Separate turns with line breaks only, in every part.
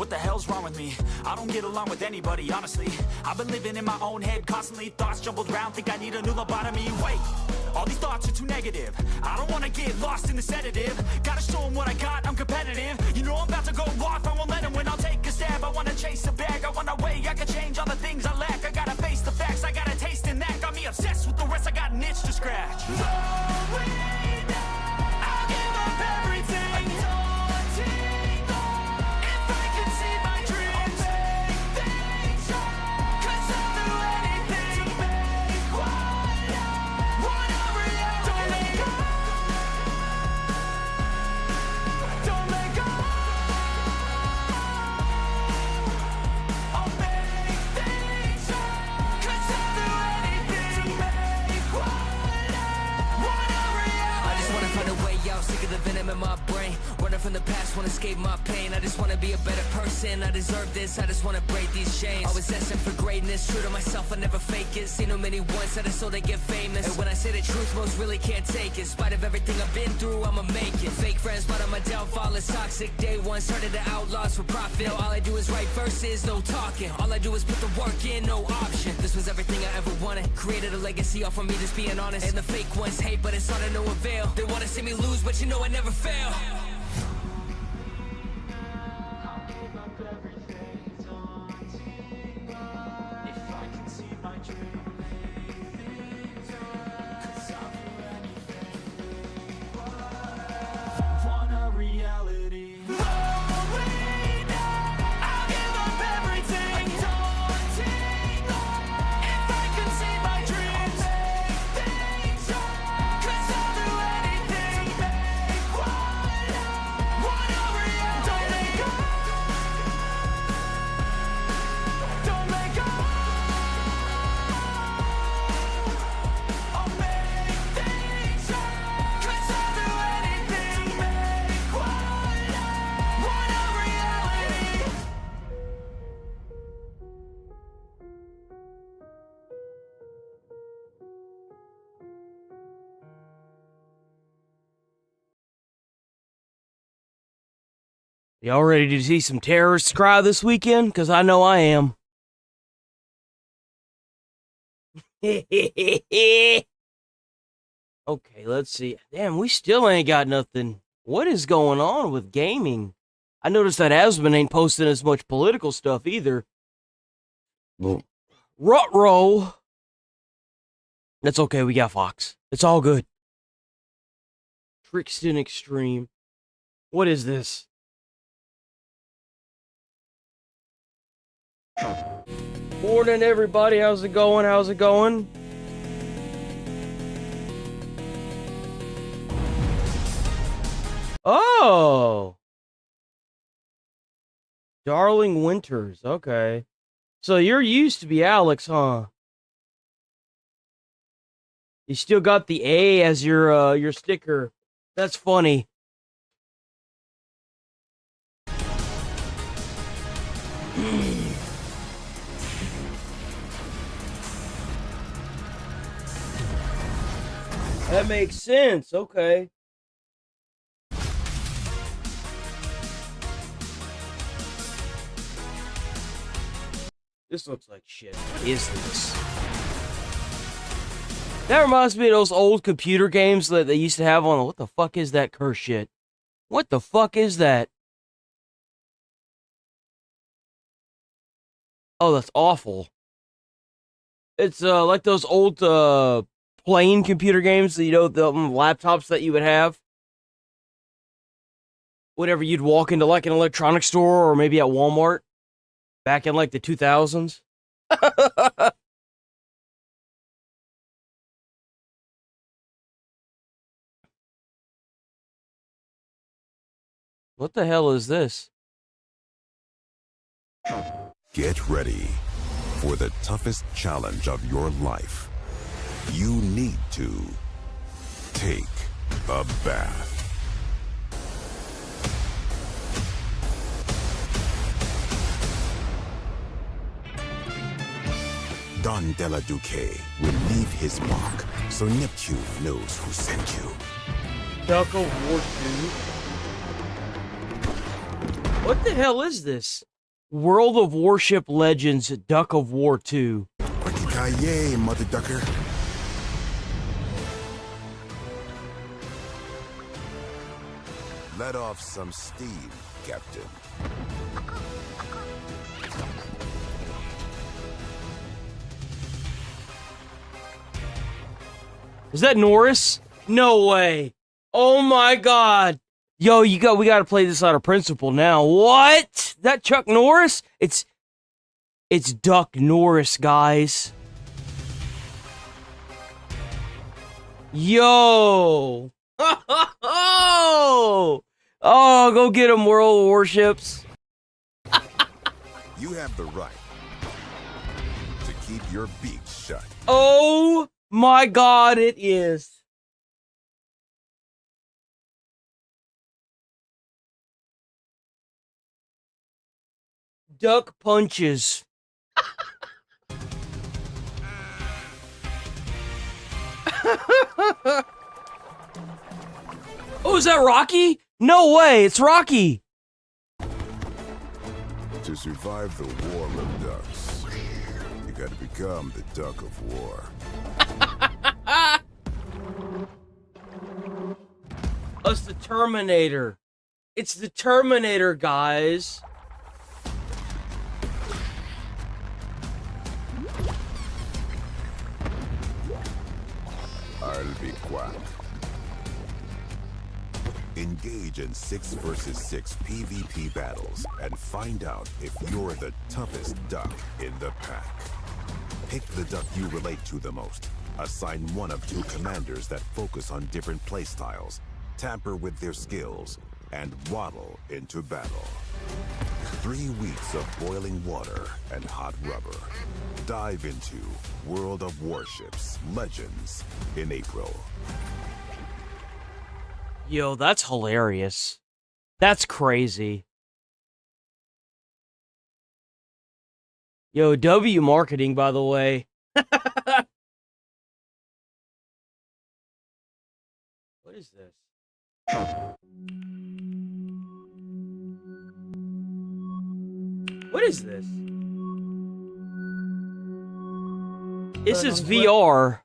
What the hell's wrong with me? I don't get along with anybody, honestly. I've been living in my own head constantly. Thoughts jumbled around, think I need a new lobotomy. Wait, all these thoughts are too negative. I don't wanna get lost in the sedative. Gotta show them what I got, I'm competitive. You know I'm about to go off, I won't let them win. I'll take a stab, I wanna chase a bag. I wanna weigh, I can change all the things I lack. I gotta face the facts, I got a taste in that. Got me obsessed with the rest, I got an itch to scratch. I'll give up everything. If I can see my dreams, I'll make things right. 'Cause I'll do anything to make what I want a reality. Don't let go. Don't let go. I'll make things right. 'Cause I'll do anything to make what I want a reality.
I just wanna find a way out, sick of the venom in my brain. Running from the past, wanna escape my pain. I just wanna be a better person, I deserve this. I just wanna break these chains. Always asking for greatness, true to myself, I never fake it. Seen too many once, I just so they get famous. And when I say the truth, most really can't take it. In spite of everything I've been through, I'ma make it. Fake friends, but on my downfall is toxic. Day one, started the outlaws for profit. Now all I do is write verses, no talking. All I do is put the work in, no option. This was everything I ever wanted. Created a legacy off of me, just being honest. And the fake ones hate, but it's all to no avail. They wanna see me lose, but you know I never fail.
Y'all ready to see some terrorists cry this weekend? Because I know I am. Okay, let's see. Damn, we still ain't got nothing. What is going on with gaming? I noticed that Asmon ain't posting as much political stuff either. Ruh-roh. That's okay, we got Fox. It's all good. Trixton Extreme. What is this? Morning, everybody. How's it going? How's it going? Oh! Darling Winters. Okay. So you're used to be Alex, huh? You still got the A as your sticker. That's funny. That makes sense. Okay. This looks like shit. What is this? That reminds me of those old computer games that they used to have on. What the fuck is that curse shit? What the fuck is that? Oh, that's awful. It's like those old plain computer games, you know, the laptops that you would have. Whenever you'd walk into like an electronics store or maybe at Walmart back in like the 2000s. What the hell is this?
Get ready for the toughest challenge of your life. You need to take a bath. Don Della Duque will leave his mark so Neptune knows who sent you.
Duck of War 2? What the hell is this? World of Warship Legends Duck of War 2.
Verticallive, mother ducker. Let off some steam, Captain.
Is that Norris? No way. Oh my god. Yo, we gotta play this out of principle now. What? That Chuck Norris? It's Duck Norris, guys. Yo. Oh, go get him, World Warships.
You have the right to keep your beak shut.
Oh my god, it is. Duck punches. Oh, is that Rocky? No way, it's Rocky.
To survive the war of ducks, you gotta become the duck of war.
It's the Terminator. It's the Terminator, guys.
I'll be quiet. Engage in 6 versus 6 PvP battles and find out if you're the toughest duck in the pack. Pick the duck you relate to the most. Assign one of 2 commanders that focus on different playstyles, tamper with their skills, and waddle into battle. 3 weeks of boiling water and hot rubber. Dive into World of Warships Legends in April.
Yo, that's hilarious. That's crazy. Yo, W marketing, by the way. What is this? What is this? This is VR.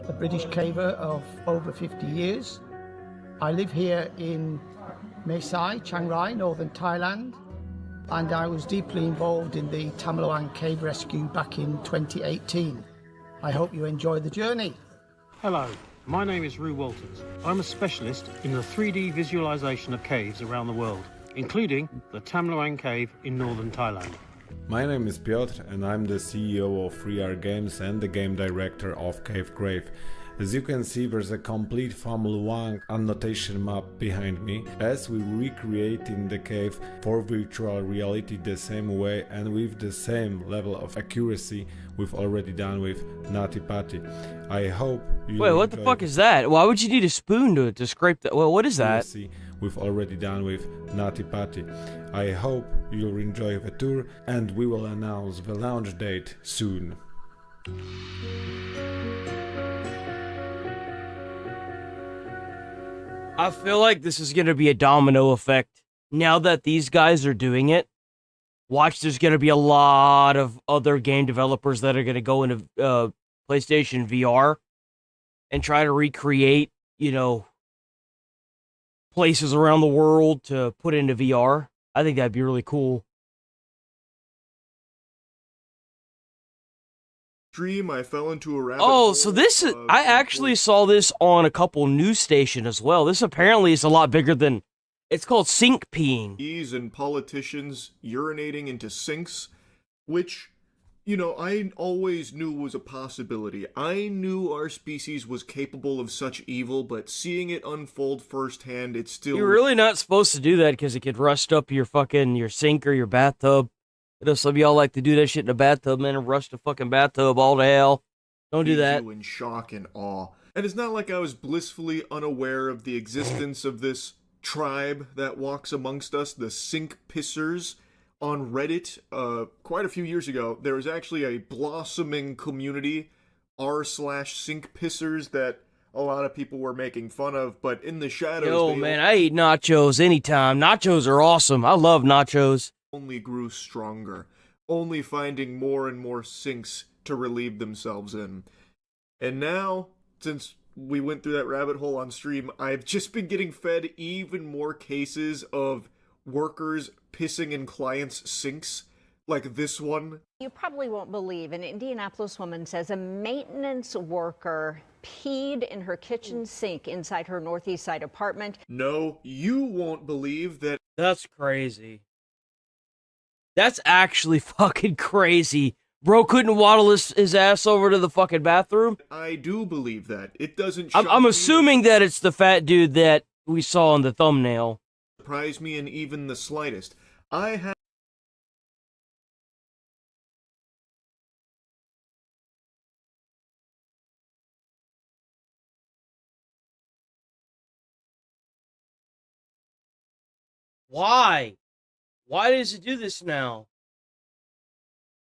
A British caver of over 50 years. I live here in Mae Sai, Chiang Rai, northern Thailand, and I was deeply involved in the Tam Loang cave rescue back in 2018. I hope you enjoy the journey.
Hello, my name is Rue Walters. I'm a specialist in the 3D visualization of caves around the world, including the Tam Loang cave in northern Thailand.
My name is Piotr and I'm the CEO of 3R Games and the game director of Cave Grave. As you can see, there's a complete Tham Luang annotation map behind me, as we recreate in the cave for virtual reality the same way and with the same level of accuracy we've already done with Nati Pati. I hope you
Wait, what the fuck is that? Why would you need a spoon to scrape that? Well, what is that?
We've already done with Nati Pati. I hope you'll enjoy the tour and we will announce the launch date soon.
I feel like this is going to be a domino effect. Now that these guys are doing it, watch, there's going to be a lot of other game developers that are going to go into PlayStation VR and try to recreate, you know, places around the world to put into VR. I think that'd be really cool.
Dream, I fell into a rabbit
Oh,
hole.
so this is... I actually saw this on a couple news stations as well. This apparently is a lot bigger than... It's called sink peeing.
And politicians urinating into sinks, which, you know, I always knew was a possibility. I knew our species was capable of such evil, but seeing it unfold firsthand, it's still...
You're really not supposed to do that because it could rust up your sink or your bathtub. You know, some of y'all like to do that shit in a bathtub, man, and rust a fucking bathtub all to hell. Don't do that.
In shock and awe. And it's not like I was blissfully unaware of the existence of this tribe that walks amongst us, the sink pissers. On Reddit, quite a few years ago, there was actually a blossoming community, r/sink pissers, that a lot of people were making fun of, but in the shadows...
Yo, man, I eat nachos anytime. Nachos are awesome. I love nachos.
only grew stronger, only finding more and more sinks to relieve themselves in. And now, since we went through that rabbit hole on stream, I've just been getting fed even more cases of workers pissing in clients' sinks, like this one.
You probably won't believe an Indianapolis woman says a maintenance worker peed in her kitchen sink inside her Northeast Side apartment.
No, you won't believe that.
That's crazy. That's actually fucking crazy. Bro couldn't waddle his ass over to the fucking bathroom?
I do believe that. It doesn't
I'm assuming that it's the fat dude that we saw in the thumbnail.
surprise me in even the slightest. I have
Why? Why does it do this now?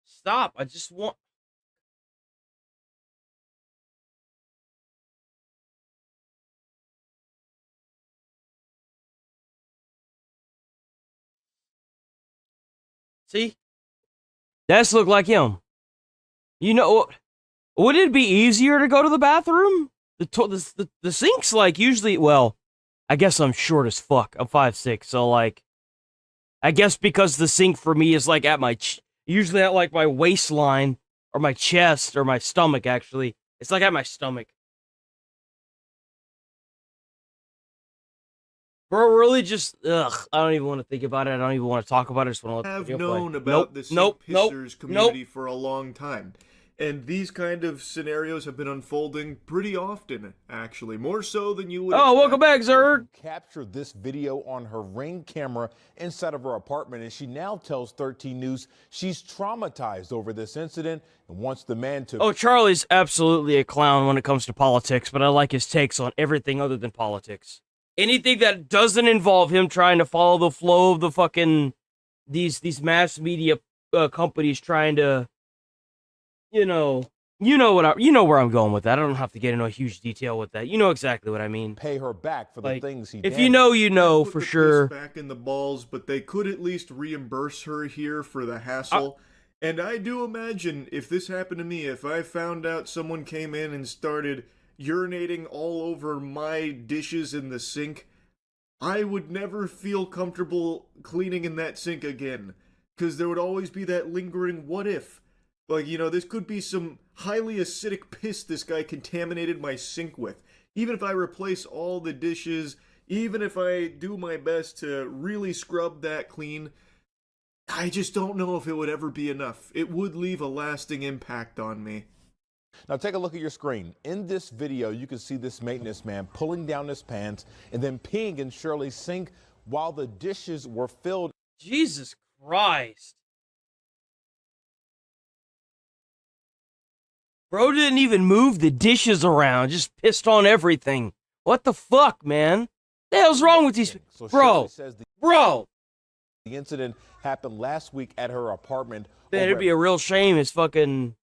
Stop. I just want... See? That's look like him. You know what? Would it be easier to go to the bathroom? The sink's like usually, well, I guess I'm short as fuck. I'm 5'6", so like, I guess because the sink for me is like at my, usually at like my waistline, or my chest, or my stomach actually. It's like at my stomach. Bro, really just, ugh, I don't even want to think about it. I don't even want to talk about it. I just want to let the video
known
play.
about the sink pissers community
nope.
for a long time. And these kind of scenarios have been unfolding pretty often, actually. More so than you would
Oh,
expect.
welcome back, Zerg.
Captured this video on her Ring camera inside of her apartment, and she now tells 13 News she's traumatized over this incident and wants the man to...
Oh, Charlie's absolutely a clown when it comes to politics, but I like his takes on everything other than politics. Anything that doesn't involve him trying to follow the flow of the fucking... These mass media companies trying to... You know where I'm going with that. I don't have to get into a huge detail with that. You know exactly what I mean.
Pay her back for the things he
If
damaged.
you know
Put
for
the
sure.
piss back in the balls, but they could at least reimburse her here for the hassle. And I do imagine if this happened to me, if I found out someone came in and started urinating all over my dishes in the sink, I would never feel comfortable cleaning in that sink again. Because there would always be that lingering what if. Like, you know, this could be some highly acidic piss this guy contaminated my sink with. Even if I replace all the dishes, even if I do my best to really scrub that clean, I just don't know if it would ever be enough. It would leave a lasting impact on me.
Now take a look at your screen. In this video, you can see this maintenance man pulling down his pants and then peeing in Shirley's sink while the dishes were filled.
Jesus Christ. Bro didn't even move the dishes around, just pissed on everything. What the fuck, man? The hell's wrong with these...
So
Bro, bro.
The incident happened last week at her apartment.
Man, it'd be a real shame. It's fucking...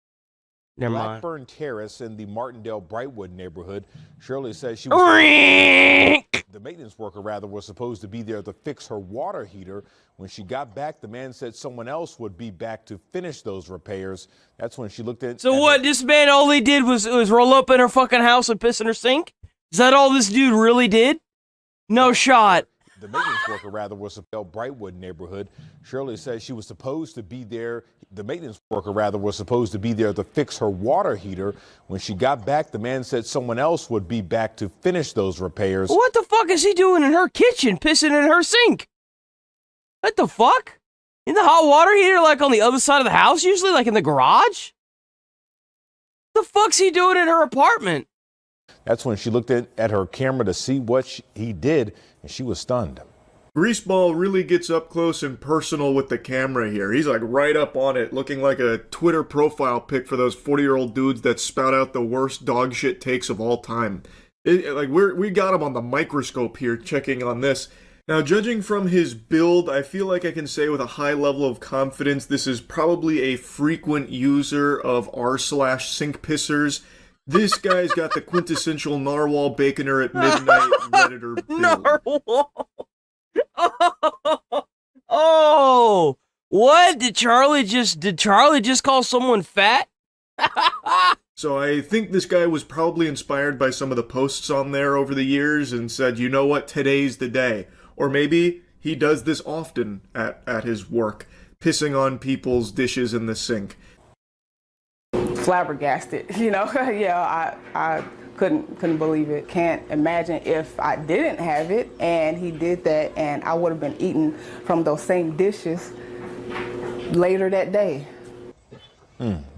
Never mind.
Blackburn Terrace in the Martindale Brightwood neighborhood. Shirley says she was... The maintenance worker, rather, was supposed to be there to fix her water heater. When she got back, the man said someone else would be back to finish those repairs. That's when she looked at...
So what, this man all he did was roll up in her fucking house and piss in her sink? Is that all this dude really did? No shot.
The maintenance worker, rather, was in the Brightwood neighborhood. Shirley says she was supposed to be there. The maintenance worker, rather, was supposed to be there to fix her water heater. When she got back, the man said someone else would be back to finish those repairs.
What the fuck is he doing in her kitchen, pissing in her sink? What the fuck? In the hot water heater, like on the other side of the house, usually, like in the garage? The fuck's he doing in her apartment?
That's when she looked at her camera to see what he did, and she was stunned.
Greaseball really gets up close and personal with the camera here. He's like right up on it, looking like a Twitter profile pic for those 40-year-old dudes that spout out the worst dog shit takes of all time. We got him on the microscope here checking on this. Now, judging from his build, I feel like I can say with a high level of confidence this is probably a frequent user of r/sink pissers. This guy's got the quintessential narwhal baconer at midnight Redditor build.
Narwhal! Oh! What? Did Charlie just call someone fat?
So I think this guy was probably inspired by some of the posts on there over the years and said, you know what, today's the day. Or maybe he does this often at his work, pissing on people's dishes in the sink.
Flabbergasted, you know. Yeah, I couldn't believe it. Can't imagine if I didn't have it and he did that and I would have been eating from those same dishes later that day.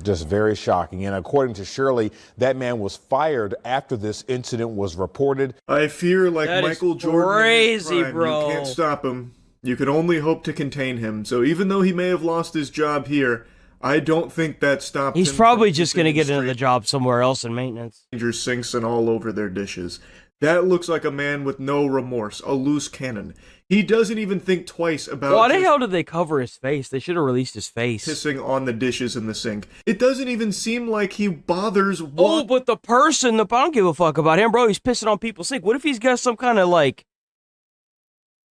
Just very shocking. And according to Shirley, that man was fired after this incident was reported.
I fear, like
That is
Michael Jordan,
crazy,
in his prime,
bro.
You can't stop him. You can only hope to contain him. So even though he may have lost his job here, I don't think that stopped him.
He's probably
from
just going to
keeping
get another job somewhere else in maintenance.
strangers' sinks and all over their dishes. That looks like a man with no remorse, a loose cannon. He doesn't even think twice about
Why the hell did they cover his face? They should have released his face.
pissing on the dishes in the sink. It doesn't even seem like he bothers
Oh, but the person, I don't give a fuck about him, bro. He's pissing on people's sink. What if he's got some kind of, like,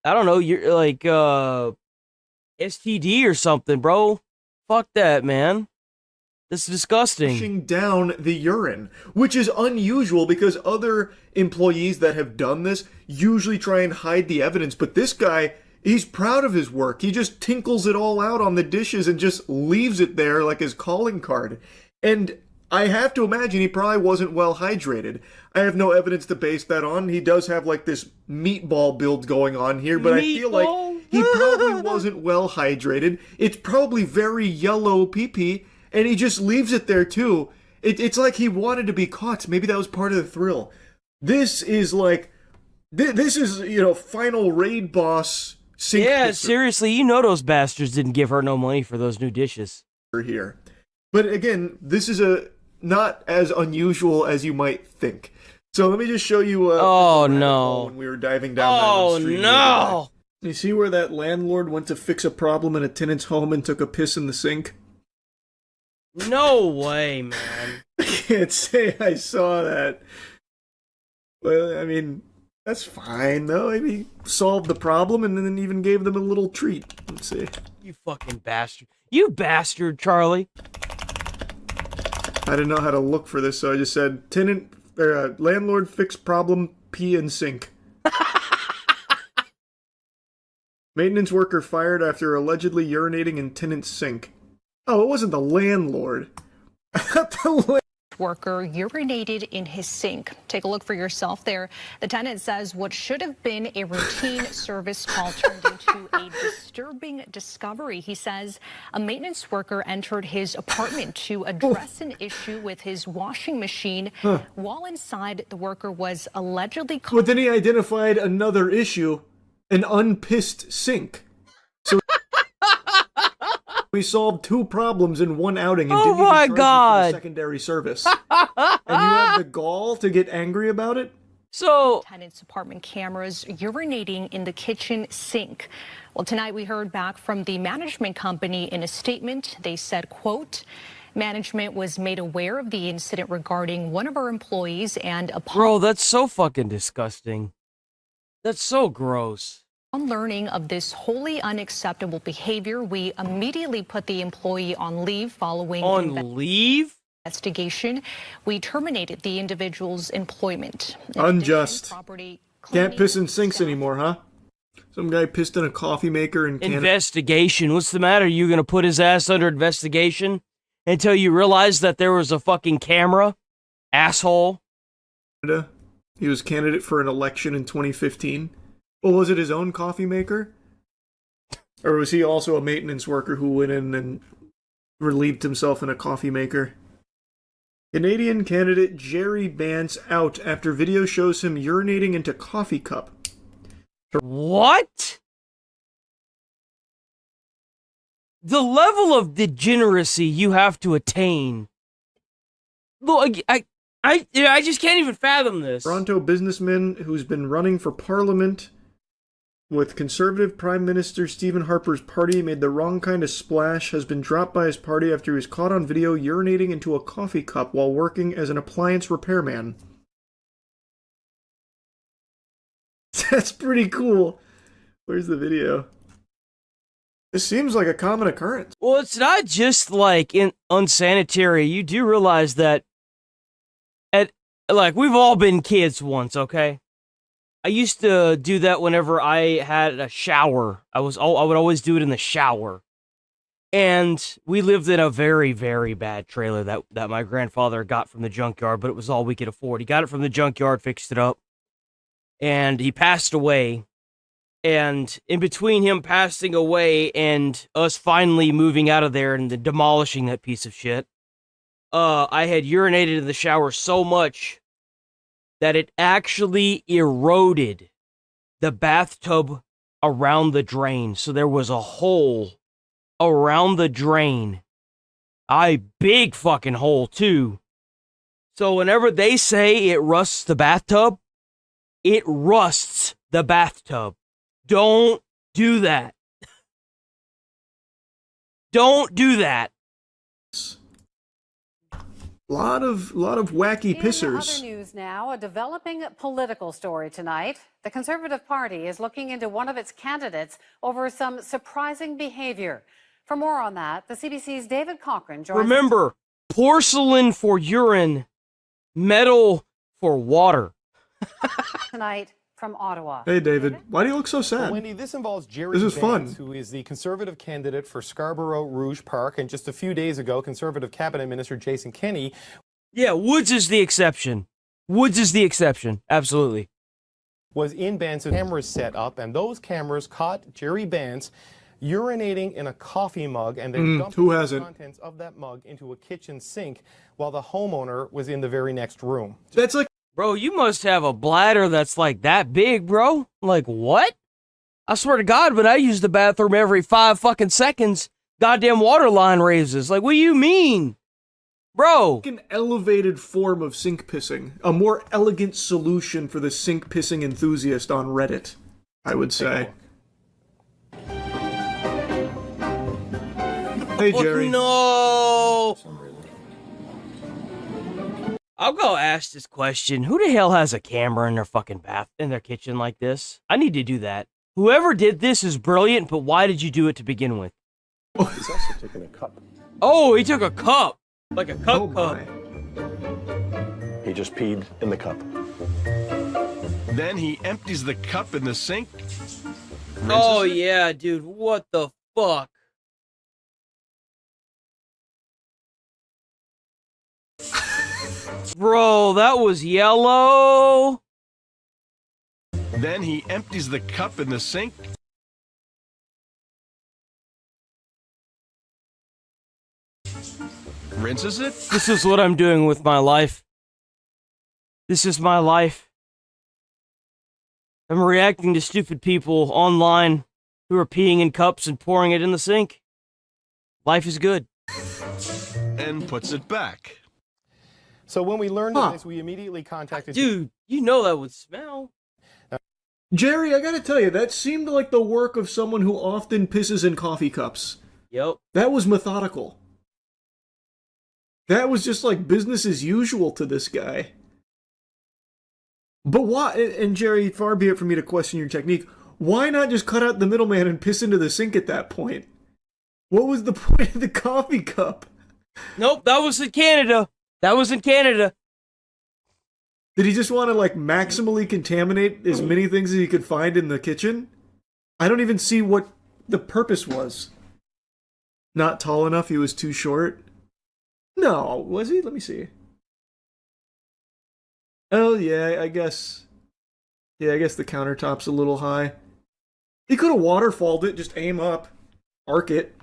I don't know, you're like, STD or something, bro? Fuck that, man. That's disgusting.
pushing down the urine, which is unusual because other employees that have done this usually try and hide the evidence. But this guy, he's proud of his work. He just tinkles it all out on the dishes and just leaves it there like his calling card. And I have to imagine he probably wasn't well hydrated. I have no evidence to base that on. He does have like this meatball build going on here, but I feel like he probably wasn't well hydrated. It's probably very yellow pee-pee. And he just leaves it there, too. It's like he wanted to be caught. Maybe that was part of the thrill. This is like... This is, you know, final raid boss... sink
Yeah,
pisser
seriously, you know those bastards didn't give her no money for those new dishes.
here. But again, this is not as unusual as you might think. So let me just show you...
Oh, no.
When we were diving down that stream.
No!
You see where that landlord went to fix a problem in a tenant's home and took a piss in the sink?
No way, man.
I can't say I saw that. Well, I mean, that's fine, though. I mean, solved the problem and then even gave them a little treat. Let's see.
You fucking bastard. You bastard, Charlie.
I didn't know how to look for this, so I just said, landlord fix problem, pee in sink. Maintenance worker fired after allegedly urinating in tenant's sink. Oh, it wasn't the landlord.
Worker urinated in his sink. Take a look for yourself there. The tenant says what should have been a routine service call turned into a disturbing discovery. He says a maintenance worker entered his apartment to address an issue with his washing machine. While inside, the worker was allegedly caught.
But then he identified another issue, an unpissed sink. So we solved two problems in one outing and didn't even charge you for the secondary service. And you have the gall to get angry about it?
So,
tenant's apartment cameras urinating in the kitchen sink. Well, tonight we heard back from the management company in a statement. They said, quote, management was made aware of the incident regarding one of our employees and
bro, that's so fucking disgusting. That's so gross.
On learning of this wholly unacceptable behavior, we immediately put the employee on leave following investigation. We terminated the individual's employment.
Unjust. Can't piss in sinks anymore, huh? Some guy pissed in a coffee maker in Canada.
Investigation. What's the matter? You gonna put his ass under investigation until you realize that there was a fucking camera? Asshole.
He was candidate for an election in 2015. Well, was it his own coffee maker? Or was he also a maintenance worker who went in and relieved himself in a coffee maker? Canadian candidate Jerry Bance out after video shows him urinating into coffee cup.
What? The level of degeneracy you have to attain. Look, I just can't even fathom this.
Toronto businessman who's been running for parliament with Conservative Prime Minister Stephen Harper's party made the wrong kind of splash, has been dropped by his party after he was caught on video urinating into a coffee cup while working as an appliance repairman. That's pretty cool. Where's the video? This seems like a common occurrence.
Well, it's not just like unsanitary. You do realize that like we've all been kids once, okay? I used to do that whenever I had a shower. I would always do it in the shower. And we lived in a very, very bad trailer that my grandfather got from the junkyard, but it was all we could afford. He got it from the junkyard, fixed it up, and he passed away. And in between him passing away and us finally moving out of there and demolishing that piece of shit, I had urinated in the shower so much that it actually eroded the bathtub around the drain. So there was a hole around the drain. A big fucking hole, too. So whenever they say it rusts the bathtub, it rusts the bathtub. Don't do that. Don't do that.
Lot of wacky pissers.
In other news now, a developing political story tonight. The Conservative Party is looking into one of its candidates over some surprising behavior. For more on that, the CBC's David Cochran joins
Remember, porcelain for urine, metal for water.
tonight from Ottawa.
Hey, David. Why do you look so sad?
Well, Wendy, this involves Jerry
This is
Vance,
fun.
who is the Conservative candidate for Scarborough Rouge Park. And just a few days ago, Conservative Cabinet Minister Jason Kenney...
Yeah, Woods is the exception. Woods is the exception. Absolutely.
...was in Vance's cameras set up, and those cameras caught Jerry Vance urinating in a coffee mug and then dumping the contents of that mug into a kitchen sink while the homeowner was in the very next room.
That's like...
Bro, you must have a bladder that's like that big, bro. Like, what? I swear to God, when I use the bathroom every 5 fucking seconds, goddamn water line raises. Like, what do you mean? Bro.
An elevated form of sink pissing. A more elegant solution for the sink pissing enthusiast on Reddit, I would say. Hey, Jerry.
Oh, no. I'll go ask this question. Who the hell has a camera in their fucking in their kitchen like this? I need to do that. Whoever did this is brilliant, but why did you do it to begin with?
He's also taking a cup.
Oh, he took a cup. Like a cup cup.
He just peed in the cup.
Then he empties the cup in the sink.
Oh, yeah, dude. What the fuck? Bro, that was yellow.
Then he empties the cup in the sink. Rinses it.
This is what I'm doing with my life. This is my life. I'm reacting to stupid people online who are peeing in cups and pouring it in the sink. Life is good.
And puts it back.
So when we learned of this, we immediately contacted...
Dude, you know that would smell.
Jerry, I gotta tell you, that seemed like the work of someone who often pisses in coffee cups.
Yep.
That was methodical. That was just like business as usual to this guy. But why, and Jerry, far be it from me to question your technique, why not just cut out the middleman and piss into the sink at that point? What was the point of the coffee cup?
Nope, that was in Canada. That was in Canada.
Did he just want to, like, maximally contaminate as many things as he could find in the kitchen? I don't even see what the purpose was. Not tall enough, he was too short? No, was he? Let me see. Oh, yeah, I guess. Yeah, I guess the countertop's a little high. He could have waterfalled it, just aim up, arc it.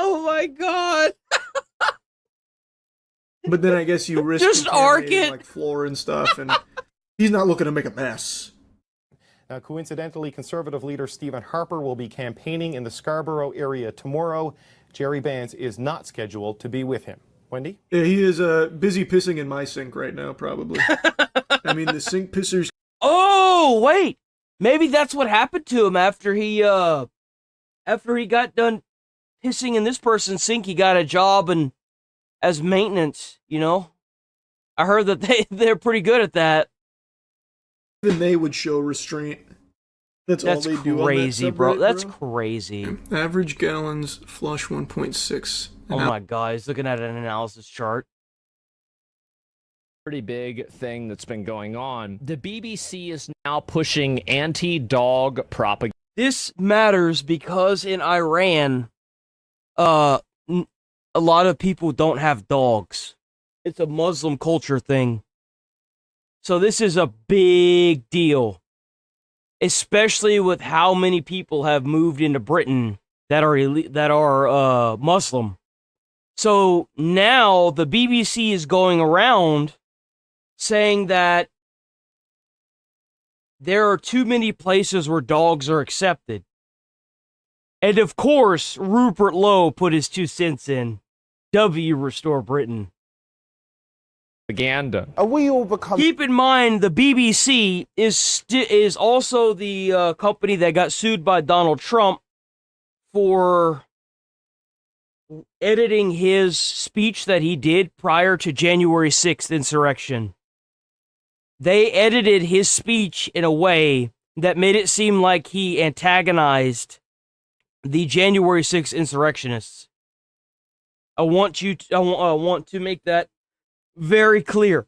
Oh my god.
But then I guess you risk
just arc it,
like floor and stuff, and he's not looking to make a mess.
Now, coincidentally, Conservative leader Stephen Harper will be campaigning in the Scarborough area tomorrow. Jerry Vance is not scheduled to be with him. Wendy?
Yeah, he is busy pissing in my sink right now, probably. I mean, the sink pissers.
Oh, wait. Maybe that's what happened to him after he got done pissing in this person's sink. He got a job and as maintenance, you know? I heard that they're pretty good at that.
Even they would show restraint. That's all they do.
Crazy,
on that
bro.
subreddit,
That's crazy.
Average gallons, flush 1.6.
Oh my god, he's looking at an analysis chart.
Pretty big thing that's been going on. The BBC is now pushing anti-dog propaganda.
This matters because in Iran, a lot of people don't have dogs. It's a Muslim culture thing. So this is a big deal. Especially with how many people have moved into Britain that are Muslim. So now the BBC is going around saying that there are too many places where dogs are accepted. And of course, Rupert Lowe put his 2 cents in. W restore Britain.
Propaganda.
Are we all become...
Keep in mind, the BBC is also the company that got sued by Donald Trump for editing his speech that he did prior to January 6th insurrection. They edited his speech in a way that made it seem like he antagonized the January 6th insurrectionists. I want to make that very clear.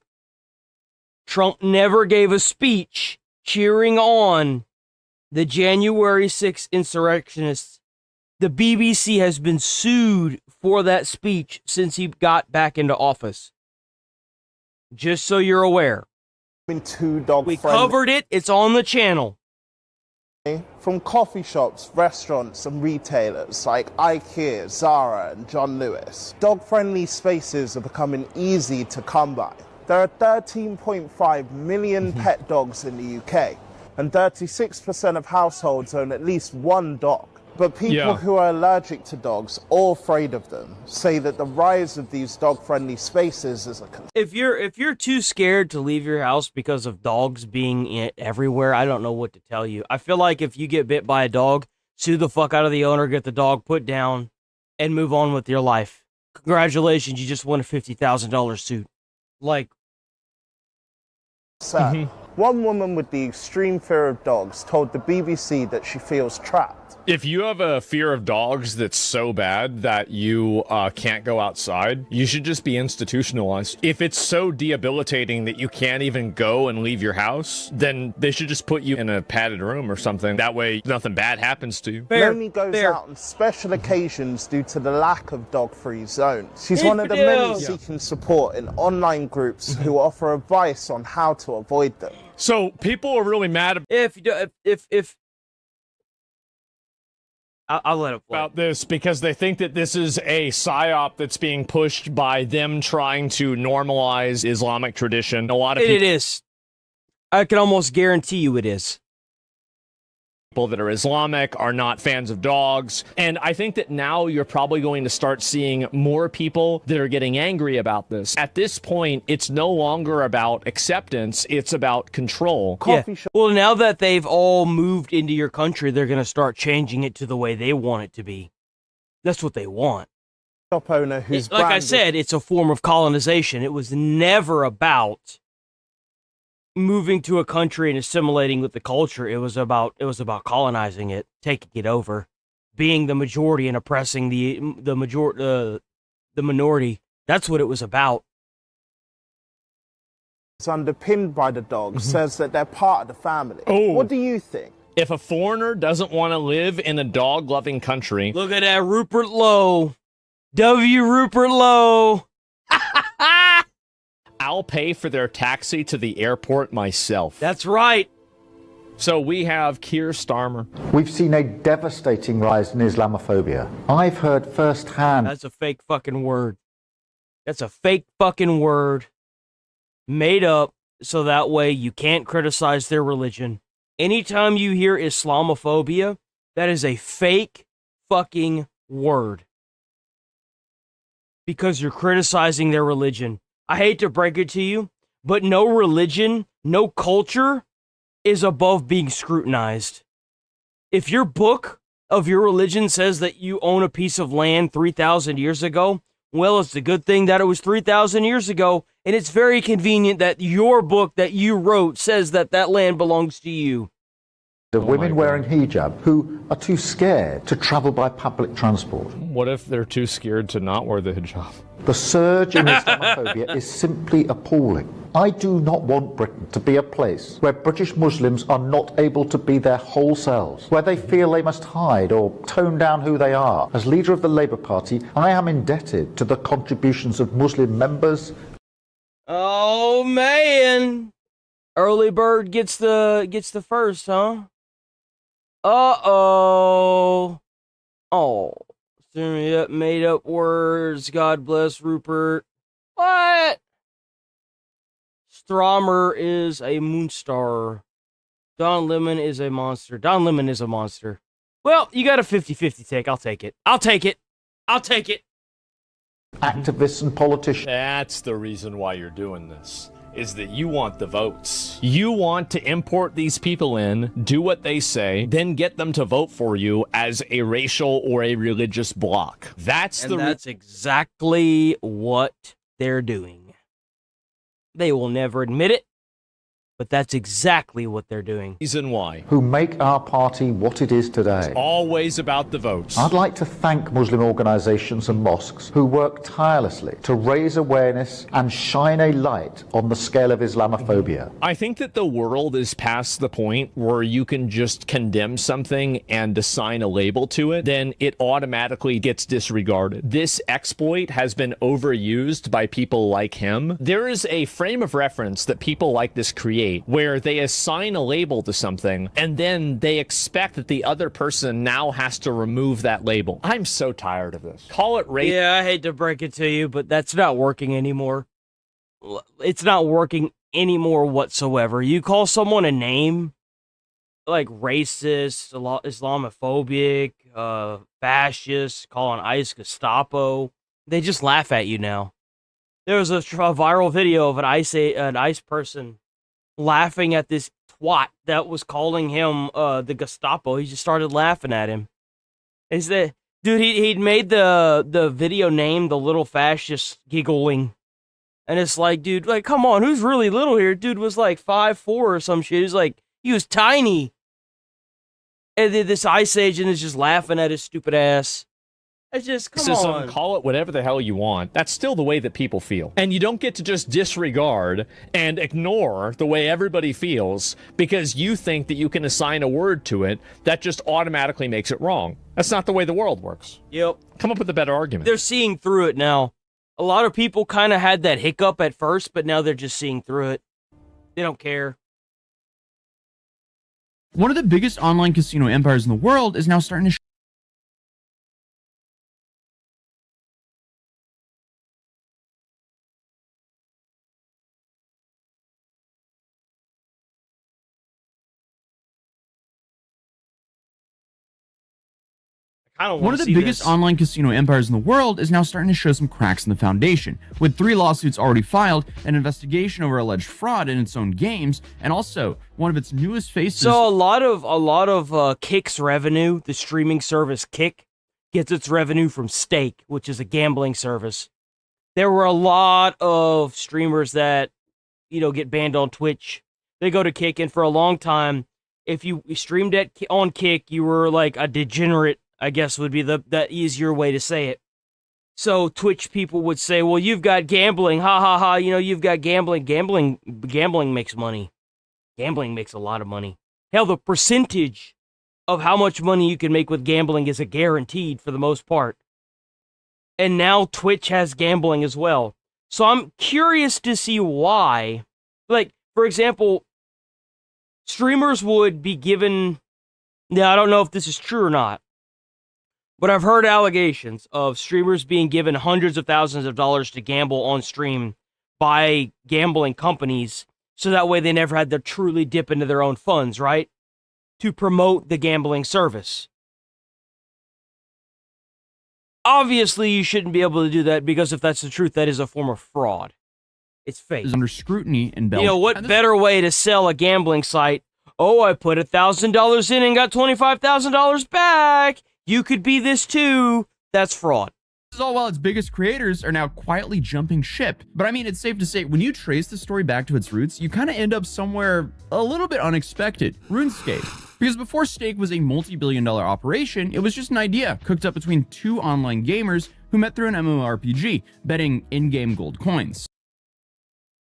Trump never gave a speech cheering on the January 6th insurrectionists. The BBC has been sued for that speech since he got back into office. Just so you're aware. We covered it. It's on the channel.
From coffee shops, restaurants, and retailers like IKEA, Zara, and John Lewis, dog-friendly spaces are becoming easy to come by. There are 13.5 million pet dogs in the UK, and 36% of households own at least one dog. But people who are allergic to dogs or afraid of them say that the rise of these dog-friendly spaces is a concern.
If you're too scared to leave your house because of dogs being everywhere, I don't know what to tell you. I feel like if you get bit by a dog, sue the fuck out of the owner, get the dog put down, and move on with your life. Congratulations, you just won a $50,000 suit. Like,
one woman with the extreme fear of dogs told the BBC that she feels trapped.
If you have a fear of dogs that's so bad that you can't go outside, you should just be institutionalized. If it's so debilitating that you can't even go and leave your house, then they should just put you in a padded room or something. That way nothing bad happens to you.
Naomi goes out on special occasions due to the lack of dog-free zones. She's one of the many seeking support in online groups who offer advice on how to avoid them.
So people are really mad
I'll let it play.
About this because they think that this is a psyop that's being pushed by them trying to normalize Islamic tradition. A lot of
it is. I can almost guarantee you it is.
People that are Islamic are not fans of dogs. And I think that now you're probably going to start seeing more people that are getting angry about this. At this point, it's no longer about acceptance, it's about control.
Yeah. Well, now that they've all moved into your country, they're going to start changing it to the way they want it to be. That's what they want.
Shop owner who's
like I said, it's a form of colonization. It was never about moving to a country and assimilating with the culture. It was about colonizing it, taking it over, being the majority and oppressing the minority. That's what it was about.
It's underpinned by the dogs, says that they're part of the family. What do you think?
If a foreigner doesn't want to live in a dog-loving country...
Look at that, Rupert Lowe. W. Rupert Lowe.
I'll pay for their taxi to the airport myself.
That's right.
So we have Keir Starmer.
We've seen a devastating rise in Islamophobia. I've heard firsthand.
That's a fake fucking word. That's a fake fucking word made up so that way you can't criticize their religion. Anytime you hear Islamophobia, that is a fake fucking word. Because you're criticizing their religion. I hate to break it to you, but no religion, no culture is above being scrutinized. If your book of your religion says that you own a piece of land 3,000 years ago, well, it's a good thing that it was 3,000 years ago, And it's very convenient that your book that you wrote says that that land belongs to you.
The women wearing hijab who are too scared to travel by public transport.
What if they're too scared to not wear the hijab?
The surge in Islamophobia is simply appalling. I do not want Britain to be a place where British Muslims are not able to be their whole selves, where they feel they must hide or tone down who they are. As leader of the Labour Party, I am indebted to the contributions of Muslim members.
Oh man, early bird gets the first, huh? Oh, made up words. God bless Rupert. What? Stromer is a Moonstar. Don Lemon is a monster. Don Lemon is a monster. Well, you got a 50-50 take. I'll take it. I'll take it. I'll take it.
Activists and politicians.
That's the reason why you're doing this, is that you want the votes. You want to import these people in, do what they say, then get them to vote for you as a racial or a religious bloc. That's
exactly what they're doing. They will never admit it, but that's exactly what they're doing.
Reason why.
Who make our party what it is today.
It's always about the votes.
I'd like to thank Muslim organisations and mosques who work tirelessly to raise awareness and shine a light on the scale of Islamophobia.
I think that the world is past the point where you can just condemn something and assign a label to it, then it automatically gets disregarded. This exploit has been overused by people like him. There is a frame of reference that people like this create where they assign a label to something and then they expect that the other person now has to remove that label. I'm so tired of this. Call it race.
Yeah, I hate to break it to you, but that's not working anymore. It's not working anymore whatsoever. You call someone a name like racist, Islamophobic, fascist, calling ICE Gestapo, they just laugh at you now. There was a viral video of an ICE person laughing at this twat that was calling him the Gestapo. He just started laughing at him. Is that dude? He'd made the video name the Little Fascist Giggling, and it's like, dude, like, come on, who's really little here? Dude was like 5'4" or some shit. He was tiny, and then this ICE agent is just laughing at his stupid ass. It's just, come on.
Call it whatever the hell you want. That's still the way that people feel. And you don't get to just disregard and ignore the way everybody feels because you think that you can assign a word to it that just automatically makes it wrong. That's not the way the world works.
Yep.
Come up with a better argument.
They're seeing through it now. A lot of people kind of had that hiccup at first, but now they're just seeing through it. They don't care.
One of the biggest online casino empires in the world is now starting to One of the biggest online casino empires in the world is now starting to show some cracks in the foundation, with 3 lawsuits already filed, an investigation over alleged fraud in its own games, and also one of its newest faces.
So a lot of Kick's revenue, the streaming service Kick, gets its revenue from Stake, which is a gambling service. There were a lot of streamers that, get banned on Twitch. They go to Kick, and for a long time, if you streamed on Kick, you were like a degenerate, I guess would be the easier way to say it. So Twitch people would say, well, you've got gambling, ha ha ha, you've got gambling. Gambling makes money. Gambling makes a lot of money. Hell, the percentage of how much money you can make with gambling is a guaranteed for the most part. And now Twitch has gambling as well. So I'm curious to see why. Like, for example, streamers would be given, now I don't know if this is true or not, but I've heard allegations of streamers being given hundreds of thousands of dollars to gamble on stream by gambling companies, so that way they never had to truly dip into their own funds, right? To promote the gambling service. Obviously, you shouldn't be able to do that, because if that's the truth, that is a form of fraud. It's fake.
Is under scrutiny in Belgium.
What better way to sell a gambling site? Oh, I put $1,000 in and got $25,000 back. You could be this too. That's fraud.
This is all while its biggest creators are now quietly jumping ship. But I mean, it's safe to say, when you trace the story back to its roots, you kind of end up somewhere a little bit unexpected. RuneScape. Because before Stake was a multi-billion-dollar operation, it was just an idea cooked up between two online gamers who met through an MMORPG, betting in-game gold coins.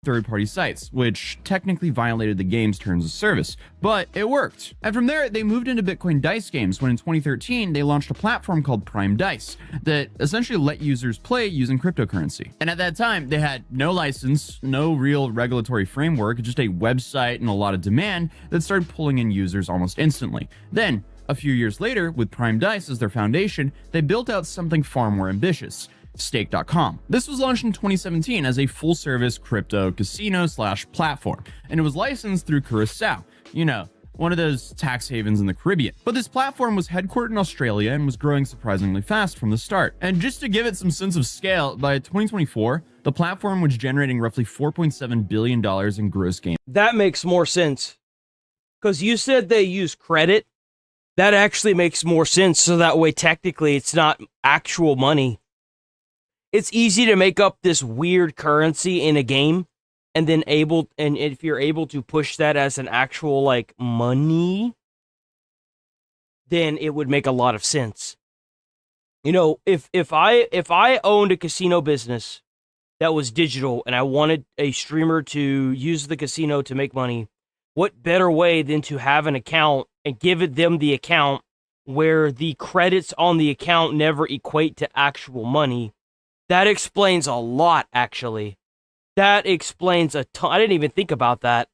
Third-party sites, which technically violated the game's terms of service, but it worked. And from there, they moved into Bitcoin dice games when in 2013, they launched a platform called Prime Dice that essentially let users play using cryptocurrency. And at that time, they had no license, no real regulatory framework, just a website and a lot of demand that started pulling in users almost instantly. Then, a few years later, with Prime Dice as their foundation, they built out something far more ambitious. Stake.com. This was launched in 2017 as a full-service crypto casino/platform, and it was licensed through Curacao, you know, one of those tax havens in the Caribbean. But this platform was headquartered in Australia and was growing surprisingly fast from the start. And just to give it some sense of scale, by 2024, the platform was generating roughly $4.7 billion in gross gain.
That makes more sense. Because you said they use credit. That actually makes more sense, so that way technically it's not actual money. It's easy to make up this weird currency in a game, and then if you're able to push that as an actual like money, then it would make a lot of sense. You know, if I owned a casino business that was digital and I wanted a streamer to use the casino to make money, what better way than to have an account and give them the account where the credits on the account never equate to actual money? That explains a lot, actually. That explains a ton. I didn't even think about that.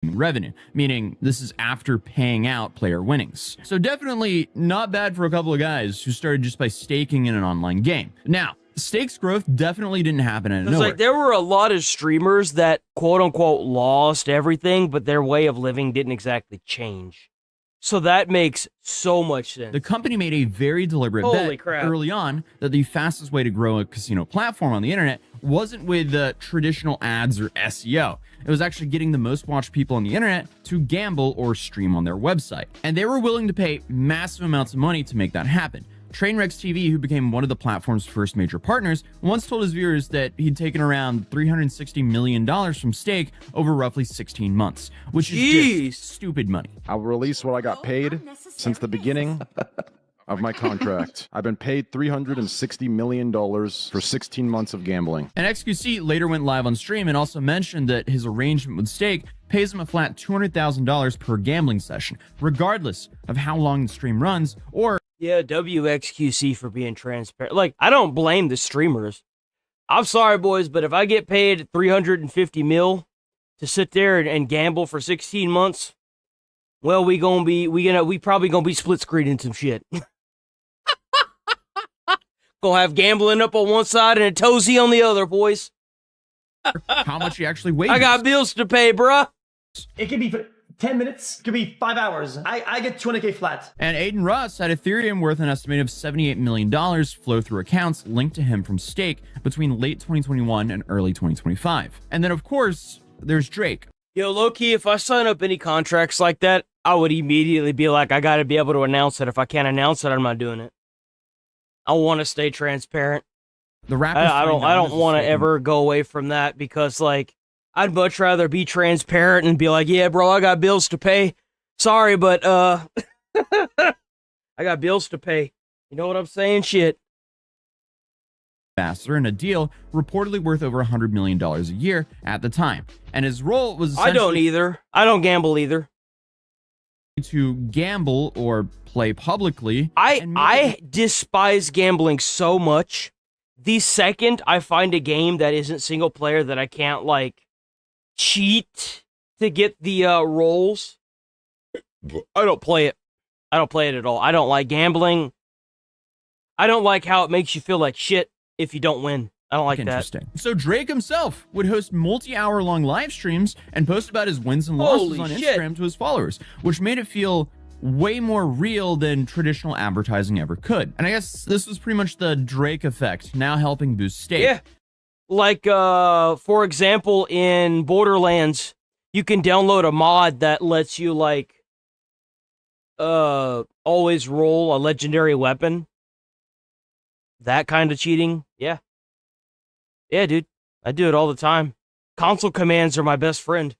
Revenue, meaning this is after paying out player winnings. So definitely not bad for a couple of guys who started just by staking in an online game. Now, Stake's growth definitely didn't happen out of nowhere.
Like, there were a lot of streamers that quote-unquote lost everything, but their way of living didn't exactly change. So that makes so much sense.
The company made a very deliberate bet early on that the fastest way to grow a casino platform on the internet wasn't with traditional ads or SEO. It was actually getting the most watched people on the internet to gamble or stream on their website. And they were willing to pay massive amounts of money to make that happen. Trainwrecks TV, who became one of the platform's first major partners, once told his viewers that he'd taken around $360 million from Stake over roughly 16 months, which is just stupid money.
I'll release what I got paid since the beginning of my contract. I've been paid $360 million for 16 months of gambling.
And XQC later went live on stream and also mentioned that his arrangement with Stake pays him a flat $200,000 per gambling session, regardless of how long the stream runs or...
Yeah, WXQC for being transparent. Like, I don't blame the streamers. I'm sorry, boys, but if I get paid $350 million to sit there and gamble for 16 months, well, we probably gonna be split screening some shit. Gonna have gambling up on one side and a toesy on the other, boys.
How much you actually wait?
I got bills to pay, bruh.
It could be for 10 minutes, could be 5 hours. I get 20K flat.
And Aiden Ross had Ethereum worth an estimated $78 million flow through accounts linked to him from Stake between late 2021 and early 2025. And then, of course, there's Drake.
Yo, low-key, if I sign up any contracts like that, I would immediately be like, I gotta be able to announce it. If I can't announce it, I'm not doing it. I want to stay transparent.
The rapper
I don't want to ever go away from that because, like, I'd much rather be transparent and be like, yeah, bro, I got bills to pay. Sorry, but, I got bills to pay. You know what I'm saying? Shit.
Ambassador in a deal reportedly worth over $100 million a year at the time. And his role was
I don't either. I don't gamble either.
To gamble or play publicly.
I despise gambling so much. The second I find a game that isn't single player that I can't, like, cheat to get the rolls, I don't play it. I don't play it at all. I don't like gambling. I don't like how it makes you feel like shit if you don't win. I don't like
Interesting. That. So Drake himself would host multi-hour-long live streams and post about his wins and losses on Instagram to his followers, which made it feel way more real than traditional advertising ever could. And I guess this was pretty much the Drake effect, now helping boost Stake.
Yeah. Like, for example, in Borderlands, you can download a mod that lets you, like, always roll a legendary weapon. that kind of cheating, yeah. Yeah, dude. I do it all the time. Console commands are my best friend.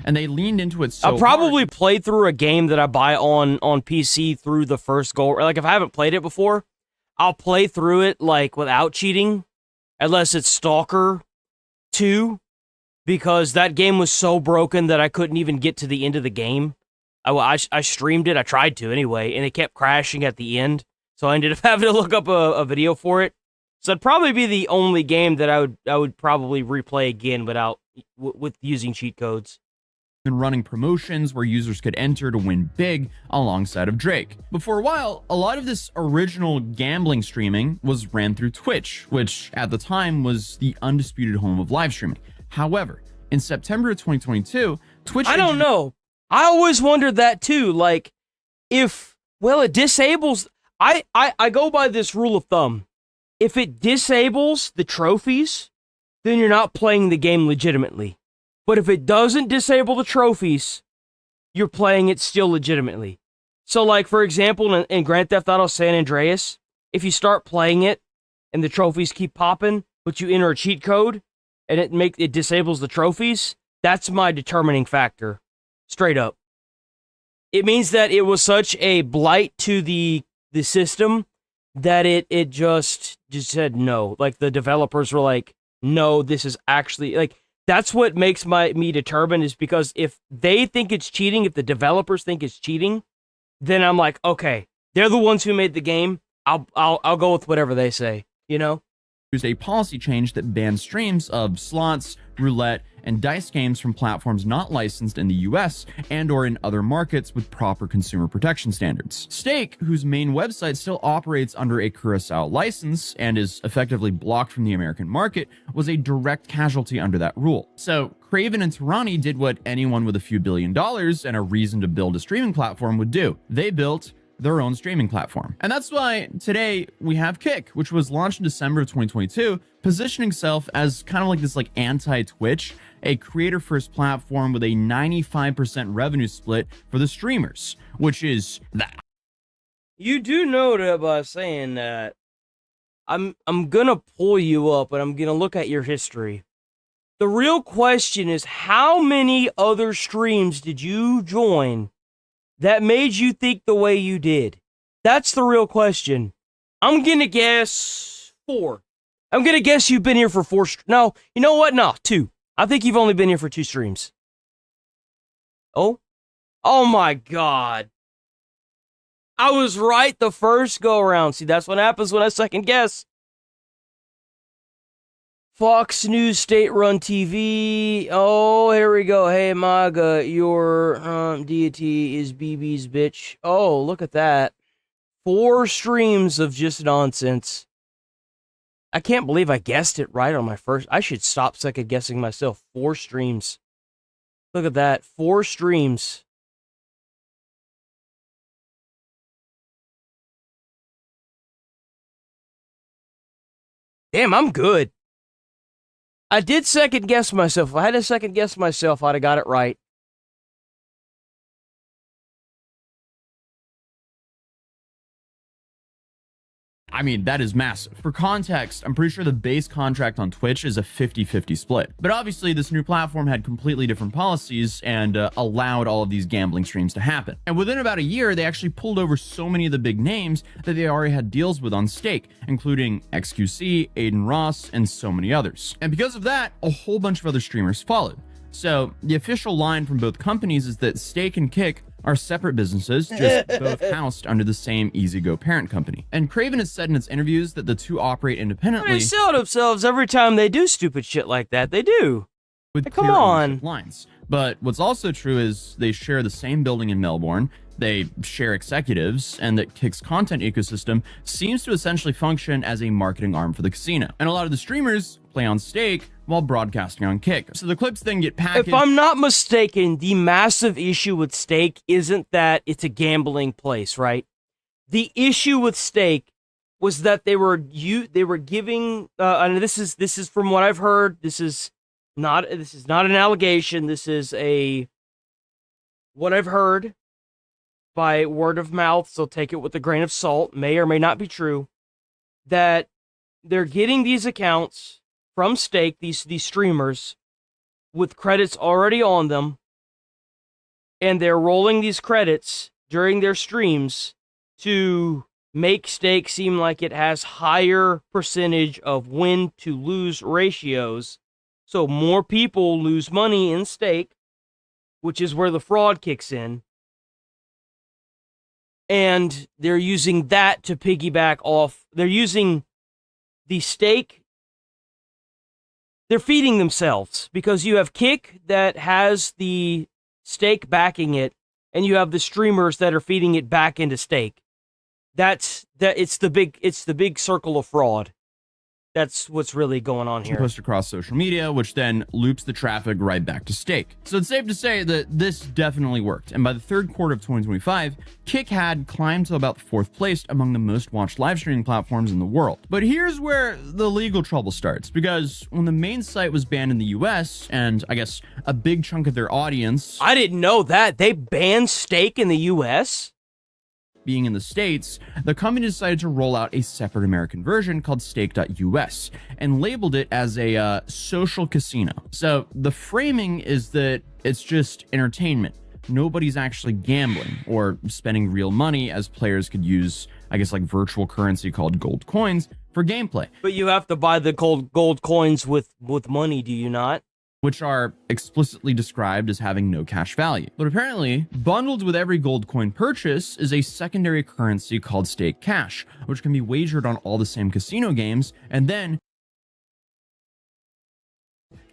And they leaned into it so
I'll probably play through a game that I buy on PC through the first go. Like, if I haven't played it before, I'll play through it, like, without cheating. Unless it's Stalker 2. Because that game was so broken that I couldn't even get to the end of the game. I streamed it. I tried to anyway. And it kept crashing at the end. So I ended up having to look up a video for it. So it'd probably be the only game that I would probably replay again with using cheat codes.
And running promotions where users could enter to win big alongside of Drake. But for a while, a lot of this original gambling streaming was ran through Twitch, which at the time was the undisputed home of live streaming. However, in September of 2022, Twitch...
I don't know. I always wondered that too. Like, it disables... I go by this rule of thumb. If it disables the trophies, then you're not playing the game legitimately. But if it doesn't disable the trophies, you're playing it still legitimately. So, like, for example, in Grand Theft Auto San Andreas, if you start playing it and the trophies keep popping, but you enter a cheat code and it disables the trophies, that's my determining factor. Straight up. It means that it was such a blight to the system that it just said no. Like, the developers were like, no, this is actually, like, that's what makes me determine, is because if they think it's cheating, if the developers think it's cheating, then I'm like, okay, they're the ones who made the game. I'll go with whatever they say, you know?
There's a policy change that bans streams of slots, roulette, and dice games from platforms not licensed in the US and or in other markets with proper consumer protection standards. Stake, whose main website still operates under a Curacao license and is effectively blocked from the American market, was a direct casualty under that rule. So Craven and Tarani did what anyone with a few $1 billion and a reason to build a streaming platform would do. They built their own streaming platform. And that's why today we have Kick, which was launched in December of 2022, positioning itself as kind of like this like anti-Twitch, a creator-first platform with a 95% revenue split for the streamers, which is that.
You do know that by saying that, I'm gonna pull you up and I'm gonna look at your history. The real question is, how many other streams did you join that made you think the way you did? That's the real question. I'm gonna guess 4. I'm gonna guess you've been here for 4. No, you know what? No, 2. I think you've only been here for 2 streams. Oh my God. I was right the first go around. See, that's what happens when I second guess. Fox News state-run TV. Oh, here we go. Hey, MAGA, your deity is BB's bitch. Oh, look at that. 4 streams of just nonsense. I can't believe I guessed it right on my first. I should stop second guessing myself. 4 streams. Look at that. 4 streams. Damn, I'm good. I did second guess myself. If I had to second guess myself, I'd have got it right.
I mean, that is massive. For context, I'm pretty sure the base contract on Twitch is a 50-50 split. But obviously, this new platform had completely different policies and allowed all of these gambling streams to happen. And within about a year, they actually pulled over so many of the big names that they already had deals with on Stake, including XQC, Aiden Ross, and so many others. And because of that, a whole bunch of other streamers followed. So the official line from both companies is that Stake and Kick are separate businesses, just both housed under the same EasyGo parent company. And Craven has said in its interviews that the two operate independently.
They sell themselves every time they do stupid shit like that. They do.
With
hey,
clear
come on.
ownership lines. But what's also true is they share the same building in Melbourne, they share executives, and that Kick's content ecosystem seems to essentially function as a marketing arm for the casino. And a lot of the streamers play on Stake while broadcasting on Kick. So the clips then get packaged.
If I'm not mistaken, the massive issue with Stake isn't that it's a gambling place, right? The issue with Stake was that they were giving and this is from what I've heard, this is not an allegation, this is what I've heard by word of mouth, so take it with a grain of salt, may or may not be true. that they're getting these accounts from Stake, these streamers, with credits already on them, and they're rolling these credits during their streams to make Stake seem like it has higher percentage of win to lose ratios, so more people lose money in Stake, which is where the fraud kicks in. And they're using that to piggyback off. They're using the Stake. They're feeding themselves, because you have Kick that has the Stake backing it, and you have the streamers that are feeding it back into Stake. It's the big circle of fraud. That's what's really going on here.
Post across social media, which then loops the traffic right back to Stake. So it's safe to say that this definitely worked. And by the third quarter of 2025, Kick had climbed to about 4th place among the most watched live streaming platforms in the world. But here's where the legal trouble starts, because when the main site was banned in the US, and I guess a big chunk of their audience...
I didn't know that. They banned Stake in the US?
Being in the States, the company decided to roll out a separate American version called Stake.us and labeled it as a social casino. So the framing is that it's just entertainment. Nobody's actually gambling or spending real money, as players could use, I guess, like virtual currency called gold coins for gameplay.
But you have to buy the gold coins with money, do you not?
Which are explicitly described as having no cash value. But apparently, bundled with every gold coin purchase is a secondary currency called Stake Cash, which can be wagered on all the same casino games and then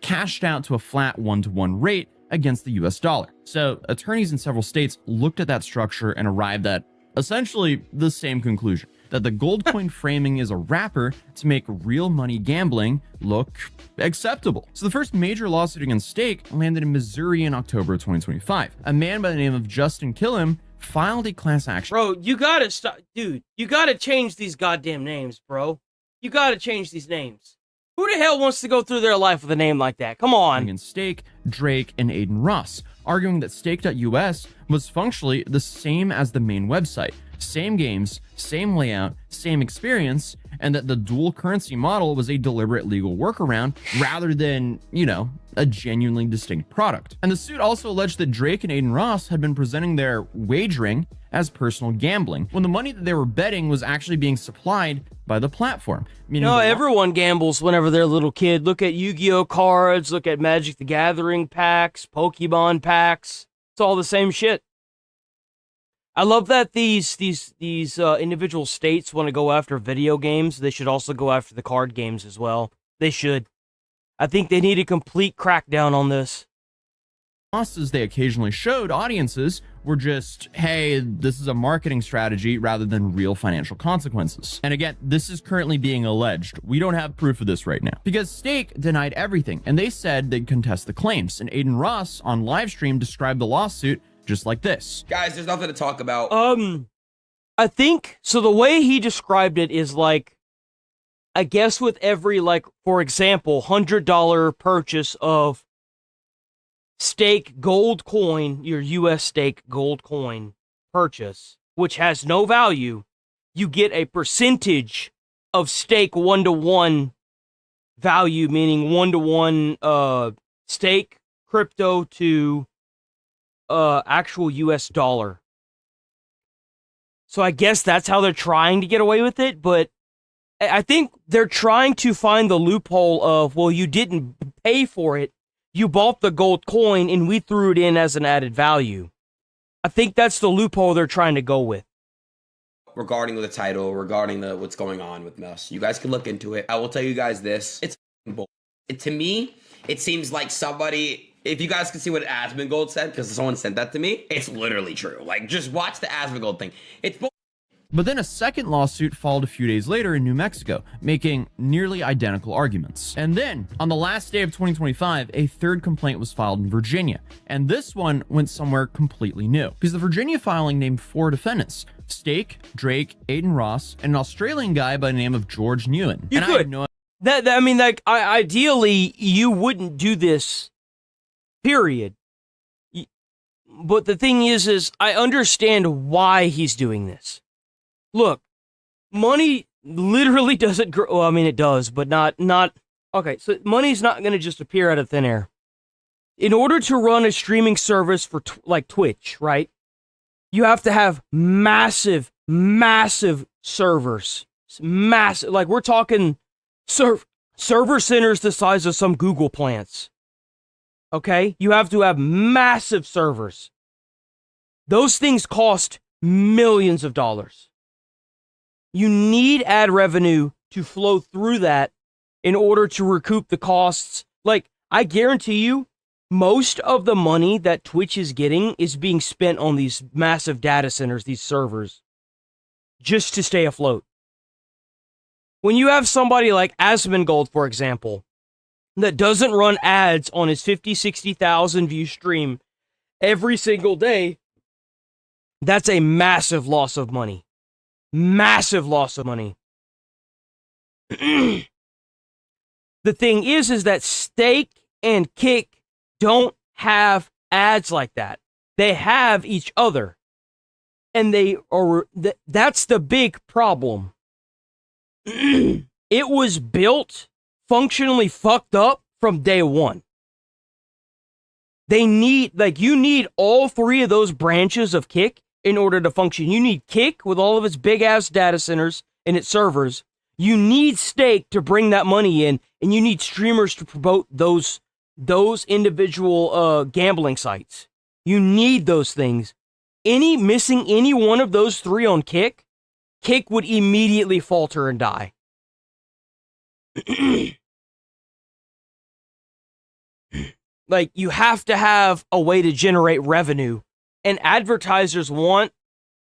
cashed out to a flat 1-to-1 rate against the US dollar. So attorneys in several states looked at that structure and arrived at essentially the same conclusion, that the gold coin framing is a wrapper to make real money gambling look acceptable. So the first major lawsuit against Stake landed in Missouri in October of 2025. A man by the name of Justin Killam filed a class action.
Bro, you gotta stop. Dude, you gotta change these goddamn names, bro. You gotta change these names. Who the hell wants to go through their life with a name like that? Come on.
Against Stake, Drake, and Aiden Ross, arguing that Stake.us was functionally the same as the main website. Same games, same layout, same experience, and that the dual currency model was a deliberate legal workaround rather than, you know, a genuinely distinct product. And the suit also alleged that Drake and Aiden Ross had been presenting their wagering as personal gambling, when the money that they were betting was actually being supplied by the platform.
No, everyone gambles whenever they're a little kid. Look at Yu-Gi-Oh cards, look at Magic the Gathering packs, Pokemon packs. It's all the same shit. I love that these individual states want to go after video games. They should also go after the card games as well. They should. I think they need a complete crackdown on this.
Losses they occasionally showed audiences were just, hey, this is a marketing strategy rather than real financial consequences. And again, this is currently being alleged. We don't have proof of this right now, because Stake denied everything, and they said they'd contest the claims. And Aiden Ross on livestream described the lawsuit just like this.
Guys, there's nothing to talk about.
I think, so the way he described it is like, I guess with every, like, for example, $100 purchase of Stake gold coin, your US Stake gold coin purchase, which has no value, you get a percentage of Stake 1-to-1 value, meaning 1-to-1 Stake crypto to actual US dollar. So I guess that's how they're trying to get away with it, but I think they're trying to find the loophole of, well, you didn't pay for it. You bought the gold coin and we threw it in as an added value. I think that's the loophole they're trying to go with.
Regarding the title, regarding what's going on with us, you guys can look into it. I will tell you guys this. It's bull. To me, it seems like somebody, if you guys can see what Asmongold said, because someone sent that to me, it's literally true. Like, just watch the Asmongold thing. It's bull.
But then a second lawsuit followed a few days later in New Mexico, making nearly identical arguments. And then, on the last day of 2025, a third complaint was filed in Virginia. And this one went somewhere completely new, because the Virginia filing named 4 defendants: Stake, Drake, Aiden Ross, and an Australian guy by the name of George Newen.
You could. I mean, like, ideally, you wouldn't do this, period. But the thing is I understand why he's doing this. Look, money literally doesn't grow. Well, I mean, it does, but not. Okay, so money's not going to just appear out of thin air. In order to run a streaming service for like Twitch, right? You have to have massive servers. Massive, like we're talking server centers the size of some Google plants. Okay? You have to have massive servers. Those things cost millions of dollars. You need ad revenue to flow through that in order to recoup the costs. Like, I guarantee you, most of the money that Twitch is getting is being spent on these massive data centers, these servers, just to stay afloat. When you have somebody like Asmongold, for example, that doesn't run ads on his 50, 60,000 view stream every single day, that's a massive loss of money. Massive loss of money. The thing is that Stake and Kick don't have ads like that. They have each other. And they are, that's the big problem. It was built functionally fucked up from day one. They need, like, you need all three of those branches of Kick in order to function. You need Kick with all of its big ass data centers and its servers. You need Stake to bring that money in, and you need streamers to promote those individual gambling sites. You need those things. Missing any one of those three on Kick would immediately falter and die. Like, you have to have a way to generate revenue, and advertisers want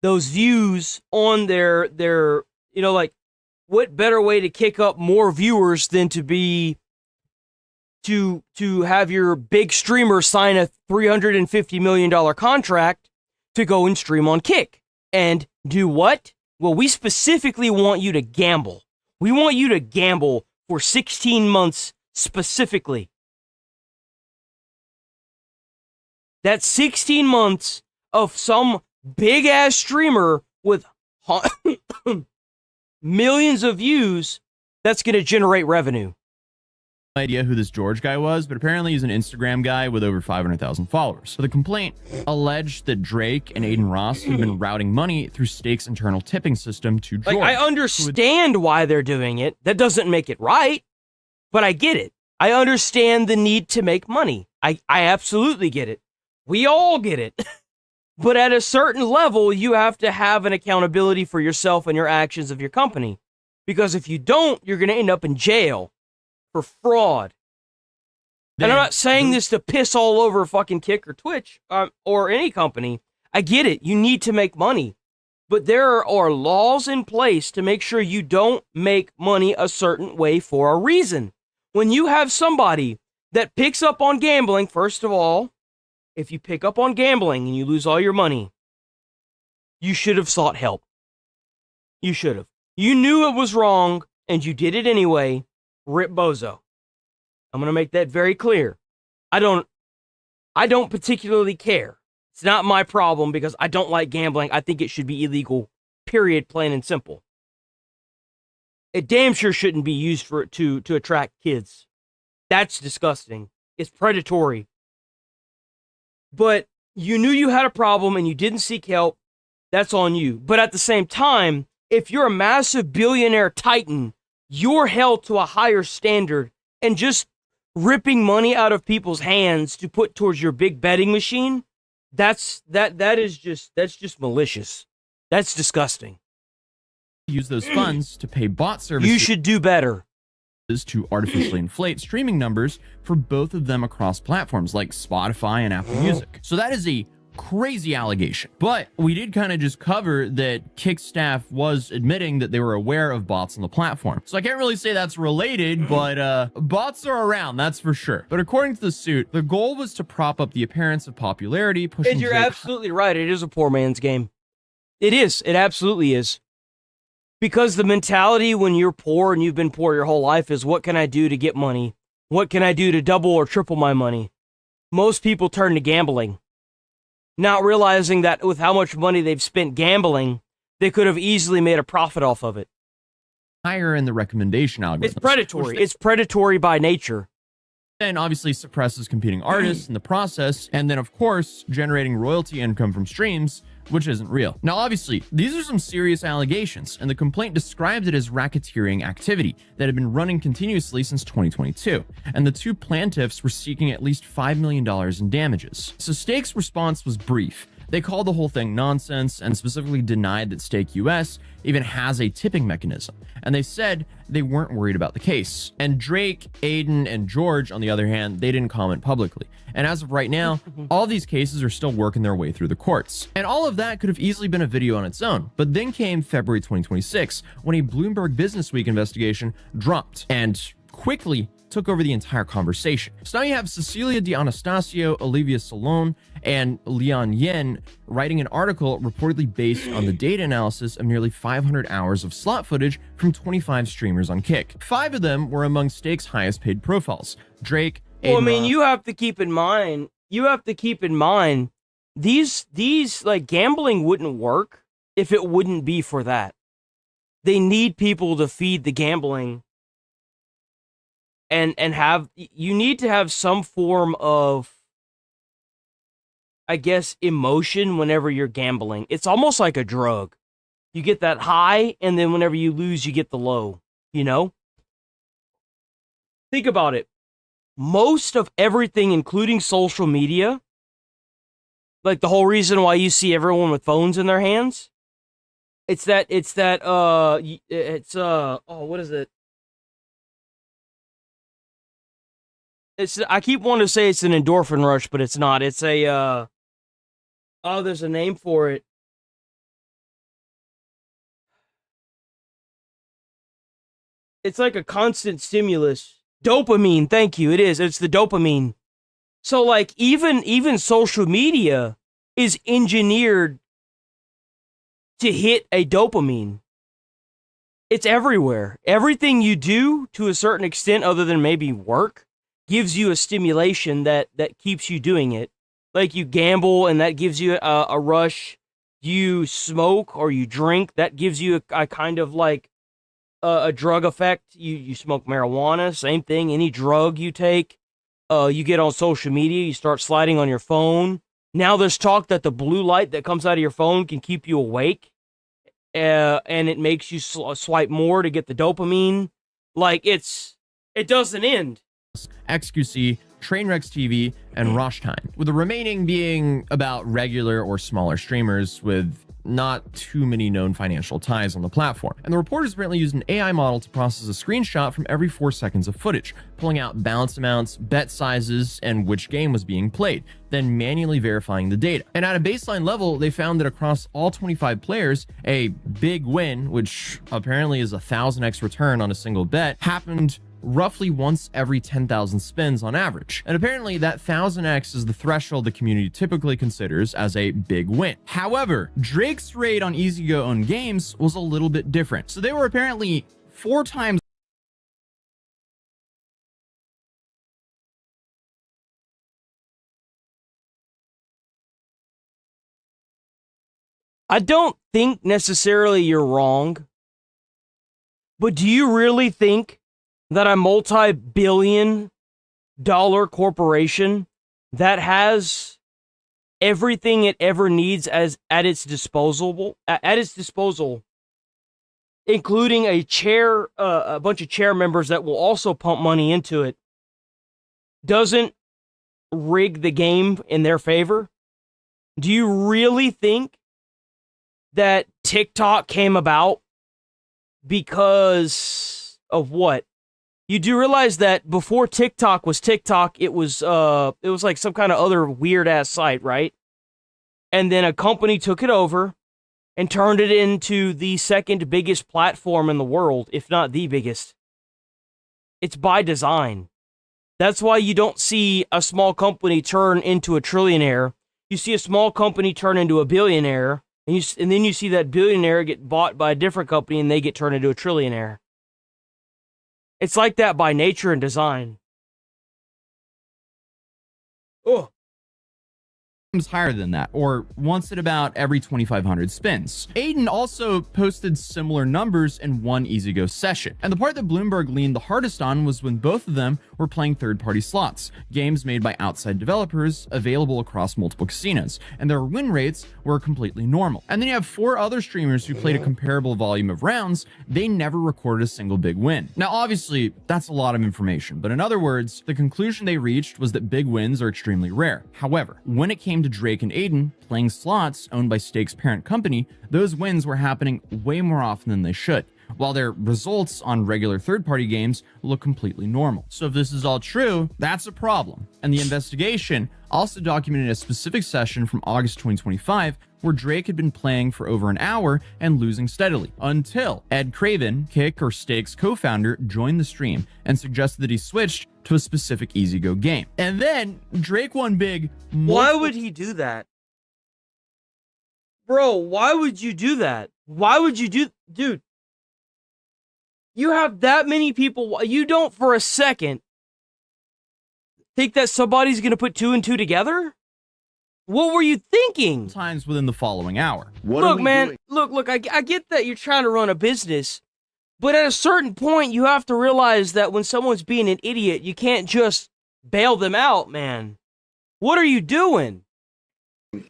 those views on their like, what better way to kick up more viewers than to have your big streamer sign a $350 million contract to go and stream on Kick. And do what? Well, we specifically want you to gamble. We want you to gamble for 16 months specifically. That's 16 months of some big-ass streamer with millions of views that's going to generate revenue.
Idea who this George guy was, but apparently he's an Instagram guy with over 500,000 followers. So the complaint alleged that Drake and Aiden Ross have been routing money through Stake's internal tipping system to George.
Like, I understand why they're doing it. That doesn't make it right, but I get it. I understand the need to make money. I absolutely get it. We all get it. But at a certain level, you have to have an accountability for yourself and your actions of your company. Because if you don't, you're going to end up in jail for fraud. And I'm not saying this to piss all over fucking Kick or Twitch or any company. I get it. You need to make money. But there are laws in place to make sure you don't make money a certain way for a reason. When you have somebody that picks up on gambling, first of all, if you pick up on gambling and you lose all your money, you should have sought help. You should have. You knew it was wrong and you did it anyway. Rip bozo. I'm going to make that very clear. I don't particularly care. It's not my problem because I don't like gambling. I think it should be illegal. Period, plain and simple. It damn sure shouldn't be used to attract kids. That's disgusting. It's predatory. But you knew you had a problem and you didn't seek help. That's on you. But at the same time, if you're a massive billionaire titan, you're held to a higher standard, and just ripping money out of people's hands to put towards your big betting machine, that's just malicious. That's disgusting.
Use those funds to pay bot services.
You should do better.
To artificially inflate streaming numbers for both of them across platforms like Spotify and Apple Music. So that is a crazy allegation. But we did kind of just cover that Kick staff was admitting that they were aware of bots on the platform. So I can't really say that's related, but bots are around, that's for sure. But according to the suit, the goal was to prop up the appearance of popularity, pushing
And you're
Drake
absolutely right. It is a poor man's game. It is. It absolutely is. Because the mentality when you're poor and you've been poor your whole life is, what can I do to get money? What can I do to double or triple my money? Most people turn to gambling, not realizing that with how much money they've spent gambling, they could have easily made a profit off of it.
higher in the recommendation algorithm.
It's predatory. It's predatory by nature.
And obviously suppresses competing artists in the process, and then of course generating royalty income from streams, which isn't real. Now obviously these are some serious allegations, and the complaint described it as racketeering activity that had been running continuously since 2022, and the two plaintiffs were seeking at least $5 million in damages. So Stake's response was brief. They called the whole thing nonsense and specifically denied that Stake US even has a tipping mechanism. And they said they weren't worried about the case. And Drake, Aiden, and George, on the other hand, they didn't comment publicly. And as of right now, all these cases are still working their way through the courts. And all of that could have easily been a video on its own. But then came February 2026, when a Bloomberg Businessweek investigation dropped and quickly took over the entire conversation. So now you have Cecilia D'Anastasio, Olivia Salon, and Lian Yen writing an article reportedly based on the data analysis of nearly 500 hours of slot footage from 25 streamers on Kick. 5 of them were among Stake's highest paid profiles. Drake,
Well, I mean, you have to keep in mind, these like gambling wouldn't work if it wouldn't be for that. They need people to feed the gambling. And you need to have some form of, I guess, emotion whenever you're gambling. It's almost like a drug. You get that high, and then whenever you lose, you get the low, you know? Think about it. Most of everything, including social media, like the whole reason why you see everyone with phones in their hands, what is it? I keep wanting to say it's an endorphin rush, but it's not. It's a, there's a name for it. It's like a constant stimulus. Dopamine, thank you. It is. It's the dopamine. So, like, even social media is engineered to hit a dopamine. It's everywhere. Everything you do, to a certain extent, other than maybe work, gives you a stimulation that keeps you doing it. Like you gamble and that gives you a rush. You smoke or you drink, that gives you a kind of like a drug effect. You smoke marijuana, same thing. Any drug you take, you get on social media, you start sliding on your phone. Now there's talk that the blue light that comes out of your phone can keep you awake. And it makes you swipe more to get the dopamine. Like it doesn't end.
XQC, Trainwrecks TV, and Rosh Time, with the remaining being about regular or smaller streamers with not too many known financial ties on the platform. And the reporters apparently used an AI model to process a screenshot from every 4 seconds of footage, pulling out balance amounts, bet sizes, and which game was being played, then manually verifying the data. And at a baseline level, they found that across all 25 players, a big win, which apparently is a 1000x return on a single bet, happened roughly once every 10,000 spins on average. And apparently that 1000x is the threshold the community typically considers as a big win. However, Drake's raid on EasyGo Own Games was a little bit different. So they were apparently 4 times
I don't think necessarily you're wrong, but do you really think that a multi-billion-dollar corporation that has everything it ever needs at its disposal, including a bunch of chair members that will also pump money into it, doesn't rig the game in their favor? Do you really think that TikTok came about because of what? You do realize that before TikTok was TikTok, it was like some kind of other weird ass site, right? And then a company took it over and turned it into the second biggest platform in the world, if not the biggest. It's by design. That's why you don't see a small company turn into a trillionaire. You see a small company turn into a billionaire, and then you see that billionaire get bought by a different company and they get turned into a trillionaire. It's like that by nature and design. Oh.
higher than that, or once at about every 2,500 spins. Aiden also posted similar numbers in one EasyGo session. And the part that Bloomberg leaned the hardest on was when both of them were playing third-party slots, games made by outside developers available across multiple casinos, and their win rates were completely normal. And then you have 4 other streamers who played a comparable volume of rounds. They never recorded a single big win. Now, obviously, that's a lot of information, but in other words, the conclusion they reached was that big wins are extremely rare. However, when it came to Drake and Aiden playing slots owned by Stake's parent company, those wins were happening way more often than they should, while their results on regular third-party games look completely normal. So if this is all true, that's a problem. And the investigation also documented a specific session from August 2025 where Drake had been playing for over an hour and losing steadily, until Ed Craven, Kick or Stake's co-founder, joined the stream and suggested that he switched to a specific EasyGo game. And then Drake won big.
Why would he do that? Bro, why would you do that? Why would you do... Dude, you have that many people. You don't for a second think that somebody's going to put 2 and 2 together? What were you thinking?
Times within the following hour.
Look, man, look, I get that you're trying to run a business, but at a certain point, you have to realize that when someone's being an idiot, you can't just bail them out, man. What are you doing?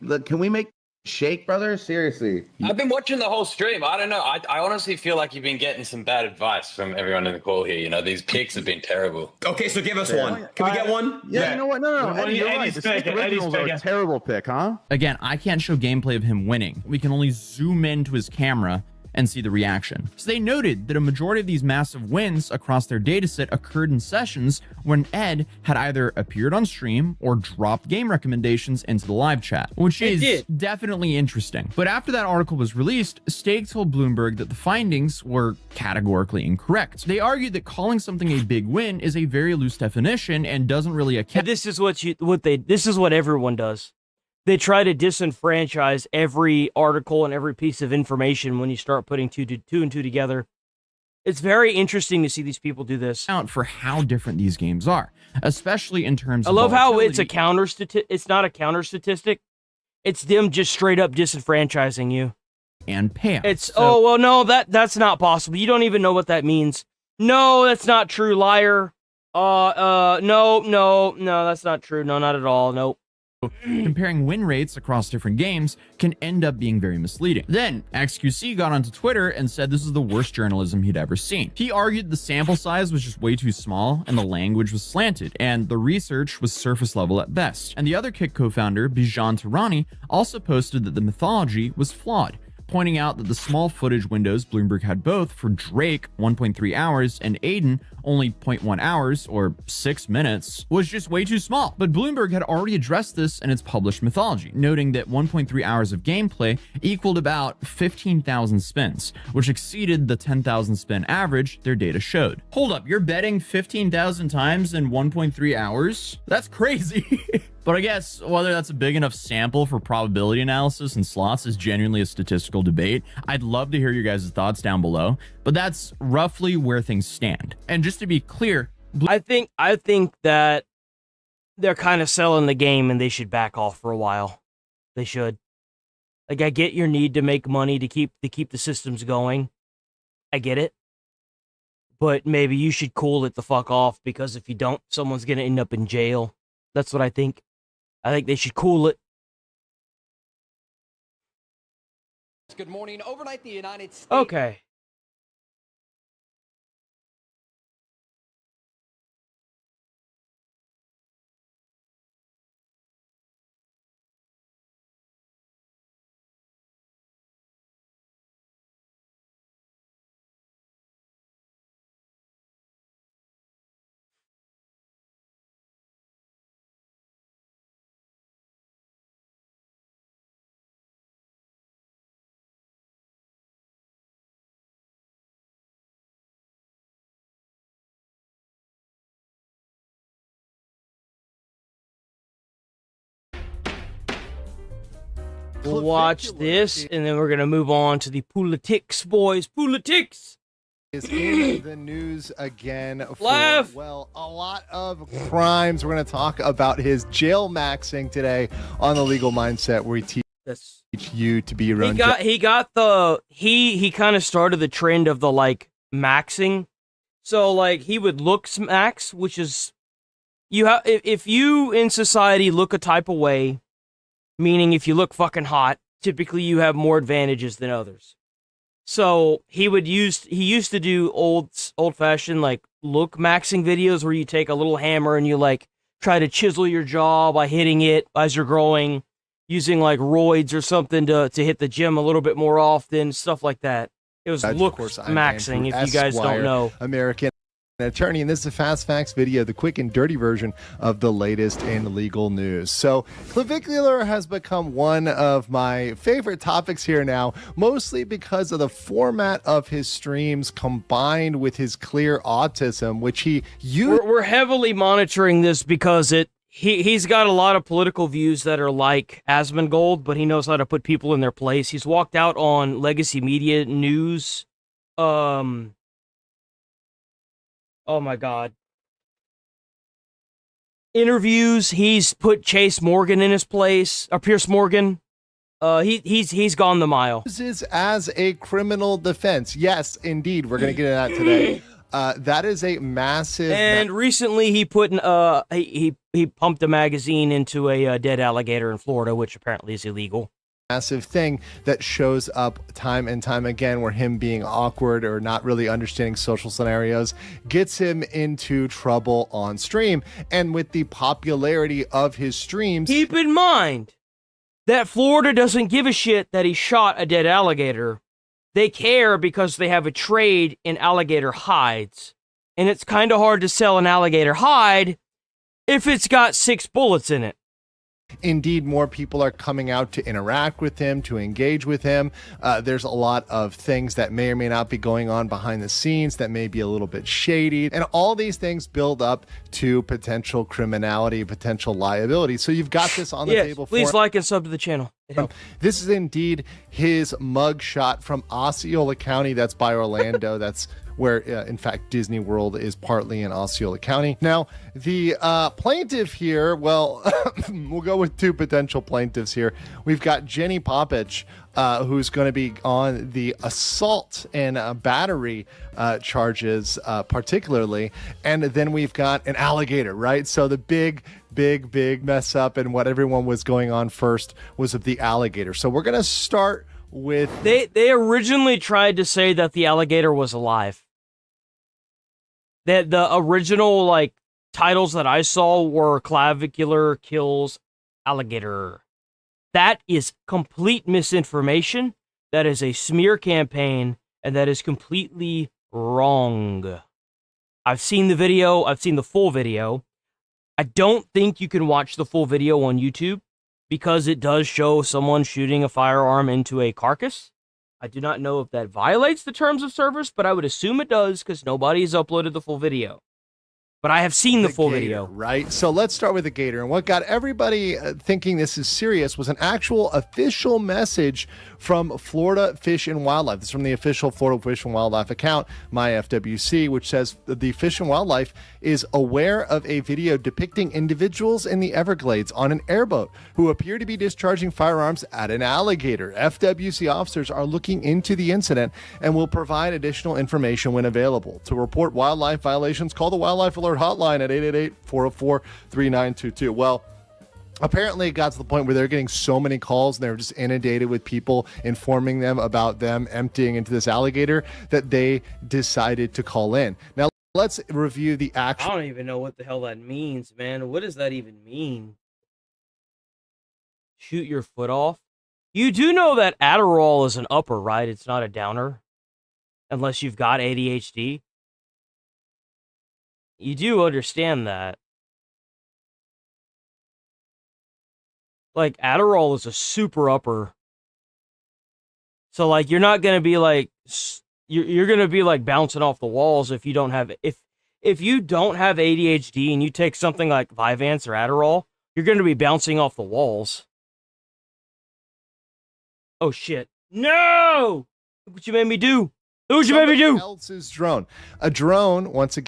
Look, can we make shake, brother? Seriously.
I've been watching the whole stream. I don't know. I honestly feel like you've been getting some bad advice from everyone in the call here. You know, these picks have been terrible.
Okay, so give us one. Can we get one?
Yeah, you know what? No. Eddie, you're right. The Snake originals are a terrible pick, huh?
Again, I can't show gameplay of him winning. We can only zoom into his camera and see the reaction. So they noted that a majority of these massive wins across their dataset occurred in sessions when Ed had either appeared on stream or dropped game recommendations into the live chat, which is definitely interesting. But after that article was released, Stake told Bloomberg that the findings were categorically incorrect. They argued that calling something a big win is a very loose definition and doesn't really account.
This is what everyone does. They try to disenfranchise every article and every piece of information when you start putting two and two together. It's very interesting to see these people do this.
For how different these games are, especially in terms of
I love how it's a counter it's not a counter statistic. It's them just straight up disenfranchising you.
And payouts.
It's no, that's not possible. You don't even know what that means. No, that's not true, liar. No, that's not true. No, not at all. Nope.
Comparing win rates across different games can end up being very misleading. Then, XQC got onto Twitter and said this is the worst journalism he'd ever seen. He argued the sample size was just way too small and the language was slanted, and the research was surface level at best. And the other Kick co-founder, Bijan Tarani, also posted that the mythology was flawed, pointing out that the small footage windows Bloomberg had both for Drake 1.3 hours and Aiden only 0.1 hours or 6 minutes was just way too small. But Bloomberg had already addressed this in its published mythology, noting that 1.3 hours of gameplay equaled about 15,000 spins, which exceeded the 10,000 spin average their data showed. Hold up, you're betting 15,000 times in 1.3 hours? That's crazy. But I guess whether that's a big enough sample for probability analysis and slots is genuinely a statistical debate. I'd love to hear your guys' thoughts down below, but that's roughly where things stand. And just to be clear,
I think that they're kind of selling the game and they should back off for a while. They should. Like, I get your need to make money to keep the systems going. I get it. But maybe you should cool it the fuck off, because if you don't, someone's going to end up in jail. That's what I think. I think they should cool it.
Good morning. Overnight, the United States.
Okay. We'll watch this, and then we're going to move on to the politics, boys. Politics!
is in the news again for,
Laugh.
well, a lot of crimes. We're going to talk about his jail maxing today on the Legal Mindset, where he teach you to be your own.
He kind of started the trend of the like maxing. So like he would looks max, which is if you in society look a type of way, meaning if you look fucking hot, typically you have more advantages than others. So he used to do old fashioned like look maxing videos where you take a little hammer and you like try to chisel your jaw by hitting it as you're growing, using like roids or something to hit the gym a little bit more often, stuff like that. It was look maxing, if you guys don't know.
American attorney, and this is a Fast Facts video, the quick and dirty version of the latest in legal news. So clavicular has become one of my favorite topics here now, mostly because of the format of his streams combined with his clear autism, which he used.
We're heavily monitoring this because he's got a lot of political views that are like Asmongold, but he knows how to put people in their place. He's walked out on legacy media news. Oh my God. Interviews. He's put Chase Morgan in his place, or Pierce Morgan. He's gone the mile.
This is as a criminal defense. Yes, indeed. We're going to get into that today. That is a massive.
And recently he put he pumped a magazine into a dead alligator in Florida, which apparently is illegal.
Massive thing that shows up time and time again, where him being awkward or not really understanding social scenarios gets him into trouble on stream. And with the popularity of his streams,
keep in mind that Florida doesn't give a shit that he shot a dead alligator. They care because they have a trade in alligator hides, and it's kind of hard to sell an alligator hide if it's got 6 bullets in it.
Indeed, more people are coming out to interact with him, to engage with him. There's a lot of things that may or may not be going on behind the scenes that may be a little bit shady. And all these things build up to potential criminality, potential liability. So you've got this on the table.
Please like and sub to the channel.
This is indeed his mug shot from Osceola County. That's by Orlando. That's where, in fact, Disney World is partly in Osceola County. Now, the plaintiff here, well, we'll go with 2 potential plaintiffs here. We've got Jenny Poppich, who's going to be on the assault and battery charges, particularly. And then we've got an alligator, right? So the big mess up and what everyone was going on first was of the alligator. So we're going to start with...
They originally tried to say that the alligator was alive. That the original like titles that I saw were clavicular kills alligator. That is complete misinformation. That is a smear campaign, and that is completely wrong. I've seen the video. I've seen the full video. I don't think you can watch the full video on YouTube because it does show someone shooting a firearm into a carcass. I do not know if that violates the terms of service, but I would assume it does because nobody has uploaded the full video. But I have seen the full video.
Right? So let's start with the gator. And what got everybody thinking this is serious was an actual official message from Florida Fish and Wildlife. This is from the official Florida Fish and Wildlife account, MyFWC, which says the Fish and Wildlife is aware of a video depicting individuals in the Everglades on an airboat who appear to be discharging firearms at an alligator. FWC officers are looking into the incident and will provide additional information when available. To report wildlife violations, call the Wildlife Alert hotline at 888-404-3922. Well, apparently it got to the point where they're getting so many calls and they were just inundated with people informing them about them emptying into this alligator that they decided to call in. Now, let's review the actual...
I don't even know what the hell that means, man. What does that even mean? Shoot your foot off? You do know that Adderall is an upper, right? It's not a downer. Unless you've got ADHD. You do understand that. Like, Adderall is a super upper. So, like, you're not going to be, like... You're going to be, like, bouncing off the walls if you don't have... If you don't have ADHD and you take something like Vyvanse or Adderall, you're going to be bouncing off the walls. Oh, shit. No! Look what you made me do. Who'd you baby do?
Else's drone. A drone, once again,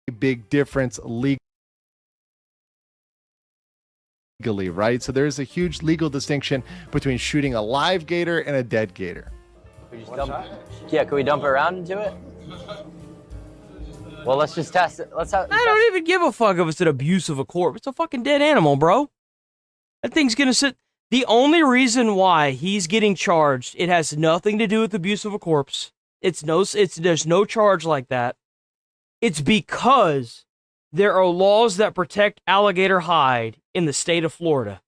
a big difference legally, right? So there's a huge legal distinction between shooting a live gator and a dead gator.
Yeah, can we dump it around into it? Well, let's just test it. I
don't even give a fuck if it's an abuse of a corpse. It's a fucking dead animal, bro. That thing's gonna sit. The only reason why he's getting charged, it has nothing to do with abuse of a corpse. There's no charge like that. It's because there are laws that protect alligator hide in the state of Florida.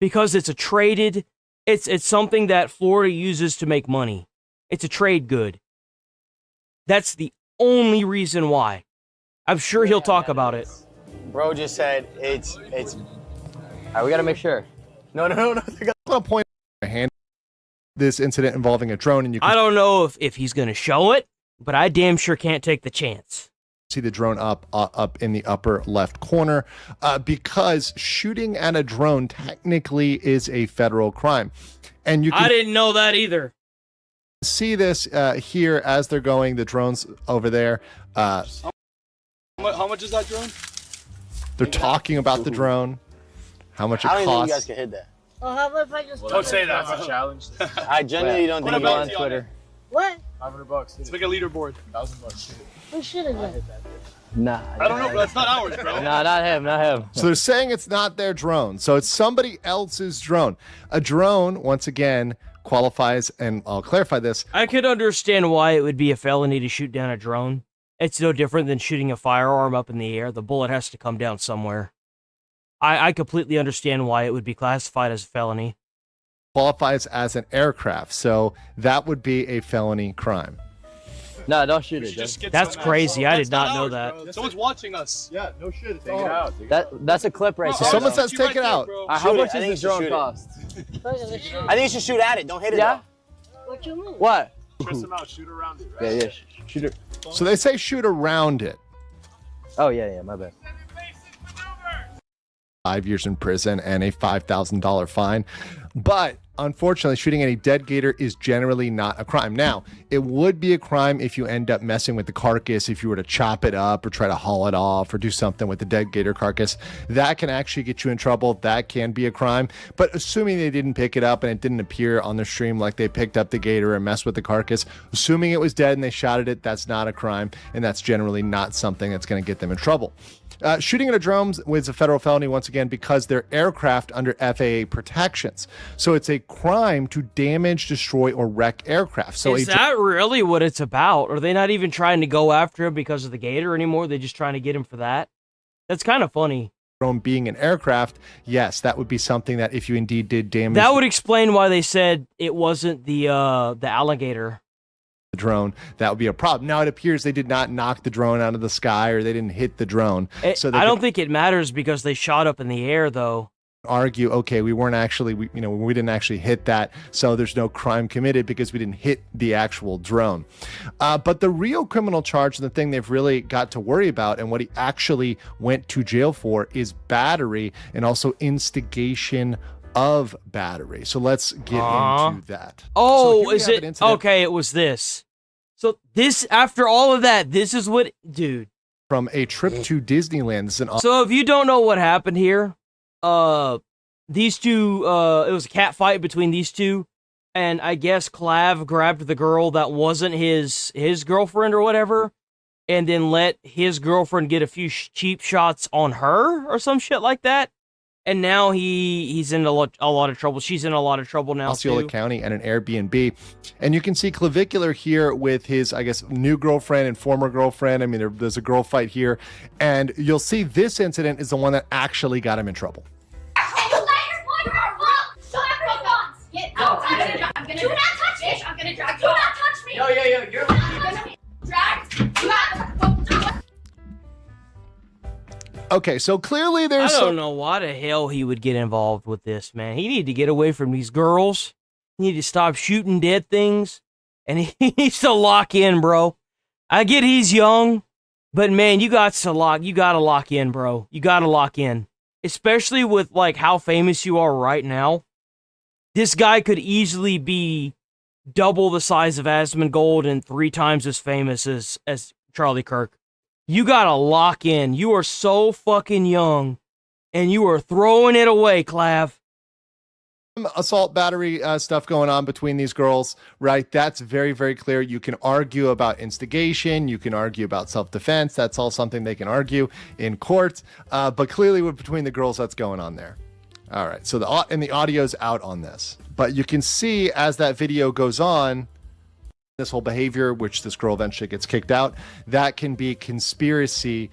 Because it's it's something that Florida uses to make money. It's a trade good. That's the only reason why. I'm sure he'll talk about it.
Bro just said it's. All right, we gotta make sure. No.
I want to point out this incident involving a drone, and you can
I don't know if he's gonna show it, but I damn sure can't take the chance.
See the drone up in the upper left corner, because shooting at a drone technically is a federal crime, and you can
I didn't know that either.
see this here as they're going. The drone's over there.
How much is that drone?
They're talking about the drone, how much it
I don't even think you guys
costs.
can hit that.
Oh, how about if I just
Don't say that. That's a challenge.
I genuinely don't
Put
think
a
you on
bounty
Twitter.
it.
What?
$500. Let's make a leaderboard. $1,000.
Who should have done?
Nah.
I don't know, bro. That's not ours, bro.
Nah, not him.
So they're saying it's not their drone. So it's somebody else's drone. A drone, once again, qualifies, and I'll clarify this.
I could understand why it would be a felony to shoot down a drone. It's no different than shooting a firearm up in the air. The bullet has to come down somewhere. I completely understand why it would be classified as a felony.
Qualifies as an aircraft. So that would be a felony crime.
No, don't shoot it.
That's crazy. I did not know that.
Bro. Someone's watching us. Yeah, no shit.
Take it out. That's a clip right
So
there.
someone says take it out.
How much does this drone cost?
I
think you should shoot at it. Don't hit it. Yeah.
What you mean?
What?
Stress him out. Shoot around it, right?
Yeah. Shoot it.
So they say shoot around it.
Oh yeah. My bad.
5 years in prison and a $5,000 fine. But unfortunately, shooting any dead gator is generally not a crime. Now, it would be a crime if you end up messing with the carcass, if you were to chop it up or try to haul it off or do something with the dead gator carcass. That can actually get you in trouble. That can be a crime. But assuming they didn't pick it up and it didn't appear on the stream like they picked up the gator and messed with the carcass, assuming it was dead and they shot at it, that's not a crime. And that's generally not something that's going to get them in trouble. Shooting at a drone was a federal felony, once again, because they're aircraft under FAA protections. So it's a crime to damage, destroy, or wreck aircraft. So
Is that really what it's about? Are they not even trying to go after him because of the gator anymore? They're just trying to get him for that? That's kind of funny.
Drone being an aircraft, yes, that would be something that if you indeed did damage
That would explain why they said it wasn't the alligator.
the drone, that would be a problem. Now it appears they did not knock the drone out of the sky or they didn't hit the drone. So they
I don't think it matters because they shot up in the air, though.
Argue, okay, we didn't actually hit that, so there's no crime committed because we didn't hit the actual drone. But the real criminal charge and the thing they've really got to worry about and what he actually went to jail for is battery and also instigation of battery. So let's get into that.
Oh,
So here we
is
have
it?
an incident
Okay, it was this. So this, after all of that, this is what, dude.
from a trip to Disneyland. This is an
So if you don't know what happened here, these two, it was a cat fight between these two, and I guess Clav grabbed the girl that wasn't his girlfriend or whatever, and then let his girlfriend get a few cheap shots on her or some shit like that. And now he's in a lot of trouble. She's in a lot of trouble now,
Osceola
too.
County and an Airbnb. And you can see Clavicular here with his, I guess, new girlfriend and former girlfriend. I mean, there's a girl fight here. And you'll see this incident is the one that actually got him in trouble.
Get out. I'm gonna do not touch me. I'm gonna drag. Do not touch me. Yo, you're drag.
Okay, so clearly there's
I don't know why the hell he would get involved with this, man. He need to get away from these girls. He need to stop shooting dead things. And he needs to lock in, bro. I get he's young, but man, you gotta lock in, bro. You gotta lock in. Especially with like how famous you are right now. This guy could easily be double the size of Asmongold and 3 times as famous as Charlie Kirk. You gotta lock in. You are so fucking young, and you are throwing it away, Clav.
Assault battery stuff going on between these girls, right? That's very, very clear. You can argue about instigation. You can argue about self-defense. That's all something they can argue in court. But clearly between the girls, that's going on there. All right. So the audio's out on this. But you can see as that video goes on, this whole behavior, which this girl eventually gets kicked out, that can be conspiracy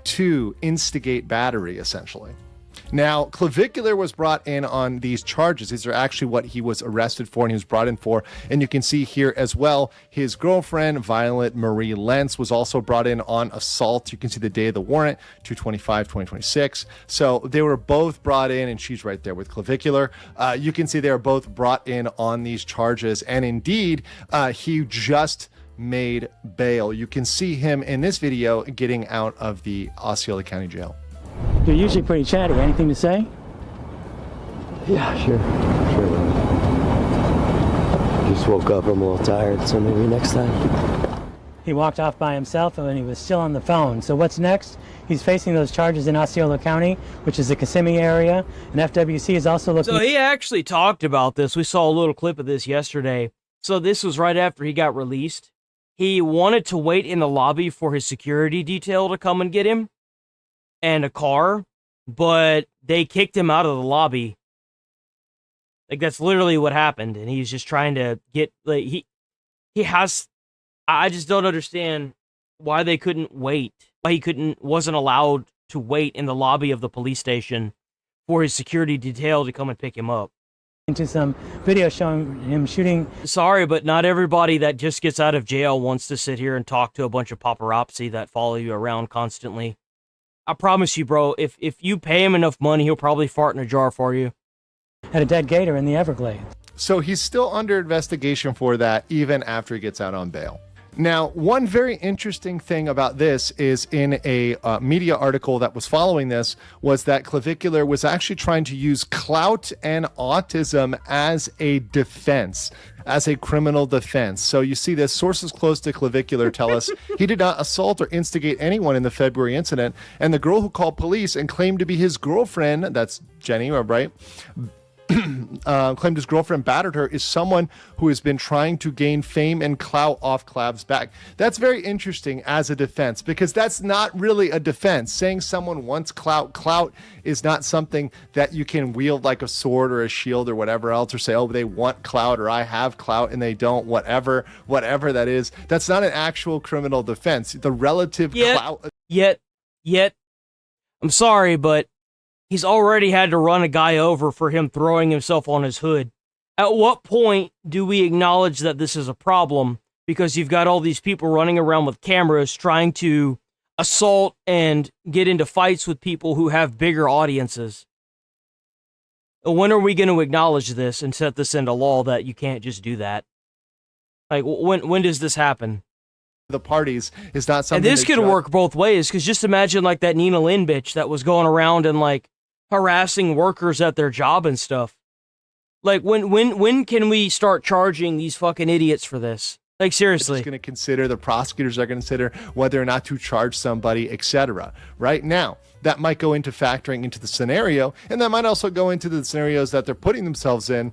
to instigate battery, essentially. Now, Clavicular was brought in on these charges. These are actually what he was arrested for and he was brought in for. And you can see here as well, his girlfriend, Violet Marie Lentz, was also brought in on assault. You can see the day of the warrant, 2/25/2026. So they were both brought in, and she's right there with Clavicular. You can see they were both brought in on these charges. And indeed, he just made bail. You can see him in this video getting out of the Osceola County Jail.
You're usually pretty chatty. Anything to say?
Yeah, sure. Just woke up. I'm a little tired, so maybe next time.
He walked off by himself and he was still on the phone. So what's next? He's facing those charges in Osceola County, which is the Kissimmee area, and FWC is also looking...
So he actually talked about this. We saw a little clip of this yesterday. So this was right after he got released. He wanted to wait in the lobby for his security detail to come and get him and a car, but they kicked him out of the lobby. Like, that's literally what happened, and he's just trying to get, like, he has... I just don't understand why they couldn't wait. Why he wasn't allowed to wait in the lobby of the police station for his security detail to come and pick him up.
Into some video showing him shooting.
Sorry, but not everybody that just gets out of jail wants to sit here and talk to a bunch of paparazzi that follow you around constantly. I promise you, bro, if you pay him enough money, he'll probably fart in a jar for you.
At a dead gator in the Everglades.
So he's still under investigation for that even after he gets out on bail. Now, one very interesting thing about this is in a media article that was following this was that Clavicular was actually trying to use clout and autism as a defense, as a criminal defense. So you see this, sources close to Clavicular tell us he did not assault or instigate anyone in the February incident. And the girl who called police and claimed to be his girlfriend, that's Jenny, right? Claimed his girlfriend battered her, is someone who has been trying to gain fame and clout off Clav's back. That's very interesting as a defense, because that's not really a defense. Saying someone wants clout is not something that you can wield like a sword or a shield or whatever else, or say, oh, they want clout, or I have clout and they don't, whatever that is. That's not an actual criminal defense. The relative clout.
Yet, I'm sorry, but he's already had to run a guy over for him throwing himself on his hood. At what point do we acknowledge that this is a problem? Because you've got all these people running around with cameras trying to assault and get into fights with people who have bigger audiences. When are we going to acknowledge this and set this into law that you can't just do that? Like, when does this happen?
The parties is not something.
And this could work both ways, because just imagine like that Nina Lynn bitch that was going around and like harassing workers at their job and stuff. Like, when can we start charging these fucking idiots for this? Like, seriously.
Going to consider, the prosecutors are going to consider whether or not to charge somebody, etc. Right now, that might go into factoring into the scenario, and that might also go into the scenarios that they're putting themselves in,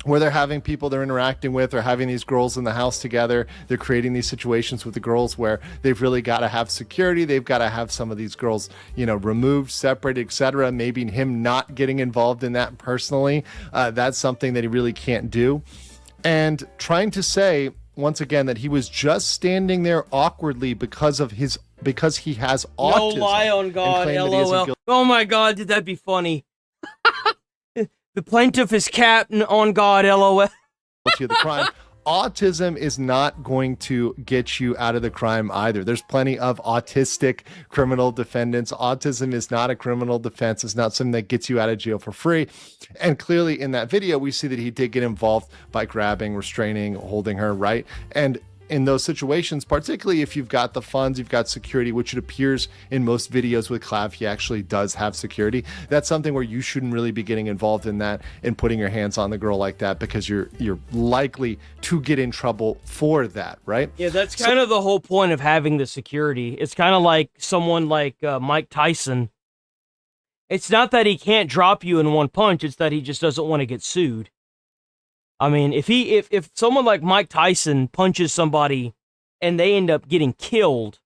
where they're having people they're interacting with, or having these girls in the house together. They're creating these situations with the girls where they've really got to have security. They've got to have some of these girls, removed, separated, etc. Maybe him not getting involved in that personally. That's something that he really can't do. And trying to say, once again, that he was just standing there awkwardly because he has autism.
No lie on God, LOL. Oh my God, did that be funny? The plaintiff is Captain on God, LOL.
To the crime. Autism is not going to get you out of the crime either. There's plenty of autistic criminal defendants. Autism is not a criminal defense. It's not something that gets you out of jail for free. And clearly in that video, we see that he did get involved by grabbing, restraining, holding her, right? And in those situations, particularly if you've got the funds, you've got security, which it appears in most videos with Clav, he actually does have security. That's something where you shouldn't really be getting involved in that and putting your hands on the girl like that, because you're likely to get in trouble for that, right?
Yeah, that's kind of the whole point of having the security. It's kind of like someone like Mike Tyson. It's not that he can't drop you in one punch, it's that he just doesn't want to get sued. I mean, if someone like Mike Tyson punches somebody and they end up getting killed,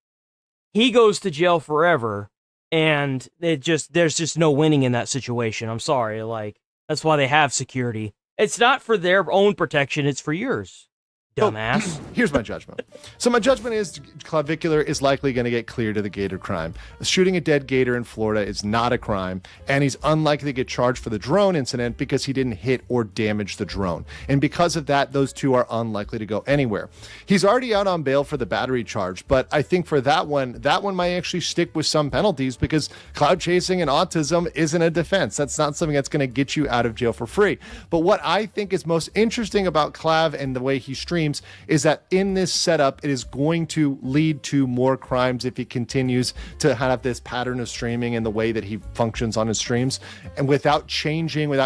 he goes to jail forever, and there's just no winning in that situation. I'm sorry, like, that's why they have security. It's not for their own protection, it's for yours. Dumbass.
Here's my judgment. So my judgment is Clavicular is likely going to get cleared of the gator crime. Shooting a dead gator in Florida is not a crime, and he's unlikely to get charged for the drone incident because he didn't hit or damage the drone. And because of that, those two are unlikely to go anywhere. He's already out on bail for the battery charge, but I think for that one might actually stick with some penalties, because cloud chasing and autism isn't a defense. That's not something that's going to get you out of jail for free. But what I think is most interesting about Clav and the way he streams is that in this setup, it is going to lead to more crimes if he continues to have this pattern of streaming and the way that he functions on his streams. And without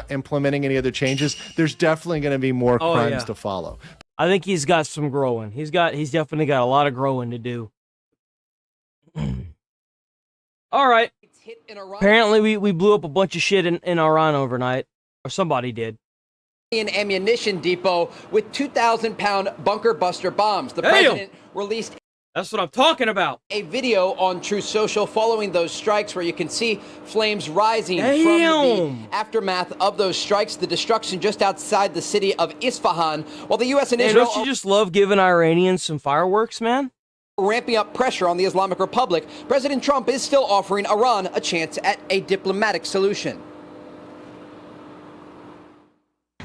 implementing any other changes, there's definitely going to be more crimes to follow.
I think he's got some growing. He's definitely got a lot of growing to do. All right. Apparently we blew up a bunch of shit in Iran overnight, or somebody did.
An ammunition depot with 2,000-pound bunker buster bombs. The president released.
That's what I'm talking about.
A video on True Social following those strikes, where you can see flames rising from the aftermath of those strikes. The destruction just outside the city of Isfahan, while the U.S. and Israel.
Don't you just love giving Iranians some fireworks, man?
Ramping up pressure on the Islamic Republic, President Trump is still offering Iran a chance at a diplomatic solution.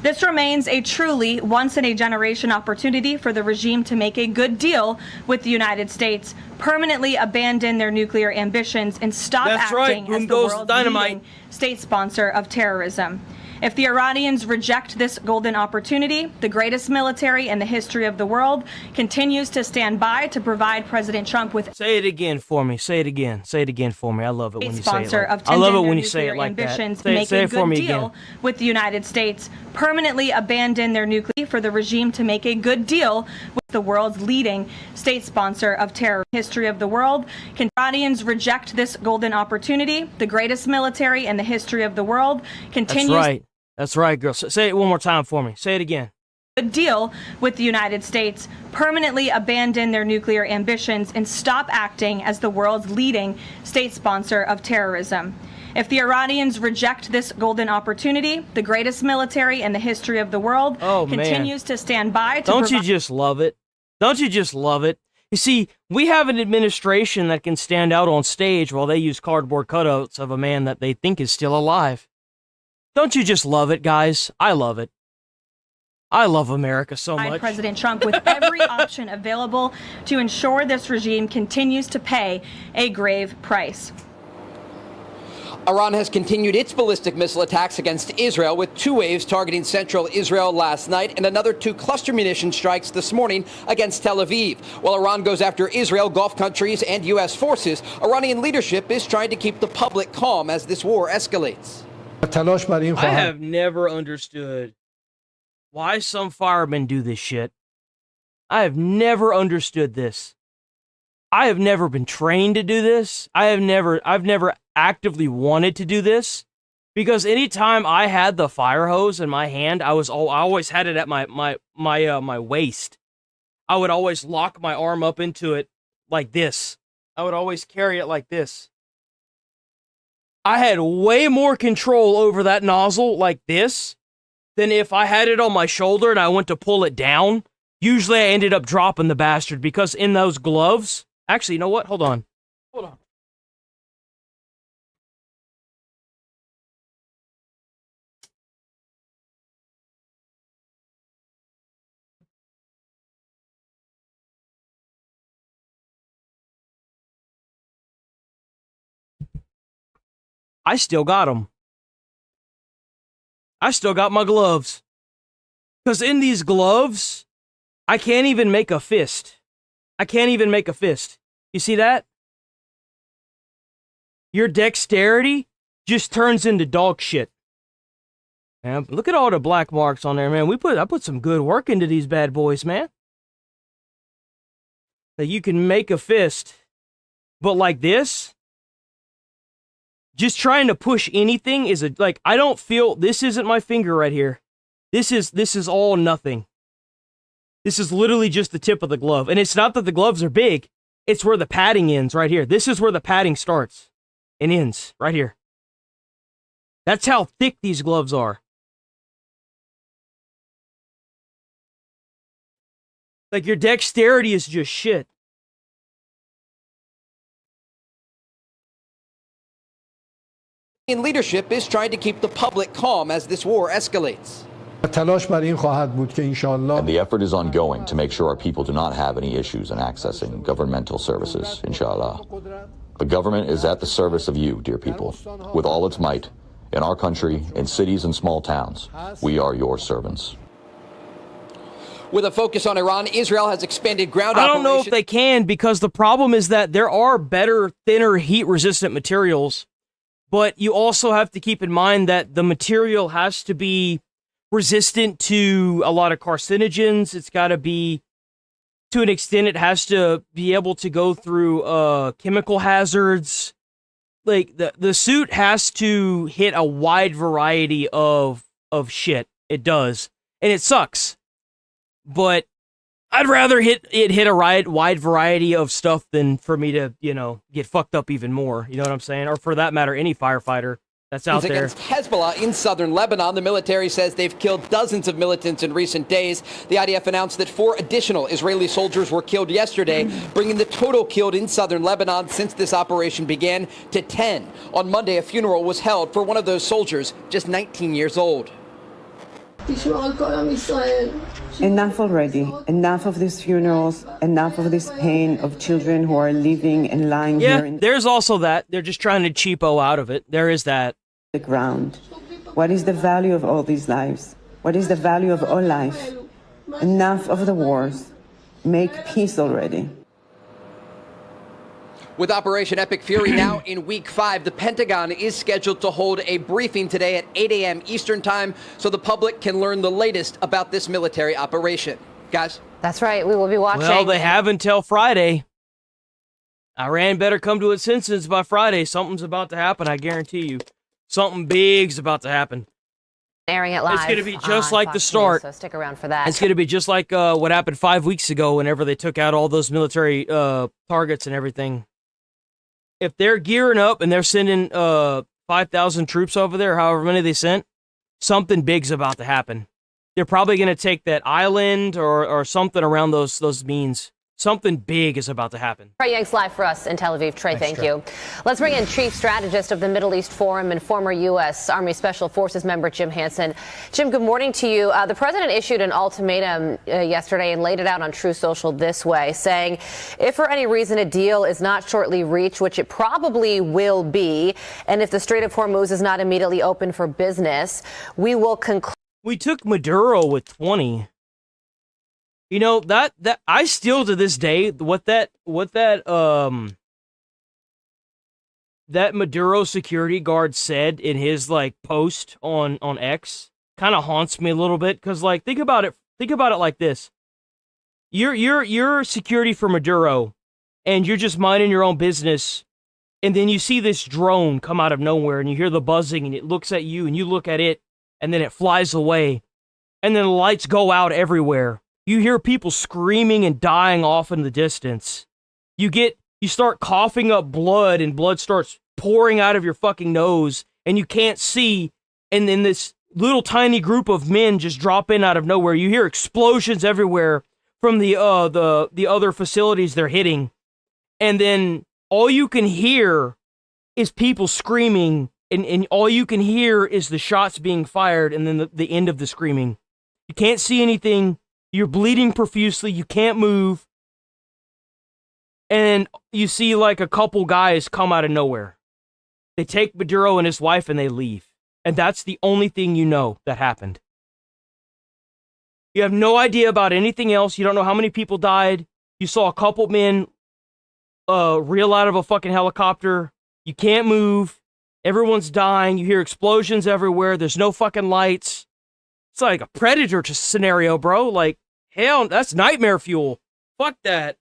This remains a truly once-in-a-generation opportunity for the regime to make a good deal with the United States, permanently abandon their nuclear ambitions, and stop acting as the world's leading state sponsor of terrorism. If the Iranians reject this golden opportunity, the greatest military in the history of the world continues to stand by to provide President Trump with.
Say it again for me. Say it again. Say it again for me. I love it when you say it. I love it when you say it like that. Say it for me again.
With the United States, permanently abandon their nuclear for the regime to make a good deal with the world's leading state sponsor of terror history of the world. Can Iranians reject this golden opportunity? The greatest military in the history of the world continues.
That's right. That's right, girl. Say it one more time for me. Say it again.
Good deal with the United States, permanently abandon their nuclear ambitions, and stop acting as the world's leading state sponsor of terrorism. If the Iranians reject this golden opportunity, the greatest military in the history of the world continues to stand by to.
Don't you just love it? Don't you just love it? You see, we have an administration that can stand out on stage while they use cardboard cutouts of a man that they think is still alive. Don't you just love it, guys? I love it. I love America so much.
President Trump with every option available to ensure this regime continues to pay a grave price.
Iran has continued its ballistic missile attacks against Israel, with 2 waves targeting central Israel last night and another 2 cluster munition strikes this morning against Tel Aviv. While Iran goes after Israel, Gulf countries, and U.S. forces, Iranian leadership is trying to keep the public calm as this war escalates.
I have never understood why some firemen do this shit. I have never understood this. I have never been trained to do this. I've never actively wanted to do this, because anytime I had the fire hose in my hand, I always had it at my waist. I would always lock my arm up into it like this. I would always carry it like this. I had way more control over that nozzle like this than if I had it on my shoulder and I went to pull it down. Usually I ended up dropping the bastard, because in those gloves... Actually, you know what? Hold on. Hold on. I still got them. I still got my gloves. Because in these gloves, I can't even make a fist. I can't even make a fist. You see that? Your dexterity just turns into dog shit. Man, look at all the black marks on there, man. I put some good work into these bad boys, man. That you can make a fist, but like this, just trying to push anything is I don't feel, this isn't my finger right here. This is all nothing. This is literally just the tip of the glove. And it's not that the gloves are big. It's where the padding ends right here. This is where the padding starts and ends right here. That's how thick these gloves are. Like, your dexterity is just shit.
Leadership is trying to keep the public calm as this war escalates.
And the effort is ongoing to make sure our people do not have any issues in accessing governmental services, inshallah. The government is at the service of you, dear people, with all its might, in our country, in cities and small towns. We are your servants.
With a focus on Iran, Israel has expanded ground
I don't know if they can, because the problem is that there are better, thinner, heat-resistant materials, but you also have to keep in mind that the material has to be resistant to a lot of carcinogens. It's got to be, to an extent, it has to be able to go through chemical hazards. Like, the suit has to hit a wide variety of shit. It does. And it sucks. But I'd rather hit a wide variety of stuff than for me to, get fucked up even more. You know what I'm saying? Or for that matter, any firefighter that's out there.
Against Hezbollah in southern Lebanon, the military says they've killed dozens of militants in recent days. The IDF announced that 4 additional Israeli soldiers were killed yesterday, bringing the total killed in southern Lebanon since this operation began to 10. On Monday, a funeral was held for one of those soldiers, just 19 years old.
Enough already. Enough of these funerals. Enough of this pain of children who are living and lying here in
there's also that. They're just trying to cheapo out of it. There is that.
The ground. What is the value of all these lives? What is the value of all life? Enough of the wars. Make peace already.
With Operation Epic Fury now in week 5, the Pentagon is scheduled to hold a briefing today at 8 a.m. Eastern Time so the public can learn the latest about this military operation. Guys?
That's right. We will be watching.
Well, they have until Friday. Iran better come to its senses by Friday. Something's about to happen, I guarantee you. Something big's about to happen.
Airing it live.
It's going to be just like the start.
News, so stick around for that.
It's going to be just like what happened 5 weeks ago whenever they took out all those military targets and everything. If they're gearing up and they're sending 5,000 troops over there, however many they sent, something big's about to happen. They're probably going to take that island or something around those means. Something big is about to happen.
Trey Yanks live for us in Tel Aviv. Trey, thank you. Let's bring in Chief Strategist of the Middle East Forum and former U.S. Army Special Forces member Jim Hansen. Jim, good morning to you. The president issued an ultimatum yesterday and laid it out on True Social this way, saying if for any reason a deal is not shortly reached, which it probably will be, and if the Strait of Hormuz is not immediately open for business, we will conclude.
We took Maduro with 20. You know, that I still to this day, that Maduro security guard said in his post on X kind of haunts me a little bit, because think about it like this. You're security for Maduro and you're just minding your own business, and then you see this drone come out of nowhere and you hear the buzzing and it looks at you and you look at it and then it flies away and then the lights go out everywhere. You hear people screaming and dying off in the distance. You start coughing up blood and blood starts pouring out of your fucking nose and you can't see. And then this little tiny group of men just drop in out of nowhere. You hear explosions everywhere from the other facilities they're hitting. And then all you can hear is people screaming and all you can hear is the shots being fired and then the end of the screaming. You can't see anything. You're bleeding profusely. You can't move. And you see a couple guys come out of nowhere. They take Maduro and his wife and they leave. And that's the only thing you know that happened. You have no idea about anything else. You don't know how many people died. You saw a couple men reel out of a fucking helicopter. You can't move. Everyone's dying. You hear explosions everywhere. There's no fucking lights. It's like a Predator scenario, bro. Like, hell, that's nightmare fuel. Fuck that.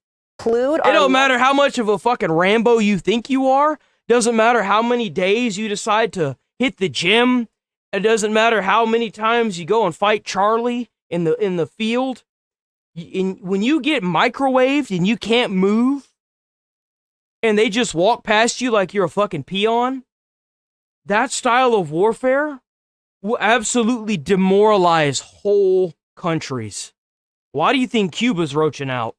It don't matter how much of a fucking Rambo you think you are. Doesn't matter how many days you decide to hit the gym. It doesn't matter how many times you go and fight Charlie in the field. When you get microwaved and you can't move, and they just walk past you like you're a fucking peon, that style of warfare will absolutely demoralize whole countries. Why do you think Cuba's roaching out?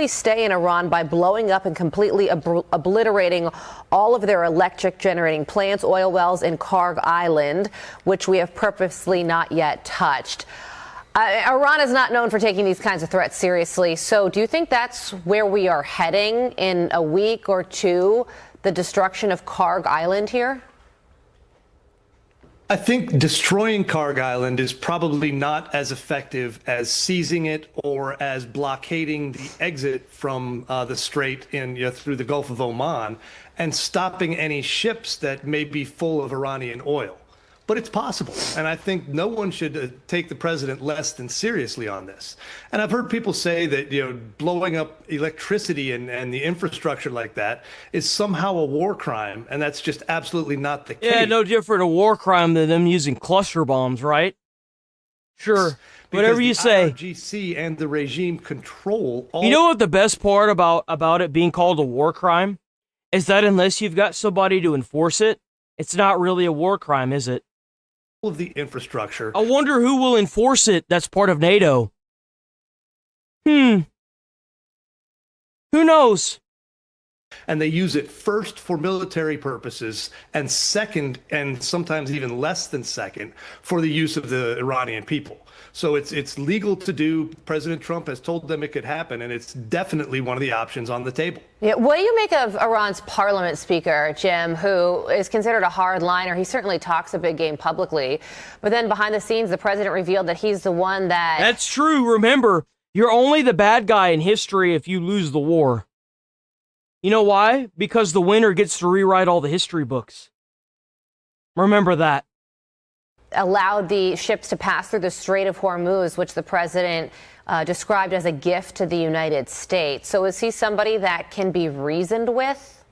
Stay in Iran by blowing up and completely obliterating all of their electric generating plants, oil wells in Karg Island, which we have purposely not yet touched. Iran is not known for taking these kinds of threats seriously. So do you think that's where we are heading in a week or two, the destruction of Karg Island here?
I think destroying Karg Island is probably not as effective as seizing it or as blockading the exit from the strait through the Gulf of Oman and stopping any ships that may be full of Iranian oil. But it's possible. And I think no one should take the president less than seriously on this. And I've heard people say that, blowing up electricity and the infrastructure like that is somehow a war crime. And that's just absolutely not the case.
Yeah, no different a war crime than them using cluster bombs, right? Sure. Whatever you say.
IRGC and the regime control all.
You know what the best part about it being called a war crime is that unless you've got somebody to enforce it, it's not really a war crime, is it?
Of the infrastructure.
I wonder who will enforce it that's part of NATO. Who knows?
And they use it first for military purposes and second, and sometimes even less than second, for the use of the Iranian people. So it's legal to do. President Trump has told them it could happen, and it's definitely one of the options on the table.
Yeah, what do you make of Iran's parliament speaker, Jim, who is considered a hardliner? He certainly talks a big game publicly, but then behind the scenes, the president revealed that he's the one that...
That's true. Remember, you're only the bad guy in history if you lose the war. You know why? Because the winner gets to rewrite all the history books. Remember that.
Allowed the ships to pass through the Strait of Hormuz, which the president described as a gift to the United States. So is he somebody that can be reasoned with?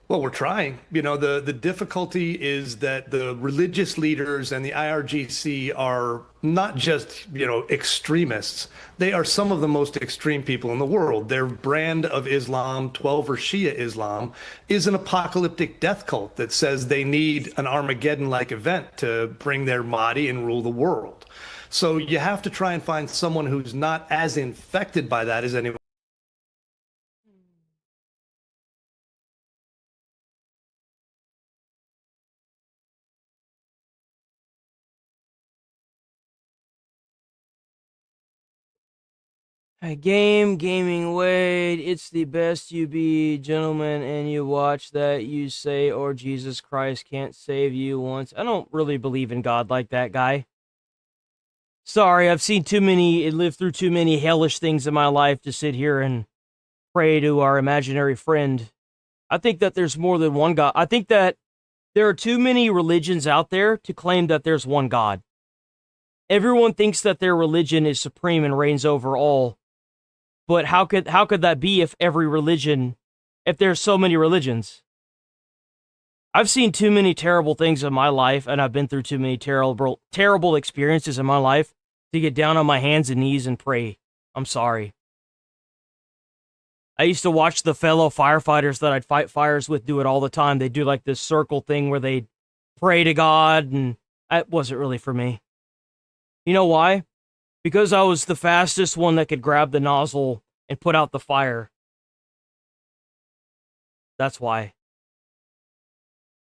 Well, we're trying. The difficulty is that the religious leaders and the IRGC are not just, extremists. They are some of the most extreme people in the world. Their brand of Islam, 12 or Shia Islam, is an apocalyptic death cult that says they need an Armageddon-like event to bring their Mahdi and rule the world. So you have to try and find someone who's not as infected by that as anyone.
Gaming Wade, it's the best you be, gentlemen, and you watch that you say, or Jesus Christ can't save you once. I don't really believe in God like that, guy. Sorry, I've seen too many, lived through too many hellish things in my life to sit here and pray to our imaginary friend. I think that there's more than one God. I think that there are too many religions out there to claim that there's one God. Everyone thinks that their religion is supreme and reigns over all. But how could that be if there's so many religions? I've seen too many terrible things in my life, and I've been through too many terrible experiences in my life to get down on my hands and knees and pray. I'm sorry. I used to watch the fellow firefighters that I'd fight fires with do it all the time. They do like this circle thing where they pray to God, and that wasn't really for me. You know why? Because I was the fastest one that could grab the nozzle and put out the fire. That's why.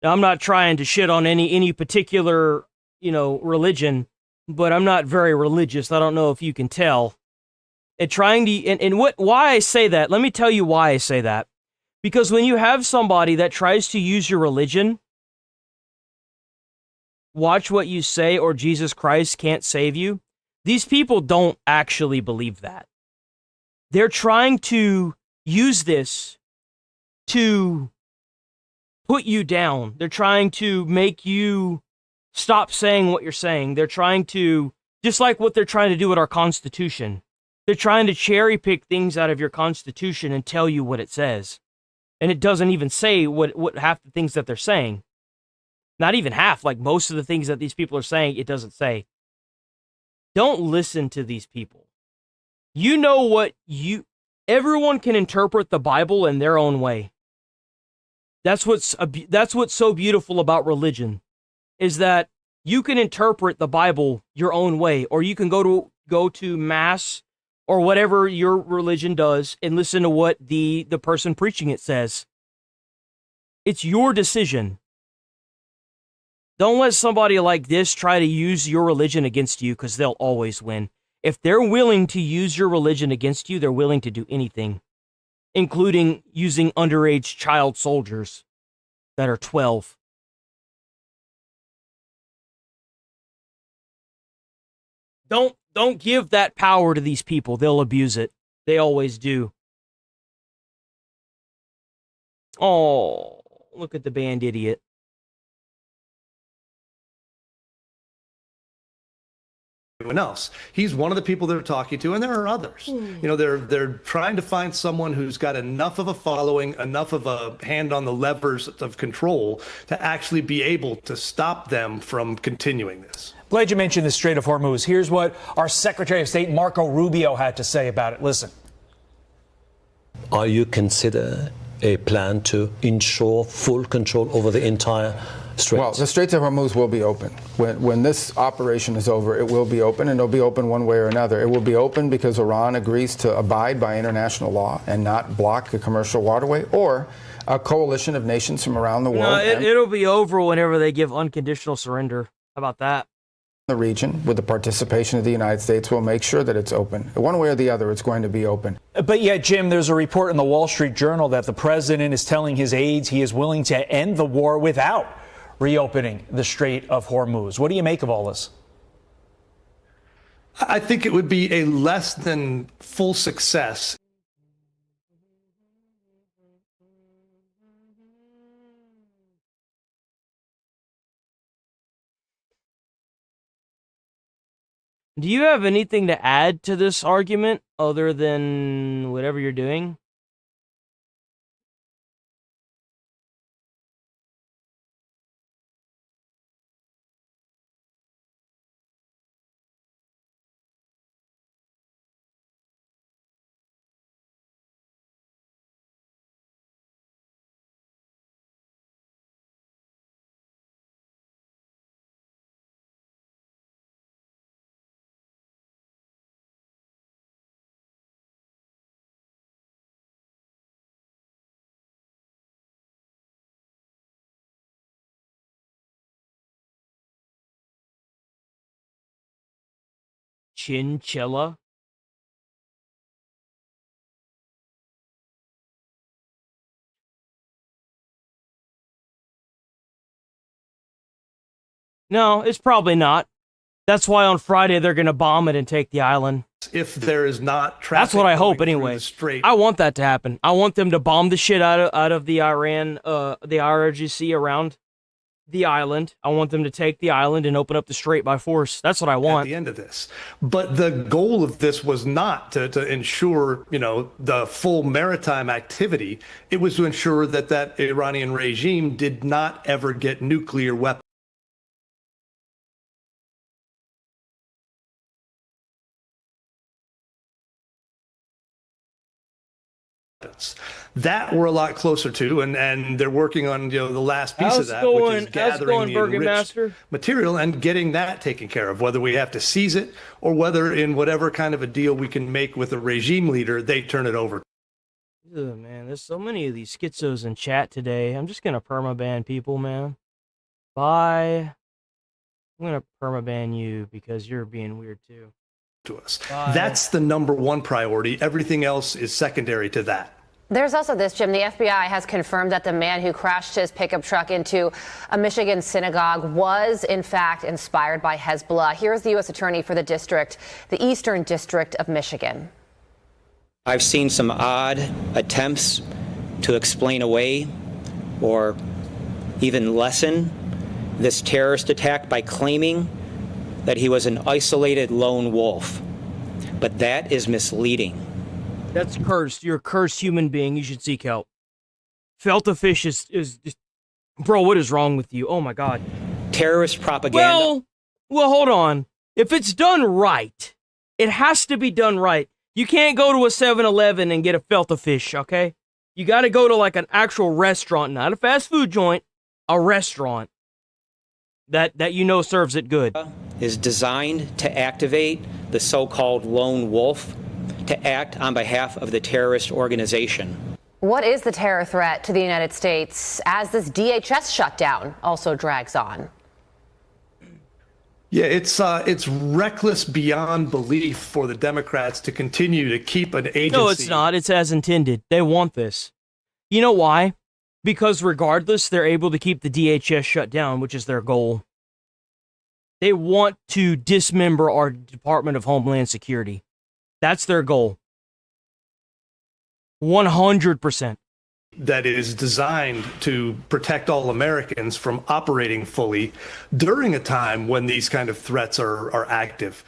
Now, I'm not trying to shit on any particular, religion, but I'm not very religious. I don't know if you can tell. Why I say that, let me tell you why I say that. Because when you have somebody that tries to use your religion, watch what you say or Jesus Christ can't save you, These people don't actually believe that. They're trying to use this to put you down. They're trying to make you stop saying what you're saying. They're trying to, just like what they're trying to do with our Constitution. They're trying to cherry pick things out of your Constitution and tell you what it says. And it doesn't even say what half the things that they're saying. Not even half, like most of the things that these people are saying, it doesn't say. Don't listen to these people. You know what everyone can interpret the Bible in their own way. That's what's so beautiful about religion, is that you can interpret the Bible your own way, or you can go to mass or whatever your religion does and listen to what the person preaching it says. It's your decision. Don't let somebody like this try to use your religion against you, because they'll always win. If they're willing to use your religion against you, they're willing to do anything, including using underage child soldiers that are 12. Don't give that power to these people. They'll abuse it. They always do. Oh, look at the band idiot.
Everyone else. He's one of the people they're talking to, and there are others. You know, they're trying to find someone who's got enough of a following, enough of a hand on the levers of control to actually be able to stop them from continuing this.
Glad you mentioned the Strait of Hormuz. Here's what our Secretary of State Marco Rubio had to say about it. Listen.
Are you consider a plan to ensure full control over the entire Strait?
Well, the Straits of Hormuz will be open. When this operation is over, it will be open, and it'll be open one way or another. It will be open because Iran agrees to abide by international law and not block a commercial waterway, or a coalition of nations from around the world.
No, it'll be over whenever they give unconditional surrender. How about that?
The region, with the participation of the United States, will make sure that it's open. One way or the other, it's going to be open.
But yet, Jim, there's a report in the Wall Street Journal that the president is telling his aides he is willing to end the war without reopening the Strait of Hormuz. What do you make of all this?
I think it would be a less than full success.
Do you have anything to add to this argument other than whatever you're doing? Chinchilla? No, it's probably not. That's why on Friday they're going to bomb it and take the island.
If there is not traffic,
that's what I hope anyway. I want that to happen. I want them to bomb the shit out of the Iran, the IRGC around the island. I want them to take the island and open up the strait by force. That's what I want.
At the end of this. But the goal of this was not to ensure, you know, the full maritime activity. It was to ensure that that Iranian regime did not ever get nuclear weapons. That we're a lot closer to, and they're working on, you know, the last piece of that, which is gathering the enriched material and getting that taken care of. Whether we have to seize it or whether, in whatever kind of a deal we can make with a regime leader, they turn it over.
Ugh, man, there's so many of these schizos in chat today. I'm just gonna permaban people, man. Bye. I'm gonna permaban you because you're being weird too.
To us, that's the number one priority. Everything else is secondary to that.
There's also this, Jim. The FBI has confirmed that the man who crashed his pickup truck into a Michigan synagogue was, in fact, inspired by Hezbollah. Here's the U.S. Attorney for the district, the Eastern District of Michigan.
I've seen some odd attempts to explain away or even lessen this terrorist attack by claiming that he was an isolated lone wolf. But that is misleading.
That's cursed. You're a cursed human being. You should seek help. Filter fish is just... Bro, what is wrong with you? Oh, my God.
Terrorist propaganda.
Well, hold on. If it's done right, it has to be done right. You can't go to a 7-Eleven and get a filter fish, okay? You got to go to like an actual restaurant, not a fast food joint, a restaurant that you know serves it good.
Is designed to activate the so-called lone wolf to act on behalf of the terrorist organization.
What is the terror threat to the United States as this DHS shutdown also drags on?
Yeah, it's reckless beyond belief for the Democrats to continue to keep an agency.
No, it's not. It's as intended. They want this. You know why? Because regardless, they're able to keep the DHS shut down, which is their goal. They want to dismember our Department of Homeland Security. That's their goal. 100%.
That is designed to protect all Americans from operating fully during a time when these kind of threats are active.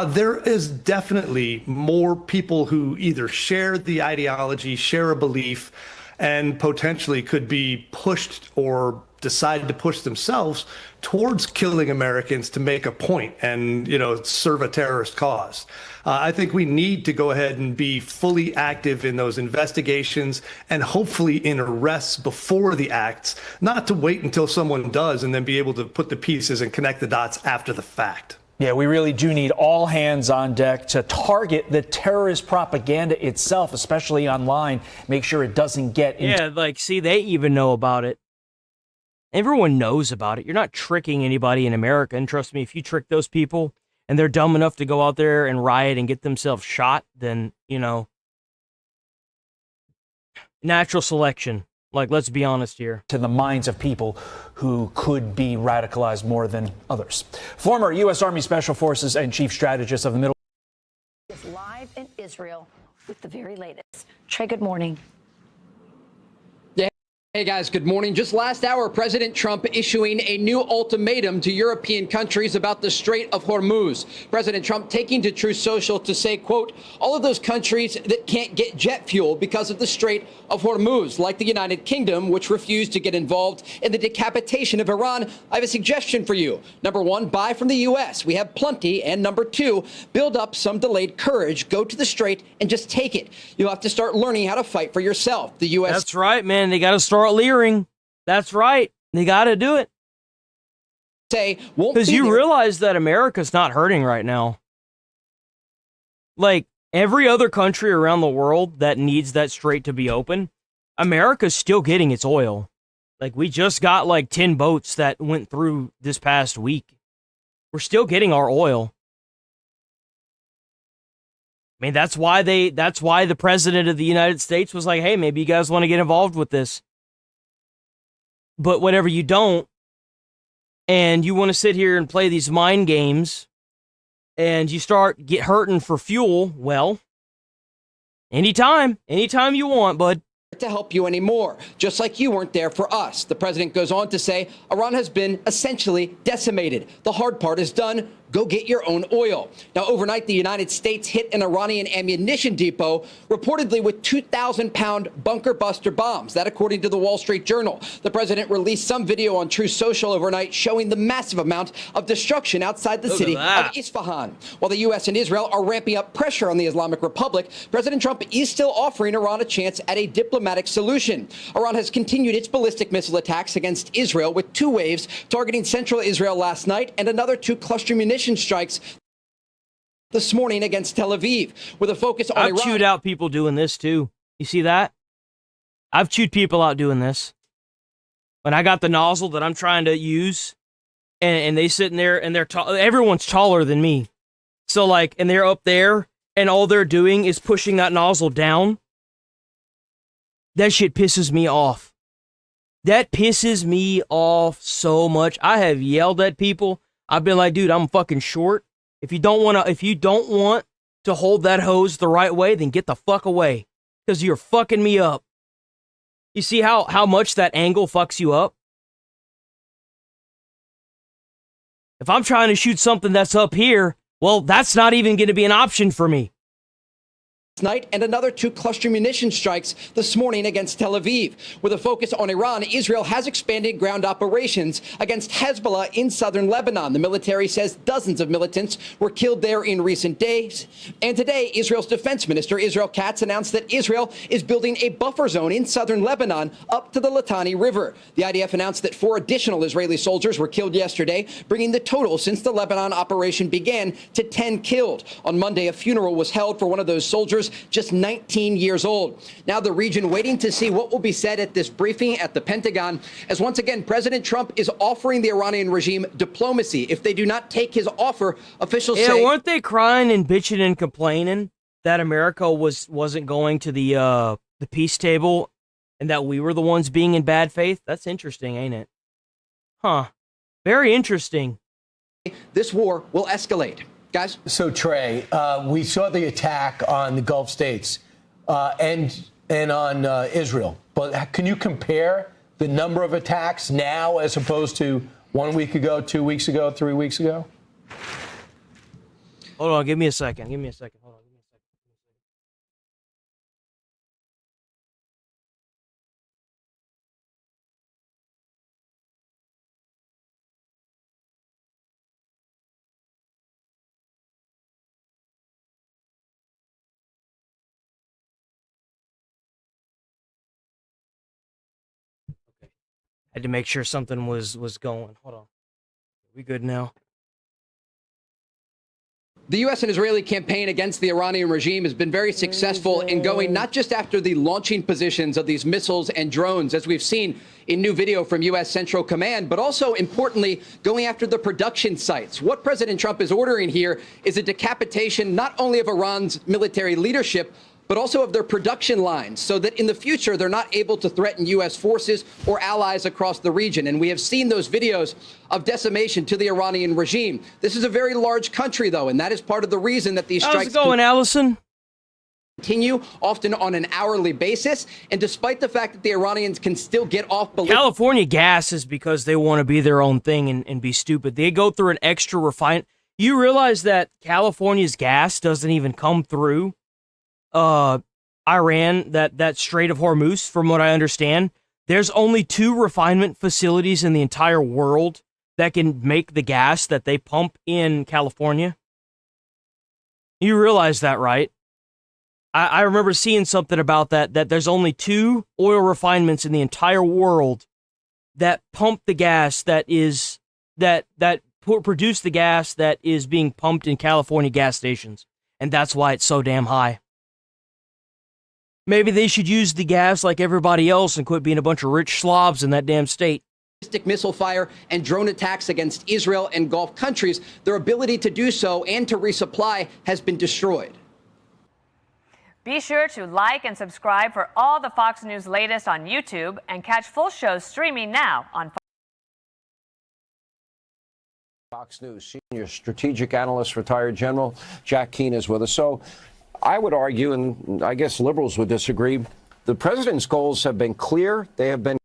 There is definitely more people who either share the ideology, share a belief, and potentially could be pushed or decide to push themselves towards killing Americans to make a point and, serve a terrorist cause. I think we need to go ahead and be fully active in those investigations and hopefully in arrests before the acts, not to wait until someone does and then be able to put the pieces and connect the dots after the fact.
Yeah, we really do need all hands on deck to target the terrorist propaganda itself, especially online. Make sure it doesn't get into...
see, they even know about it. Everyone knows about it. You're not tricking anybody in America. And trust me, if you trick those people and they're dumb enough to go out there and riot and get themselves shot, then, natural selection. Let's be honest here.
To the minds of people who could be radicalized more than others. Former U.S. Army Special Forces and Chief Strategist of the Middle
Is live in Israel with the very latest. Trey, good morning.
Hey guys, good morning. Just last hour, President Trump issuing a new ultimatum to European countries about the Strait of Hormuz. President Trump taking to Truth Social to say, quote, all of those countries that can't get jet fuel because of the Strait of Hormuz, like the United Kingdom, which refused to get involved in the decapitation of Iran. I have a suggestion for you. Number one, buy from the U.S. We have plenty. And number two, build up some delayed courage. Go to the Strait and just take it. You'll have to start learning how to fight for yourself. The U.S.
That's right, man. They got to start leering. That's right. They got to do it. Because you realize that America's not hurting right now. Every other country around the world that needs that strait to be open, America's still getting its oil. We just got 10 boats that went through this past week. We're still getting our oil. I mean, that's why the president of the United States was like, hey, maybe you guys want to get involved with this. But whatever you don't, and you want to sit here and play these mind games, and you start hurting for fuel, well, anytime you want, bud.
To help you anymore, just like you weren't there for us. The president goes on to say Iran has been essentially decimated. The hard part is done. Go get your own oil. Now, overnight, the United States hit an Iranian ammunition depot, reportedly with 2,000-pound bunker buster bombs. That, according to the Wall Street Journal. The president released some video on Truth Social overnight showing the massive amount of destruction outside the city of Isfahan. While the U.S. and Israel are ramping up pressure on the Islamic Republic, President Trump is still offering Iran a chance at a diplomatic solution. Iran has continued its ballistic missile attacks against Israel with 2 waves targeting central Israel last night and another 2 cluster munitions strikes this morning against Tel Aviv, with a focus on Iran.
I've chewed out people doing this too. You see that? I've chewed people out doing this. When I got the nozzle that I'm trying to use, and they sitting there and everyone's taller than me. So and they're up there and all they're doing is pushing that nozzle down. That shit pisses me off. That pisses me off so much. I have yelled at people. I've been like, dude, I'm fucking short. If you don't want to hold that hose the right way, then get the fuck away. Because you're fucking me up. You see how much that angle fucks you up? If I'm trying to shoot something that's up here, well, that's not even going to be an option for me.
Night and another 2 cluster munition strikes this morning against Tel Aviv. With a focus on Iran, Israel has expanded ground operations against Hezbollah in southern Lebanon. The military says dozens of militants were killed there in recent days. And today, Israel's defense minister, Israel Katz, announced that Israel is building a buffer zone in southern Lebanon up to the Litani River. The IDF announced that 4 additional Israeli soldiers were killed yesterday, bringing the total since the Lebanon operation began to 10 killed. On Monday, a funeral was held for one of those soldiers, just 19 years old. Now the region waiting to see what will be said at this briefing at the Pentagon, as once again, President Trump is offering the Iranian regime diplomacy. If they do not take his offer, officials say...
Yeah, weren't they crying and bitching and complaining that America wasn't going to the peace table and that we were the ones being in bad faith? That's interesting, ain't it? Huh. Very interesting.
This war will escalate. Guys?
So, Trey, we saw the attack on the Gulf states and on Israel. But can you compare the number of attacks now as opposed to 1 week ago, 2 weeks ago, 3 weeks ago?
Hold on, give me a second. Hold on. Had to make sure something was going. Hold on. We good now?
The U.S. and Israeli campaign against the Iranian regime has been very successful in going not just after the launching positions of these missiles and drones, as we've seen in new video from U.S. Central Command, but also, importantly, going after the production sites. What President Trump is ordering here is a decapitation not only of Iran's military leadership, but also of their production lines, so that in the future they're not able to threaten U.S. forces or allies across the region. And we have seen those videos of decimation to the Iranian regime. This is a very large country, though, and that is part of the reason that these strikes...
How's it going, Allison?
...continue, often on an hourly basis. And despite the fact that the Iranians can still get off...
California gas is because they want to be their own thing and be stupid. They go through an extra refine. You realize that California's gas doesn't even come through Iran, that Strait of Hormuz, from what I understand. There's only 2 refinement facilities in the entire world that can make the gas that they pump in California. You realize that, right? I remember seeing something about that there's only 2 oil refinements in the entire world that pump the gas that produce the gas that is being pumped in California gas stations. And that's why it's so damn high. Maybe they should use the gas like everybody else and quit being a bunch of rich slobs in that damn state.
Missile fire and drone attacks against Israel and Gulf countries, their ability to do so and to resupply has been destroyed.
Be sure to like and subscribe for all the Fox News latest on YouTube and catch full shows streaming now on
Fox News senior strategic analyst, retired General Jack Keane is with us. So I would argue, and I guess liberals would disagree, the president's goals have been clear. They have been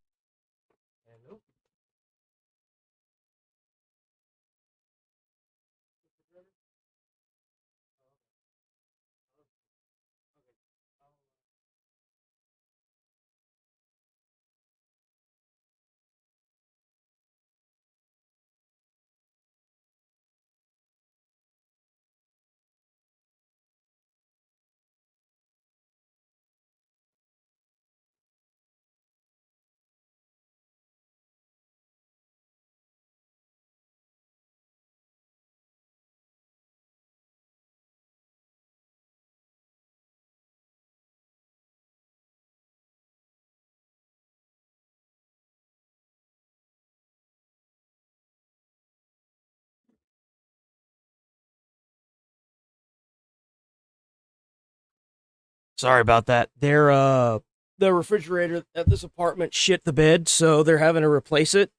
Sorry about that. the refrigerator at this apartment shit the bed, so they're having to replace it.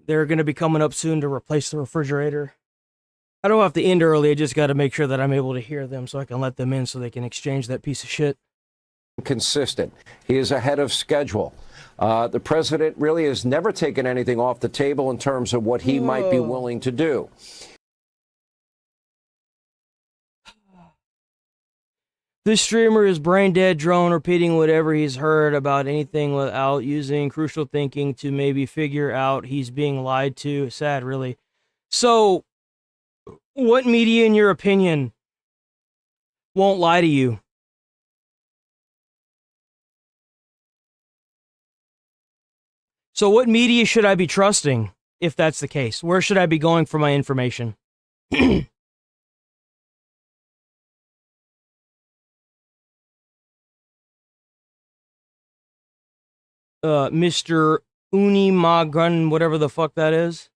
They're going to be coming up soon to replace the refrigerator. I don't have to end early. I just got to make sure that I'm able to hear them so I can let them in so they can exchange that piece of shit.
Consistent. He is ahead of schedule. The president really has never taken anything off the table in terms of what he might be willing to do.
This streamer is brain dead drone repeating whatever he's heard about anything without using crucial thinking to maybe figure out he's being lied to. Sad, really. So, what media, in your opinion, won't lie to you? So what media should I be trusting, if that's the case? Where should I be going for my information? Mr. Unimagun, whatever the fuck that is.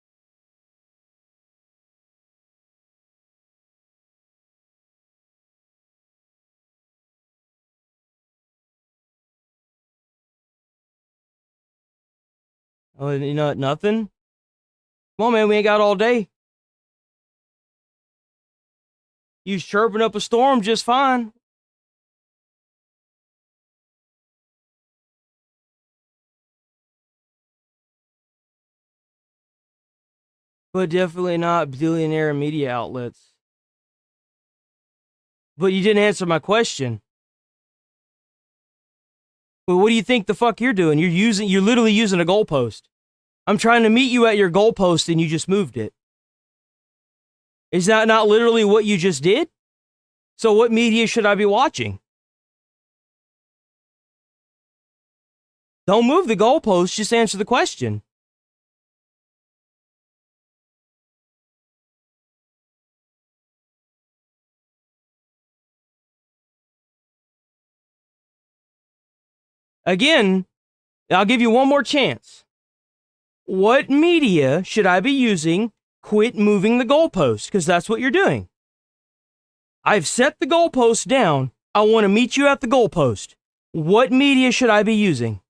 Oh, you know, nothing? Come on, man, we ain't got all day. You chirping up a storm just fine. But definitely not billionaire media outlets. But you didn't answer my question. Well, what do you think the fuck you're doing? You're literally using a goalpost. I'm trying to meet you at your goalpost and you just moved it. Is that not literally what you just did? So what media should I be watching? Don't move the goalpost, just answer the question. Again, I'll give you one more chance. What media should I be using? Quit moving the goalpost, because that's what you're doing. I've set the goalpost down. I want to meet you at the goalpost. What media should I be using?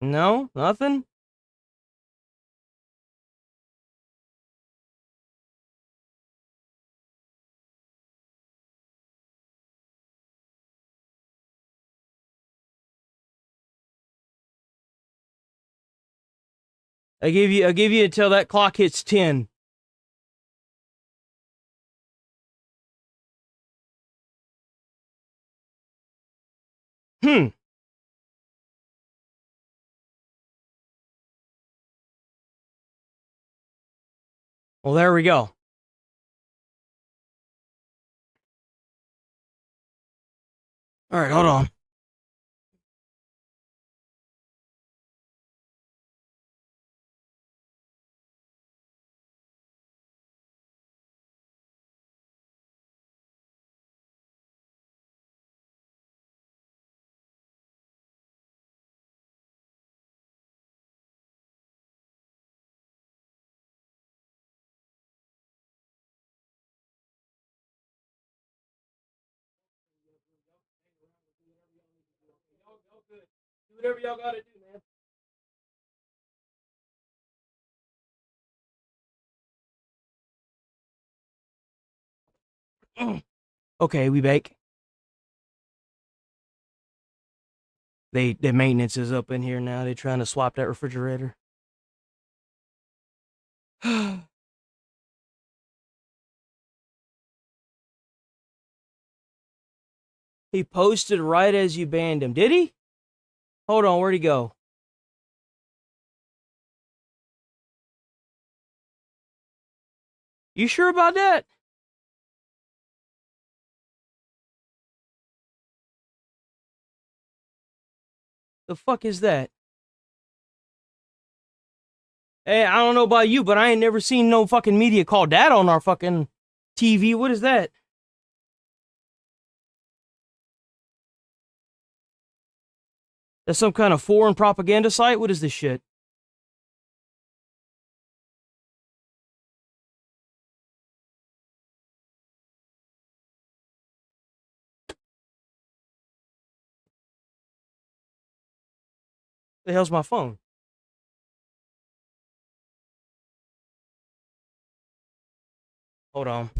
No, nothing? I give you until that clock hits 10. Well, there we go. All right, hold on. Do whatever y'all gotta do, man. Okay, we bake. The maintenance is up in here now. They're trying to swap that refrigerator. He posted right as you banned him. Did he? Hold on, where'd he go? You sure about that? The fuck is that? Hey, I don't know about you, but I ain't never seen no fucking media called that on our fucking TV. What is that? That's some kind of foreign propaganda site? What is this shit? The hell's my phone? Hold on.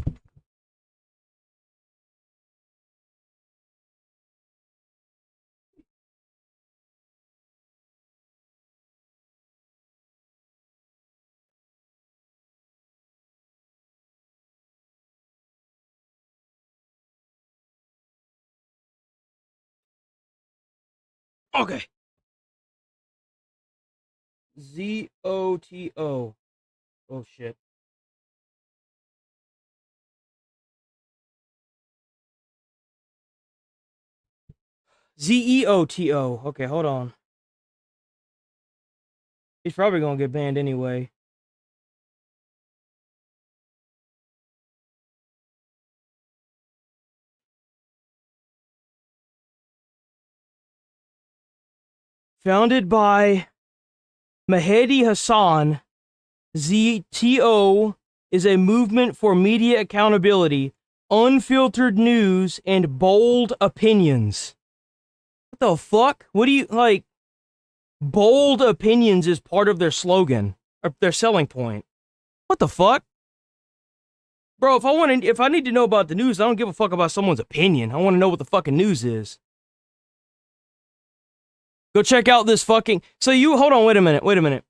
Okay. ZOTO. Oh shit. ZEOTO. Okay, hold on. He's probably gonna get banned anyway. Founded by Mehdi Hassan, ZTO is a movement for media accountability, unfiltered news, and bold opinions. What the fuck? What do you, like, bold opinions is part of their slogan, or their selling point. What the fuck? Bro, if I need to know about the news, I don't give a fuck about someone's opinion. I want to know what the fucking news is. Go check out this fucking... So you... Hold on, wait a minute.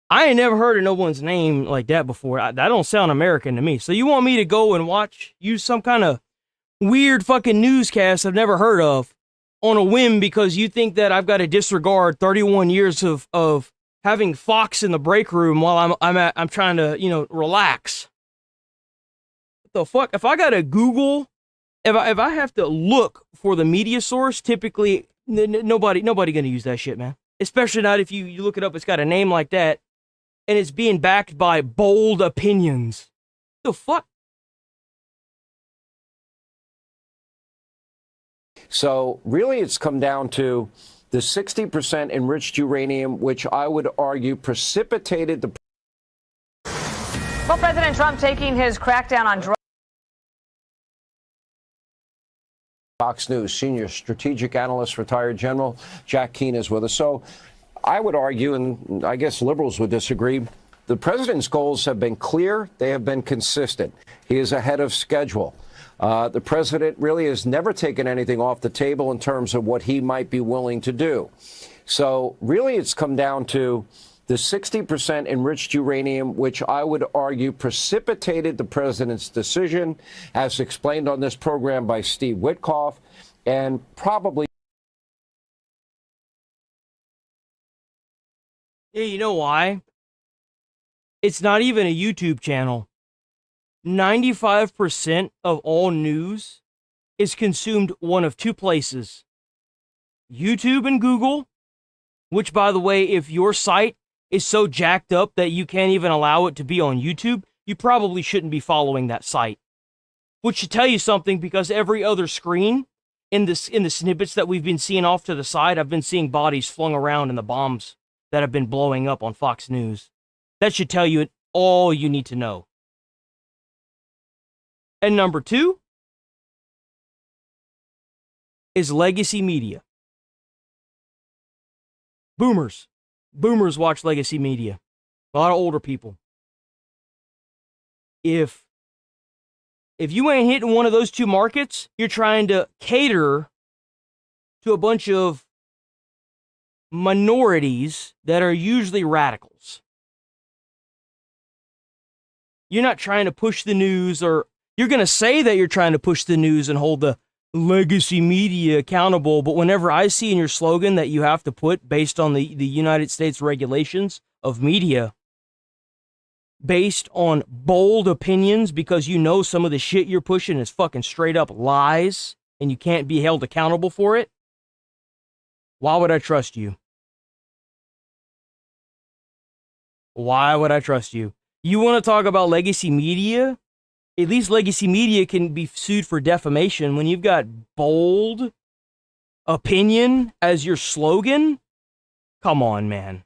I ain't never heard of no one's name like that before. That don't sound American to me. So you want me to go and use some kind of weird fucking newscast I've never heard of on a whim because you think that I've got to disregard 31 years of having Fox in the break room while I'm trying to, relax. What the fuck? If I got to Google... If I have to look for the media source, typically... Nobody gonna use that shit, man. Especially not if you look it up, it's got a name like that, and it's being backed by bold opinions. The fuck?
So really it's come down to the 60% enriched uranium, which I would argue precipitated the...
Well, President Trump taking his crackdown on drugs.
Fox News senior strategic analyst, retired General Jack Keane is with us. So I would argue, and I guess liberals would disagree, the president's goals have been clear. They have been consistent. He is ahead of schedule. The president really has never taken anything off the table in terms of what he might be willing to do. So really it's come down to the 60% enriched uranium, which I would argue precipitated the president's decision, as explained on this program by Steve Witkoff, and probably...
Yeah, you know why? It's not even a YouTube channel. 95% of all news is consumed one of two places. YouTube and Google, which, by the way, if your site is so jacked up that you can't even allow it to be on YouTube, you probably shouldn't be following that site. Which should tell you something, because every other screen in the snippets that we've been seeing off to the side, I've been seeing bodies flung around in the bombs that have been blowing up on Fox News. That should tell you all you need to know. And number two is legacy media. Boomers. Boomers watch legacy media. A lot of older people. If you ain't hitting one of those two markets, you're trying to cater to a bunch of minorities that are usually radicals. You're not trying to push the news, or you're going to say that you're trying to push the news and hold the legacy media accountable, but whenever I see in your slogan that you have to put, based on the United States regulations of media, based on bold opinions, because you know some of the shit you're pushing is fucking straight up lies and you can't be held accountable for it, why would I trust you? Why would I trust you? You want to talk about legacy media? At least legacy media can be sued for defamation when you've got bold opinion as your slogan. Come on, man.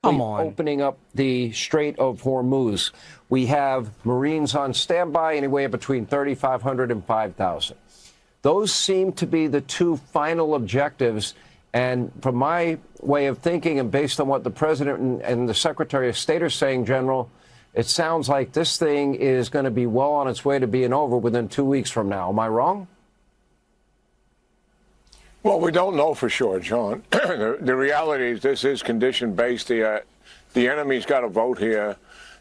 Come on.
Opening up the Strait of Hormuz. We have Marines on standby, anywhere between 3,500 and 5,000. Those seem to be the two final objectives. And from my way of thinking, and based on what the President and the Secretary of State are saying, General, it sounds like this thing is going to be well on its way to being over within 2 weeks from now. Am I wrong?
Well, we don't know for sure, John. The reality is this is condition-based. The enemy's got to vote here.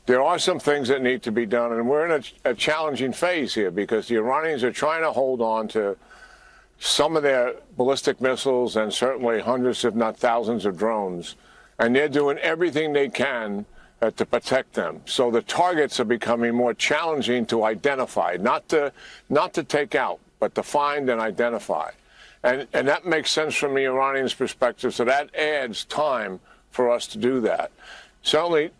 There are some things that need to be done, and we're in a challenging phase here because the Iranians are trying to hold on to some of their ballistic missiles and certainly hundreds, if not thousands, of drones, and they're doing everything they can to protect them. So the targets are becoming more challenging to identify, not to take out, but to find and identify. And that makes sense from the Iranians' perspective, so that adds time for us to do that. Certainly,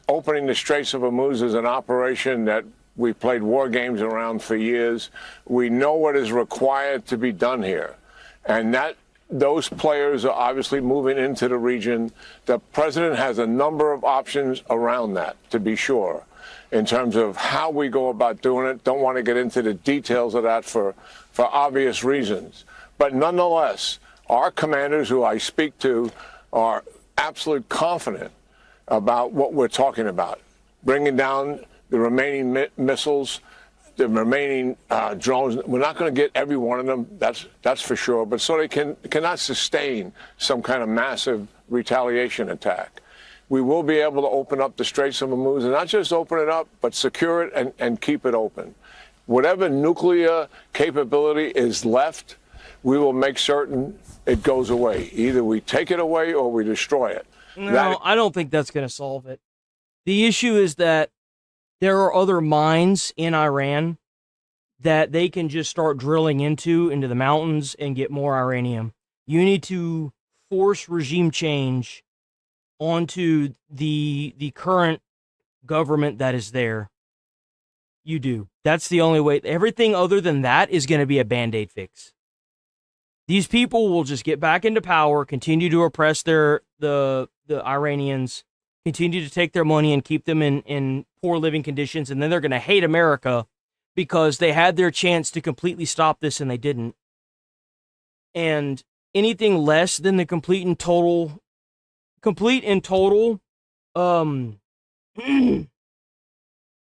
opening the Straits of Hormuz is an operation that we played war games around for years. We know what is required to be done here, and those players are obviously moving into the region. The president has a number of options around that, to be sure, in terms of how we go about doing it. Don't want to get into the details of that for obvious reasons. But nonetheless, our commanders who I speak to are absolutely confident about what we're talking about. Bringing down the remaining missiles, the remaining drones. We're not going to get every one of them, that's for sure, but so they cannot sustain some kind of massive retaliation attack. We will be able to open up the Straits of Hormuz, and not just open it up, but secure it and keep it open. Whatever nuclear capability is left, we will make certain it goes away. Either we take it away or we destroy it.
No, I don't think that's going to solve it. The issue is that there are other mines in Iran that they can just start drilling into the mountains and get more uranium. You need to force regime change onto the current government that is there. You do. That's the only way. Everything other than that is going to be a Band-Aid fix. These people will just get back into power, continue to oppress the Iranians, continue to take their money and keep them in poor living conditions, and then they're going to hate America because they had their chance to completely stop this and they didn't. And anything less than the complete and total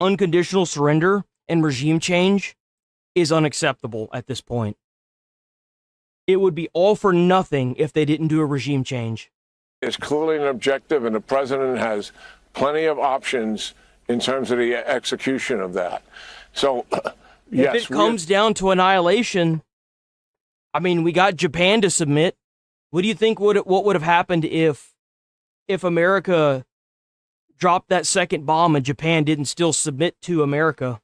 unconditional surrender and regime change is unacceptable at this point. It would be all for nothing if they didn't do a regime change.
It's clearly an objective, and the president has plenty of options in terms of the execution of that. So, yes.
If it comes down to annihilation, I mean, we got Japan to submit. What do you think what would have happened if America dropped that second bomb and Japan didn't still submit to America?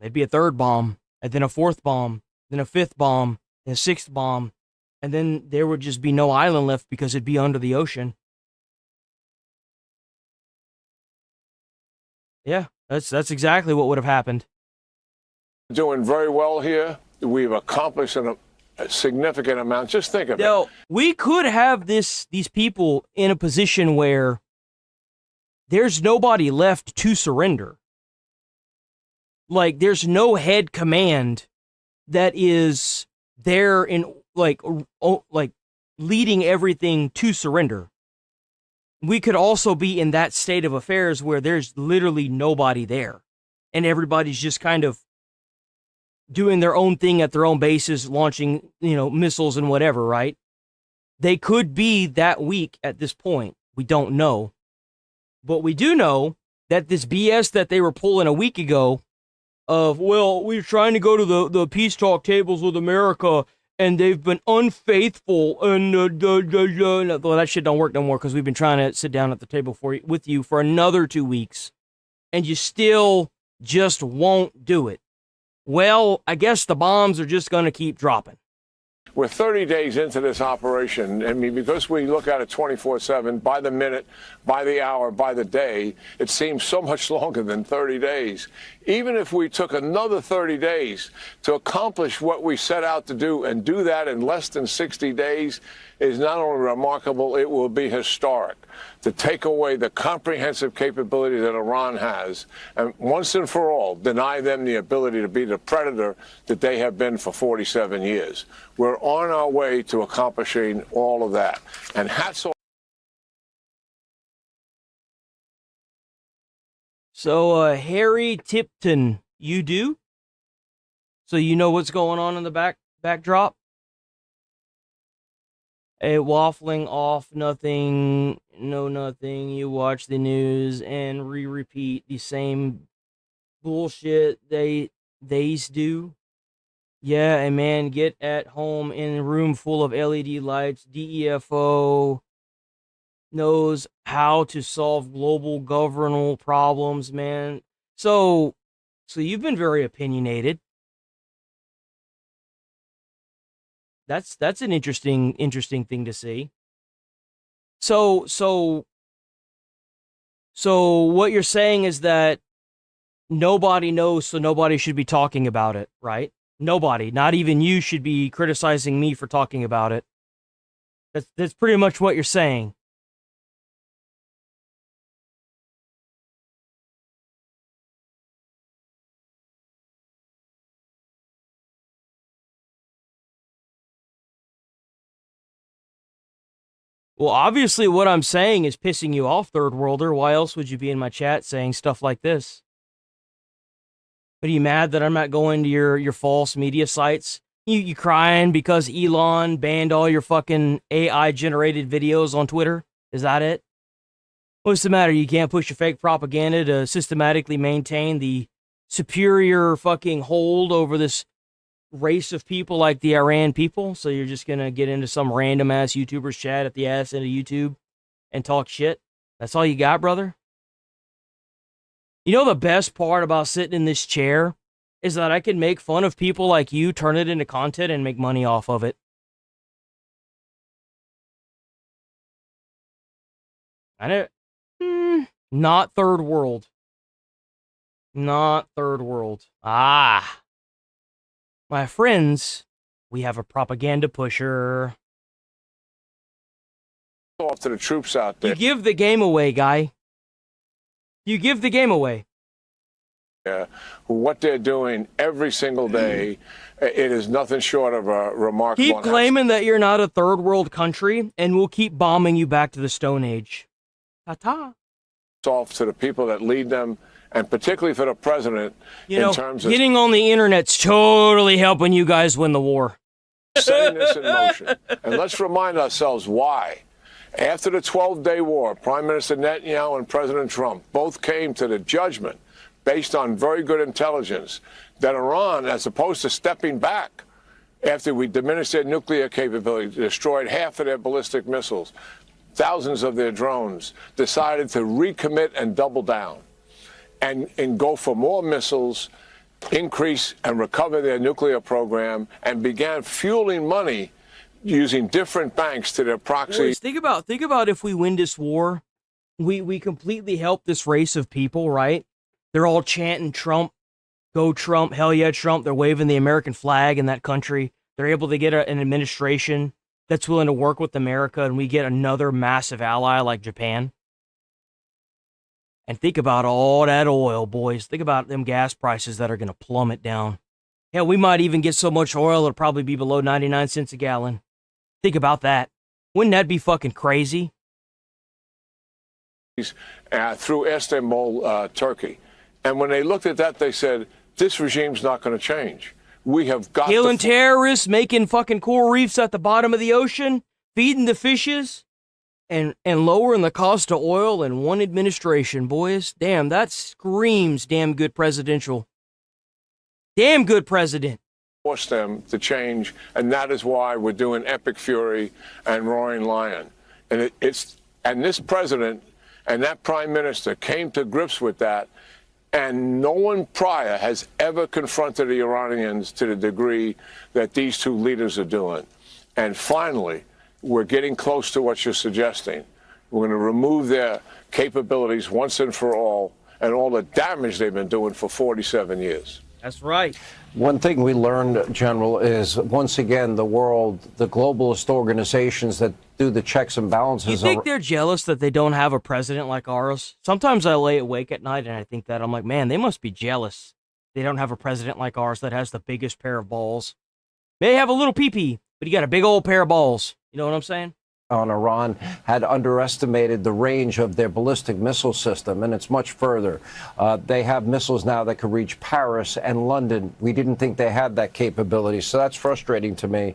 There'd be a third bomb, and then a fourth bomb, then a fifth bomb, and a sixth bomb, and then there would just be no island left because it'd be under the ocean. Yeah, that's exactly what would have happened.
Doing very well here. We've accomplished a significant amount. Just think of it.
We could have these people in a position where there's nobody left to surrender. Like, there's no head command that is there in like leading everything to surrender. We could also be in that state of affairs where there's literally nobody there and everybody's just kind of doing their own thing at their own bases, launching, missiles and whatever, right? They could be that weak at this point. We don't know. But we do know that this BS that they were pulling a week ago of, well, we're trying to go to the peace talk tables with America and they've been unfaithful and well, that shit don't work no more because we've been trying to sit down at the table with you for another 2 weeks and you still just won't do it. Well, I guess the bombs are just going to keep dropping.
We're 30 days into this operation. I mean, because we look at it 24/7, by the minute, by the hour, by the day, it seems so much longer than 30 days. Even if we took another 30 days to accomplish what we set out to do and do that in less than 60 days is not only remarkable, it will be historic. To take away the comprehensive capability that Iran has and once and for all deny them the ability to be the predator that they have been for 47 years. We're on our way to accomplishing all of that. And hats off.
So, Harry Tipton, you do? So you know what's going on in the backdrop? A waffling off nothing, no nothing. You watch the news and repeat the same bullshit they do. Yeah, and man, get at home in a room full of LED lights. DEFO knows how to solve global governmental problems, man. So you've been very opinionated. That's an interesting thing to see. So what you're saying is that nobody knows, so nobody should be talking about it, right? Nobody, not even you, should be criticizing me for talking about it. That's pretty much what you're saying. Well, obviously what I'm saying is pissing you off, third worlder. Why else would you be in my chat saying stuff like this? But are you mad that I'm not going to your false media sites? You crying because Elon banned all your fucking AI-generated videos on Twitter? Is that it? What's the matter? You can't push your fake propaganda to systematically maintain the superior fucking hold over this race of people like the Iran people, so you're just gonna get into some random ass YouTuber's chat at the ass end of YouTube and talk shit? That's all you got, brother? You know the best part about sitting in this chair is that I can make fun of people like you, turn it into content, and make money off of it. I know. Not third world. Not third world. Ah. My friends, we have a propaganda pusher.
Off to the troops out there.
You give the game away, guy. You give the game away.
What they're doing every single day, it is nothing short of a remarkable.
Keep claiming that you're not a third world country, and we'll keep bombing you back to the Stone Age. Ta-ta.
Off to the people that lead them, and particularly for the president, in terms of
getting on the internet's totally helping you guys win the war.
setting this in motion. And let's remind ourselves why. After the 12-day war, Prime Minister Netanyahu and President Trump both came to the judgment, based on very good intelligence, that Iran, as opposed to stepping back after we diminished their nuclear capability, destroyed half of their ballistic missiles, thousands of their drones, decided to recommit and double down and go for more missiles, increase and recover their nuclear program, and began fueling money using different banks to their proxy.
Boys, think about if we win this war, we completely help this race of people, right? They're all chanting Trump, go Trump, hell yeah Trump. They're waving the American flag in that country. They're able to get an administration that's willing to work with America, and we get another massive ally like Japan. And think about all that oil, boys. Think about them gas prices that are going to plummet down. Hell, we might even get so much oil it'll probably be below 99 cents a gallon. Think about that. Wouldn't that be fucking crazy?
Through Istanbul, Turkey. And when they looked at that, they said, this regime's not going to change. We have got
killing terrorists, making fucking coral reefs at the bottom of the ocean, feeding the fishes, and lowering the cost of oil in one administration, boys. Damn, that screams damn good presidential. Damn good president.
Force them to change, and that is why we're doing Epic Fury and Roaring Lion. And and this president and that prime minister came to grips with that, and no one prior has ever confronted the Iranians to the degree that these two leaders are doing. And finally, we're getting close to what you're suggesting. We're going to remove their capabilities once and for all, and all the damage they've been doing for 47 years.
That's right.
One thing we learned, General, is once again the world, the globalist organizations that do the checks and balances.
You think they're jealous that they don't have a president like ours? Sometimes I lay awake at night and I think that. I'm like, man, they must be jealous. They don't have a president like ours that has the biggest pair of balls. May have a little pee-pee, but you got a big old pair of balls. You know what I'm saying?
On Iran had underestimated the range of their ballistic missile system, and it's much further. They have missiles now that could reach Paris and London. We didn't think they had that capability, so that's frustrating to me.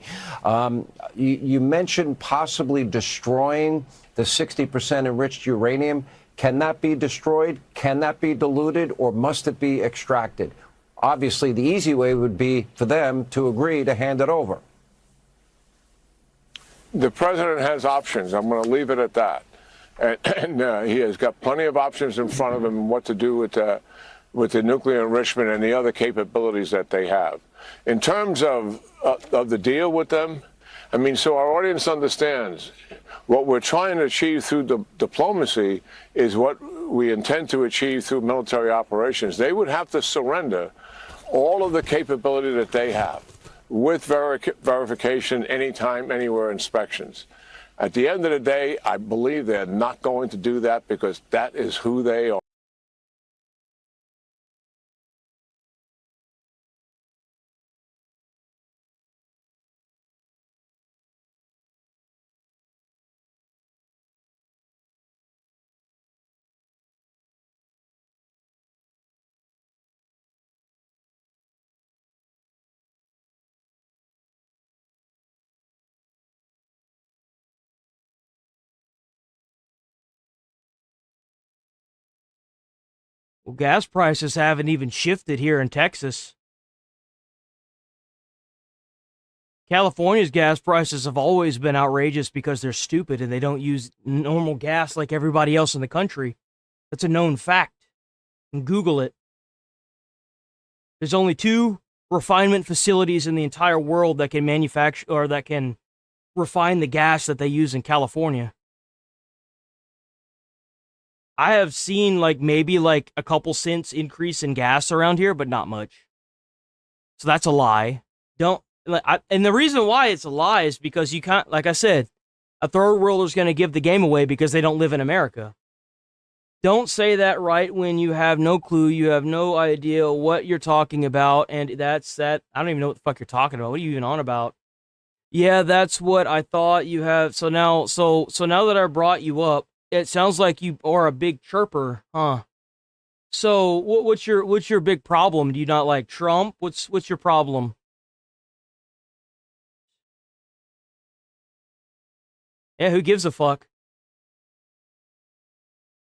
You mentioned possibly destroying the 60% enriched uranium. Can that be destroyed? Can that be diluted, or must it be extracted? Obviously, the easy way would be for them to agree to hand it over.
The president has options. I'm going to leave it at that. And he has got plenty of options in front of him what to do with the nuclear enrichment and the other capabilities that they have. In terms of the deal with them, I mean, so our audience understands what we're trying to achieve through diplomacy is what we intend to achieve through military operations. They would have to surrender all of the capability that they have with verification, anytime, anywhere inspections. At the end of the day, I believe they're not going to do that because that is who they are.
Well, gas prices haven't even shifted here in Texas. California's gas prices have always been outrageous because they're stupid and they don't use normal gas like everybody else in the country. That's a known fact. And Google it. There's only 2 refinement facilities in the entire world that can manufacture or that can refine the gas that they use in California. I have seen maybe a couple cents increase in gas around here, but not much. So that's a lie. And the reason why it's a lie is because you can't, like I said, a third worlder's going to give the game away because they don't live in America. Don't say that right when you have no clue, you have no idea what you're talking about, and that's that. I don't even know what the fuck you're talking about. What are you even on about? Yeah, that's what I thought you have. So now that I brought you up, it sounds like you are a big chirper, huh? So what's your big problem? Do you not like Trump? What's your problem? Yeah, who gives a fuck?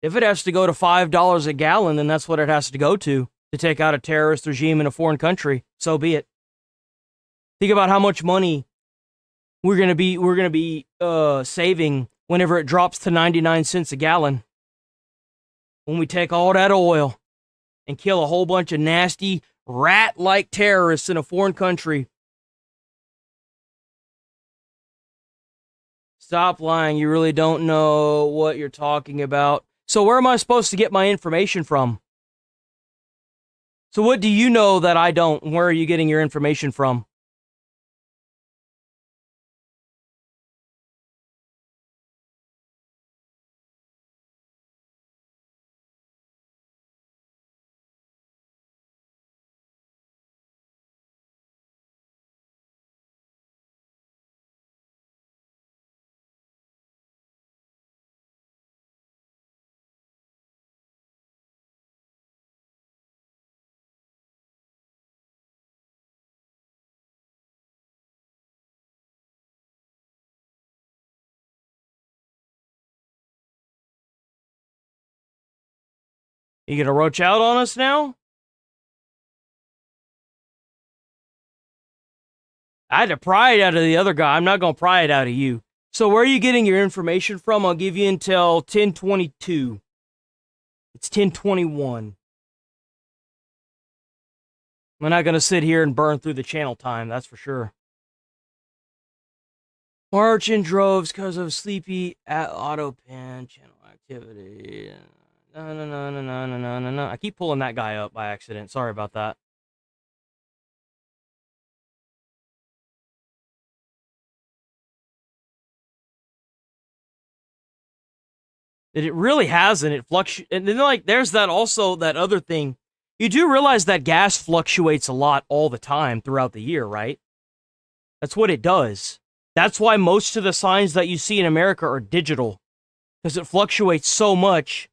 If it has to go to $5 a gallon, then that's what it has to go to take out a terrorist regime in a foreign country. So be it. Think about how much money we're gonna be saving whenever it drops to 99 cents a gallon. When we take all that oil and kill a whole bunch of nasty rat-like terrorists in a foreign country. Stop lying. You really don't know what you're talking about. So where am I supposed to get my information from? So what do you know that I don't? Where are you getting your information from? You gonna roach out on us now? I had to pry it out of the other guy. I'm not gonna pry it out of you. So where are you getting your information from? I'll give you until 10:22. It's 10:21. I'm not gonna sit here and burn through the channel time, that's for sure. March in droves because of sleepy at auto pan channel activity. No. I keep pulling that guy up by accident. Sorry about that. It really hasn't. It fluctuates. And then, like, there's that also, that other thing. You do realize that gas fluctuates a lot all the time throughout the year, right? That's what it does. That's why most of the signs that you see in America are digital, because it fluctuates so much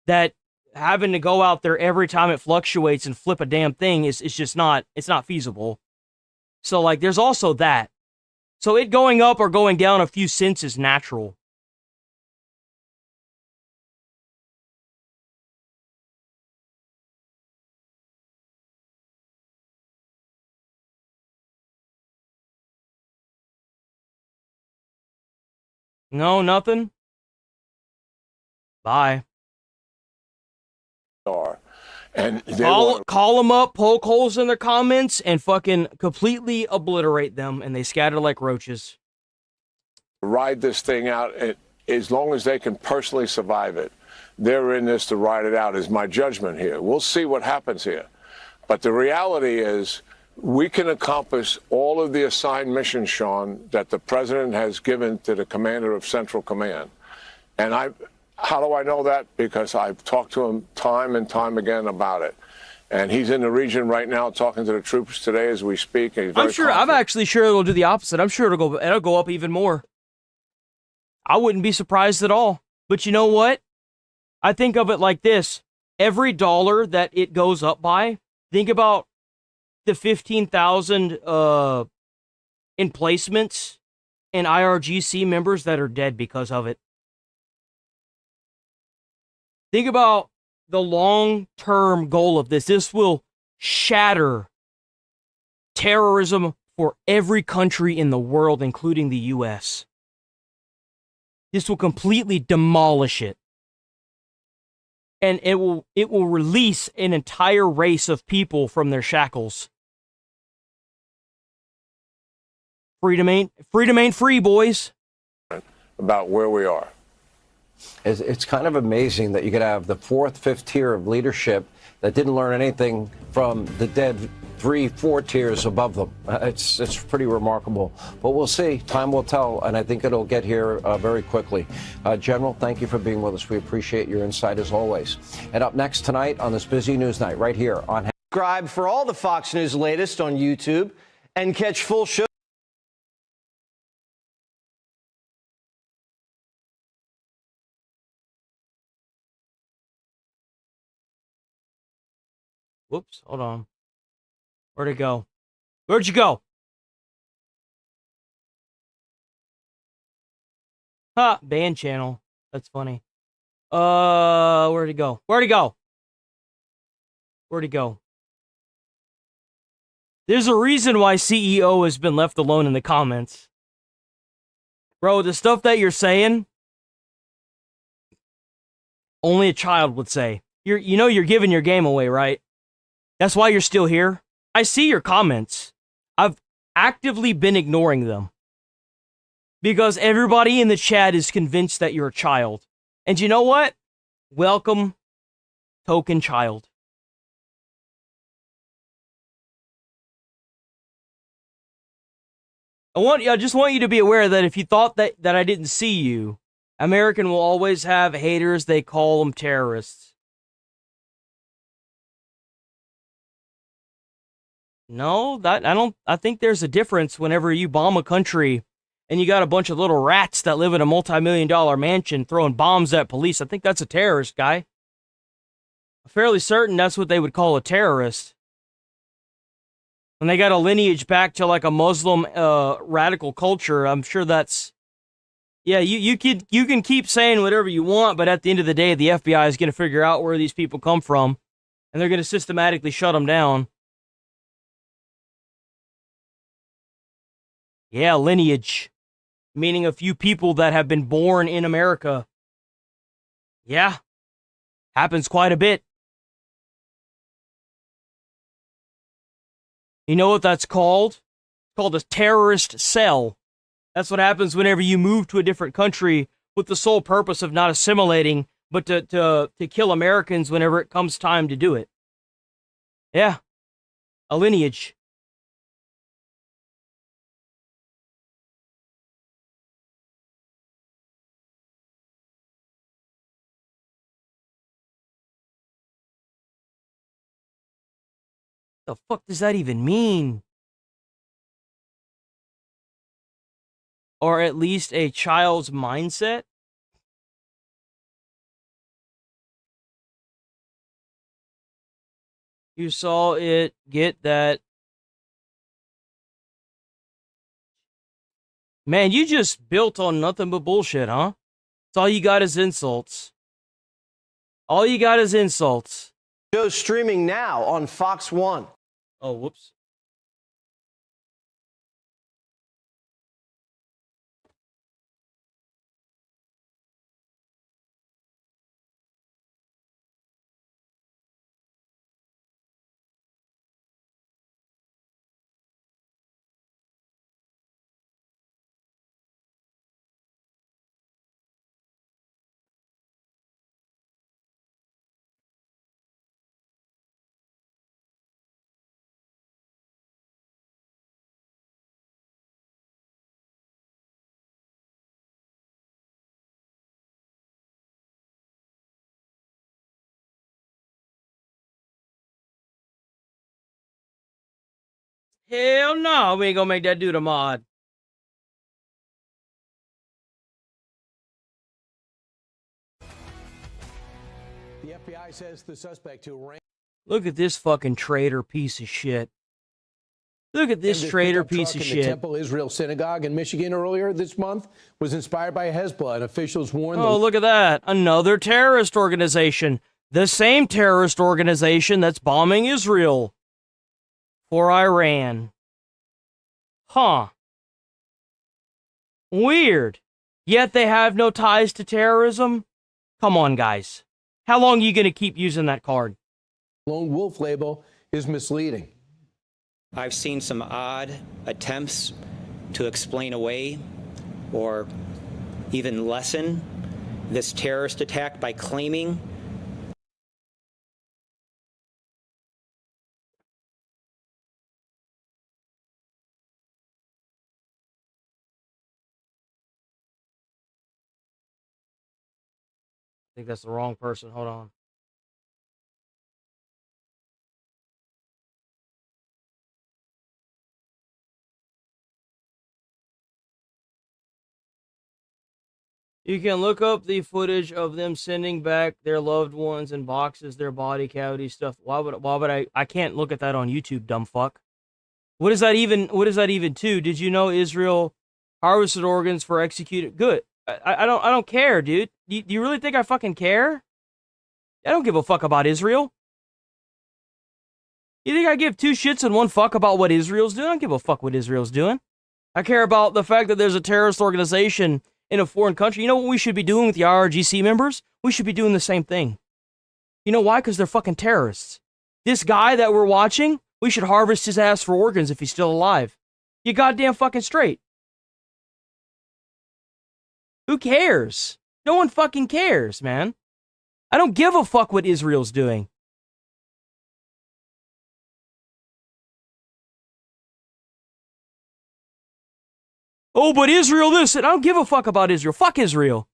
that having to go out there every time it fluctuates and flip a damn thing is just not, it's not feasible. So, like, there's also that. So it going up or going down a few cents is natural. No, nothing. Bye.
And
call them up, poke holes in their comments, and fucking completely obliterate them, and they scatter like roaches.
Ride this thing out as long as they can personally survive it. They're in this to ride it out, is my judgment here. We'll see what happens here. But the reality is, we can accomplish all of the assigned missions, Sean, that the president has given to the commander of Central Command. And how do I know that? Because I've talked to him time and time again about it. And he's in the region right now talking to the troops today as we speak. And
I'm actually sure it'll do the opposite. I'm sure it'll go up even more. I wouldn't be surprised at all. But you know what? I think of it like this. Every dollar that it goes up by, think about the 15,000 emplacements and IRGC members that are dead because of it. Think about the long-term goal of this. This will shatter terrorism for every country in the world, including the U.S. This will completely demolish it. And it will release an entire race of people from their shackles. Freedom ain't free, boys.
About where we are.
It's kind of amazing that you could have the fourth, fifth tier of leadership that didn't learn anything from the dead 3, 4 tiers above them. It's pretty remarkable. But we'll see. Time will tell, and I think it'll get here very quickly. General, thank you for being with us. We appreciate your insight as always. And up next tonight on this busy news night, right here on.
Subscribe for all the Fox News latest on YouTube and catch full show.
Whoops, hold on. Where'd it go? Where'd you go? Ha, band channel. That's funny. Where'd it go? Where'd it go? Where'd it go? There's a reason why CEO has been left alone in the comments. Bro, the stuff that you're saying, only a child would say. You're giving your game away, right? That's why you're still here. I see your comments. I've actively been ignoring them. Because everybody in the chat is convinced that you're a child. And you know what? Welcome, token child. I just want you to be aware that if you thought that I didn't see you, American will always have haters. They call them terrorists. No, I think there's a difference whenever you bomb a country and you got a bunch of little rats that live in a multi-million-dollar mansion throwing bombs at police. I think that's a terrorist, guy. I'm fairly certain that's what they would call a terrorist. When they got a lineage back to like a Muslim radical culture, I'm sure that's... Yeah, you can keep saying whatever you want, but at the end of the day, the FBI is going to figure out where these people come from, and they're going to systematically shut them down. Yeah, lineage. Meaning a few people that have been born in America. Yeah. Happens quite a bit. You know what that's called? It's called a terrorist cell. That's what happens whenever you move to a different country with the sole purpose of not assimilating, but to kill Americans whenever it comes time to do it. Yeah. A lineage. The fuck does that even mean? Or at least a child's mindset? You saw it get that. Man, you just built on nothing but bullshit, huh? That's all you got is insults. All you got is insults.
Show's streaming now on Fox 1.
Oh, whoops. Hell no, we ain't gonna make that dude a mod.
The FBI says the suspect who ran.
Look at this fucking traitor piece of shit. Look at this traitor piece of
The
shit.
Temple Israel Synagogue in Michigan earlier this month was inspired by Hezbollah, and officials warned.
Oh, look at that. Another terrorist organization. The same terrorist organization that's bombing Israel. For Iran. Huh. Weird. Yet they have no ties to terrorism? Come on, guys. How long are you going to keep using that card?
Lone wolf label is misleading.
I've seen some odd attempts to explain away or even lessen this terrorist attack by claiming
I think that's the wrong person. Hold on. You can look up the footage of them sending back their loved ones in boxes, their body cavity stuff. Why would I can't look at that on YouTube, dumb fuck. What is that even to? Did you know Israel harvested organs for executed? Good. I don't care, dude. Do you really think I fucking care? I don't give a fuck about Israel. You think I give two shits and one fuck about what Israel's doing? I don't give a fuck what Israel's doing. I care about the fact that there's a terrorist organization in a foreign country. You know what we should be doing with the IRGC members? We should be doing the same thing. You know why? Because they're fucking terrorists. This guy that we're watching, we should harvest his ass for organs if he's still alive. You goddamn fucking straight. Who cares? No one fucking cares, man. I don't give a fuck what Israel's doing. Oh, but Israel this. I don't give a fuck about Israel. Fuck Israel.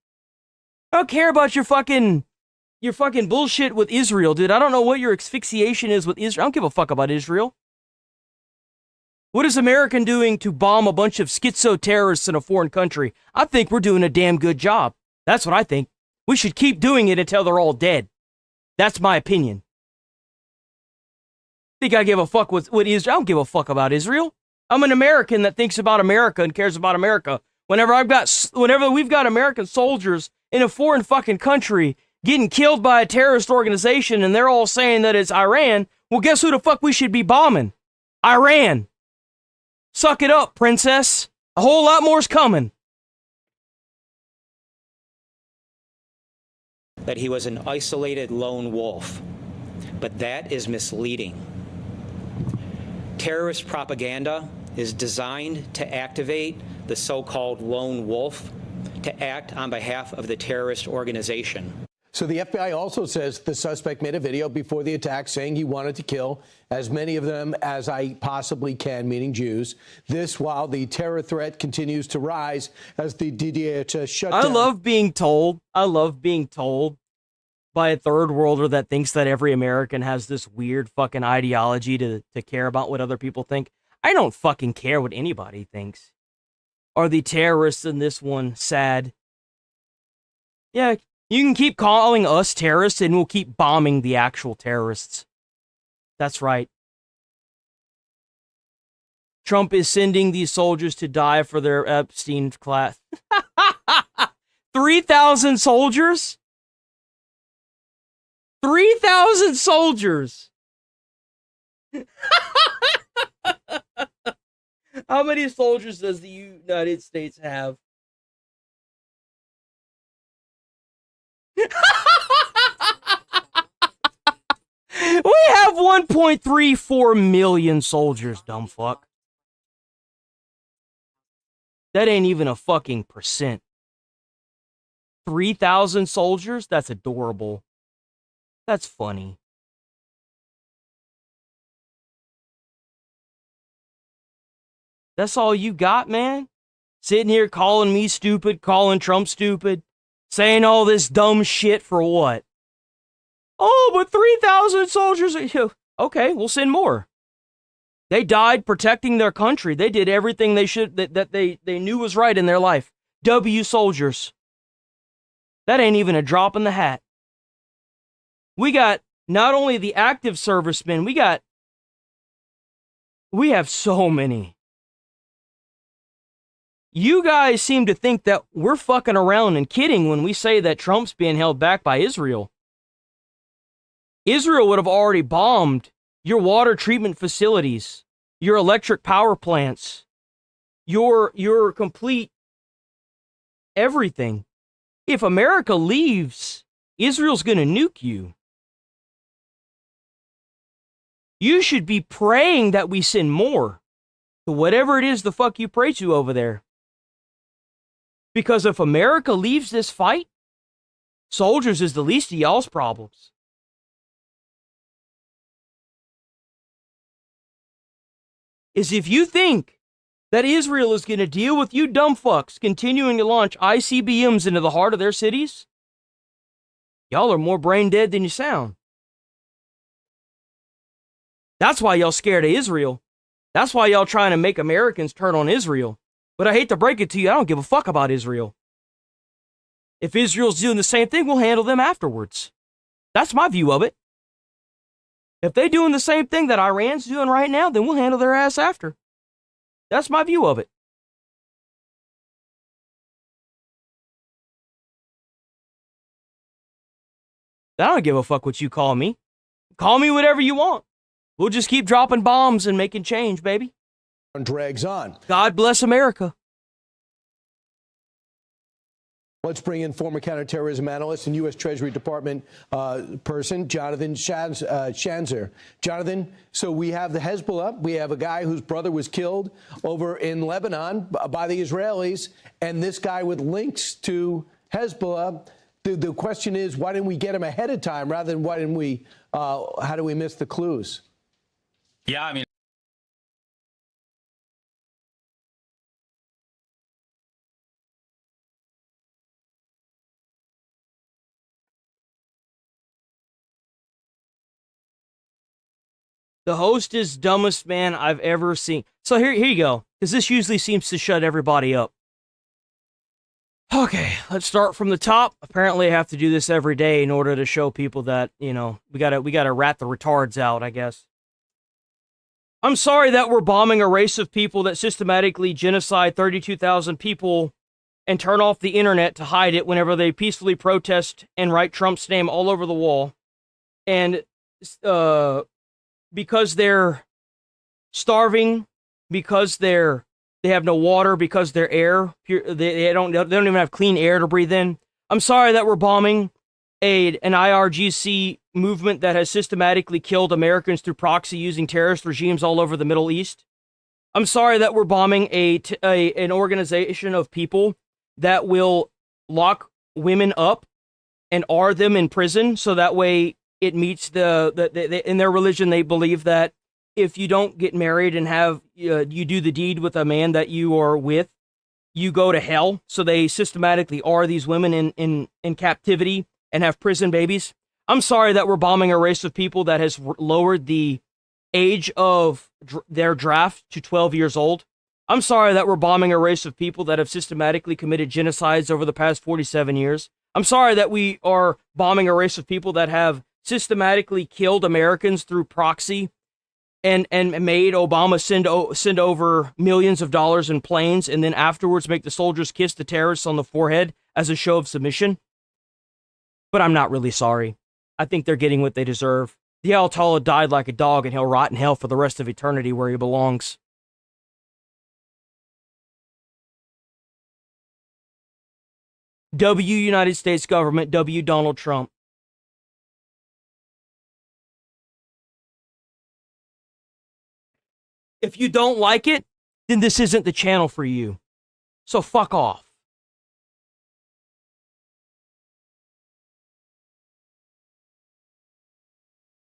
I don't care about your fucking bullshit with Israel, dude. I don't know what your asphyxiation is with Israel. I don't give a fuck about Israel. What is America doing to bomb a bunch of schizo terrorists in a foreign country? I think we're doing a damn good job. That's what I think. We should keep doing it until they're all dead. That's my opinion. Think I give a fuck with Israel? I don't give a fuck about Israel. I'm an American that thinks about America and cares about America. Whenever we've got American soldiers in a foreign fucking country getting killed by a terrorist organization and they're all saying that it's Iran, well, guess who the fuck we should be bombing? Iran. Suck it up, princess. A whole lot more's coming.
that he was an isolated lone wolf, but that is misleading. Terrorist propaganda is designed to activate the so-called lone wolf, to act on behalf of the terrorist organization.
So the FBI also says the suspect made a video before the attack saying he wanted to kill as many of them as I possibly can, meaning Jews. This while the terror threat continues to rise as the DDH shut down.
I love being told by a third worlder that thinks that every American has this weird fucking ideology to care about what other people think. I don't fucking care what anybody thinks. Are the terrorists in this one sad? Yeah, you can keep calling us terrorists and we'll keep bombing the actual terrorists. That's right. Trump is sending these soldiers to die for their Epstein class. 3,000 soldiers? 3,000 soldiers! How many soldiers does the United States have? We have 1.34 million soldiers, dumb fuck. That ain't even a fucking percent. 3,000 soldiers? That's adorable. That's funny. That's all you got, man? Sitting here calling me stupid, calling Trump stupid, saying all this dumb shit for what? Oh, but 3,000 soldiers. Okay, we'll send more. They died protecting their country. They did everything they should that they knew was right in their life. W soldiers. That ain't even a drop in the hat. We got not only the active servicemen, we have so many. You guys seem to think that we're fucking around and kidding when we say that Trump's being held back by Israel. Israel would have already bombed your water treatment facilities, your electric power plants, your complete everything. If America leaves, Israel's going to nuke you. You should be praying that we send more to whatever it is the fuck you pray to over there. Because if America leaves this fight, soldiers is the least of y'all's problems. Is if you think that Israel is going to deal with you dumb fucks continuing to launch ICBMs into the heart of their cities, y'all are more brain dead than you sound. That's why y'all scared of Israel. That's why y'all trying to make Americans turn on Israel. But I hate to break it to you, I don't give a fuck about Israel. If Israel's doing the same thing, we'll handle them afterwards. That's my view of it. If they're doing the same thing that Iran's doing right now, then we'll handle their ass after. That's my view of it. I don't give a fuck what you call me. Call me whatever you want. We'll just keep dropping bombs and making change, baby.
Drags on.
God bless America.
Let's bring in former counterterrorism analyst and U.S. Treasury Department person, Jonathan Schanzer. Jonathan, so we have the Hezbollah. We have a guy whose brother was killed over in Lebanon by the Israelis, and this guy with links to Hezbollah. The question is, why didn't we get him ahead of time rather than why didn't we, how do we miss the clues?
Yeah, I mean,
The host is dumbest man I've ever seen. So here you go, because this usually seems to shut everybody up. Okay, let's start from the top. Apparently I have to do this every day in order to show people that, you know, we gotta rat the retards out, I guess. I'm sorry that we're bombing a race of people that systematically genocide 32,000 people and turn off the internet to hide it whenever they peacefully protest and write Trump's name all over the wall. And, because they're starving, because they have no water, because their air, they don't even have clean air to breathe in. I'm sorry that we're bombing an IRGC movement that has systematically killed Americans through proxy using terrorist regimes all over the Middle East. I'm sorry that we're bombing an organization of people that will lock women up and are them in prison, so that way it meets in their religion, they believe that if you don't get married and have you do the deed with a man that you are with, you go to hell. So they systematically are these women in captivity and have prison babies. I'm sorry that we're bombing a race of people that has lowered the age of their draft to 12 years old. I'm sorry that we're bombing a race of people that have systematically committed genocides over the past 47 years. I'm sorry that we are bombing a race of people that have systematically killed Americans through proxy and made Obama send over millions of dollars in planes and then afterwards make the soldiers kiss the terrorists on the forehead as a show of submission. But I'm not really sorry. I think they're getting what they deserve. The Ayatollah died like a dog and he'll rot in hell for the rest of eternity where he belongs. W United States government, W Donald Trump. If you don't like it, then this isn't the channel for you. So fuck off.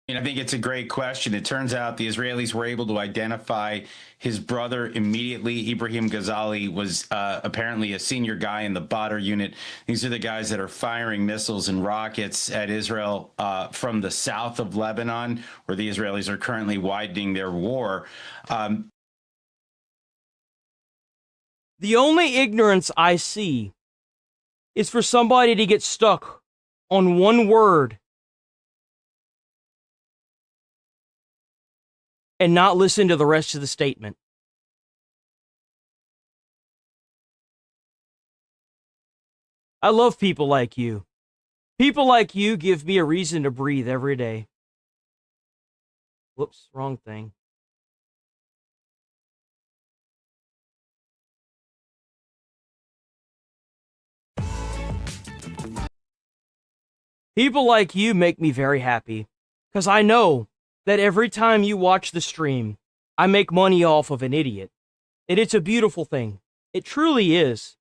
I think it's a great question. It turns out the Israelis were able to identify his brother immediately. Ibrahim Ghazali was apparently a senior guy in the Badr unit. These are the guys that are firing missiles and rockets at Israel from the south of Lebanon, where the Israelis are currently widening their war.
The only ignorance I see is for somebody to get stuck on one word and not listen to the rest of the statement. I love people like you. People like you give me a reason to breathe every day. Whoops, wrong thing. People like you make me very happy, because I know that every time you watch the stream, I make money off of an idiot. And it's a beautiful thing. It truly is.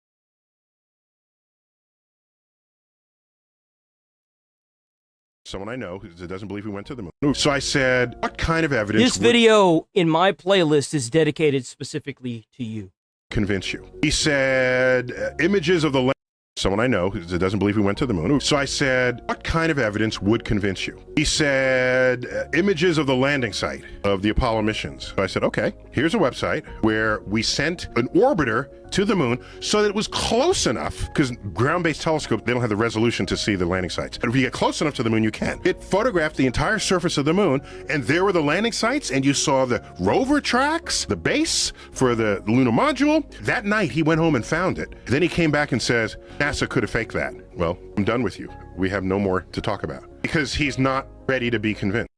Someone I know who doesn't believe we went to the moon. So I said, what kind of evidence
This video in my playlist is dedicated specifically to you.
Convince you? He said, images of the someone I know who doesn't believe we went to the moon. So I said, what kind of evidence would convince you? He said, images of the landing site of the Apollo missions. So I said, okay, here's a website where we sent an orbiter to the moon so that it was close enough, because ground-based telescopes, they don't have the resolution to see the landing sites. But if you get close enough to the moon, you can. It photographed the entire surface of the moon, and there were the landing sites, and you saw the rover tracks, the base for the lunar module. That night, he went home and found it. Then he came back and says, NASA could have faked that. Well, I'm done with you. We have no more to talk about. Because he's not ready to be convinced.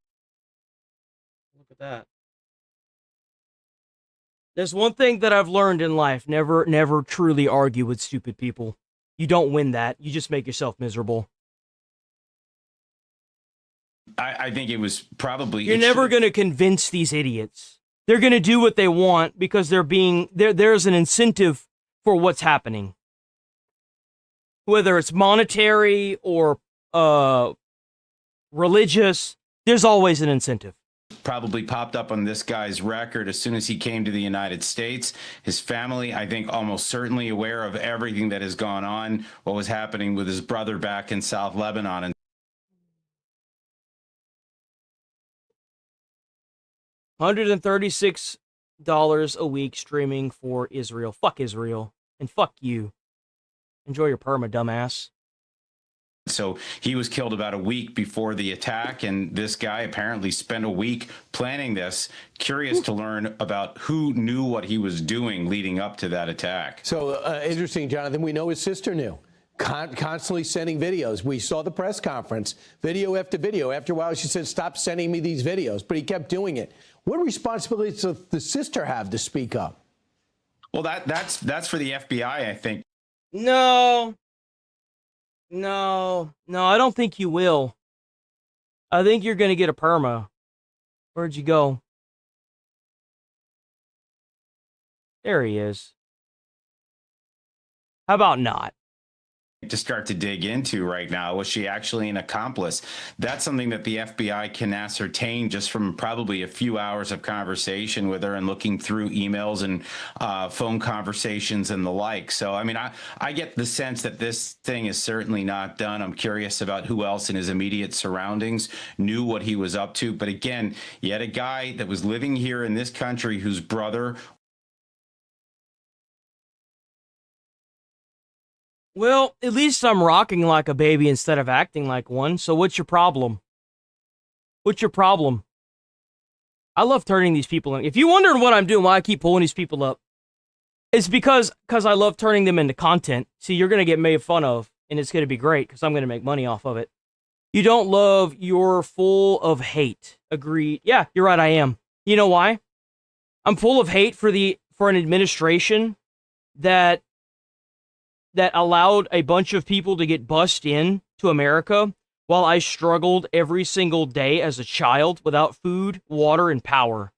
Look at that. There's one thing that I've learned in life. Never truly argue with stupid people. You don't win that. You just make yourself miserable.
I think it was probably...
You're never going to convince these idiots. They're going to do what they want because there's an incentive for what's happening. Whether it's monetary or religious, there's always an incentive.
Probably popped up on this guy's record as soon as he came to the United States. His family, I think, almost certainly aware of everything that has gone on, what was happening with his brother back in South Lebanon. And
$136 a week streaming for Israel. Fuck Israel. And fuck you. Enjoy your perma, dumbass.
so he was killed about a week before the attack, and this guy apparently spent a week planning this. Curious to learn about who knew what he was doing leading up to that attack.
So interesting, Jonathan. We know his sister knew. Constantly sending videos. We saw the press conference, video after video. After a while, she said, "Stop sending me these videos," but he kept doing it. What responsibilities does the sister have to speak up?
Well, that's for the FBI, I think.
No, I don't think you will. I think you're going to get a perma. Where'd you go? There he is. How about not?
To start to dig into right now. Was she actually an accomplice? That's something that the FBI can ascertain just from probably a few hours of conversation with her and looking through emails and phone conversations and the like. So, I mean, I get the sense that this thing is certainly not done. I'm curious about who else in his immediate surroundings knew what he was up to. But again, you had a guy that was living here in this country whose brother.
Well, at least I'm rocking like a baby instead of acting like one, so what's your problem? What's your problem? I love turning these people in. If you wondered what I'm doing, why I keep pulling these people up, it's because I love turning them into content. See, you're going to get made fun of, and it's going to be great because I'm going to make money off of it. You don't love, you're full of hate. Agreed. Yeah, you're right, I am. You know why? I'm full of hate for an administration that allowed a bunch of people to get bussed in to America while I struggled every single day as a child without food, water, and power.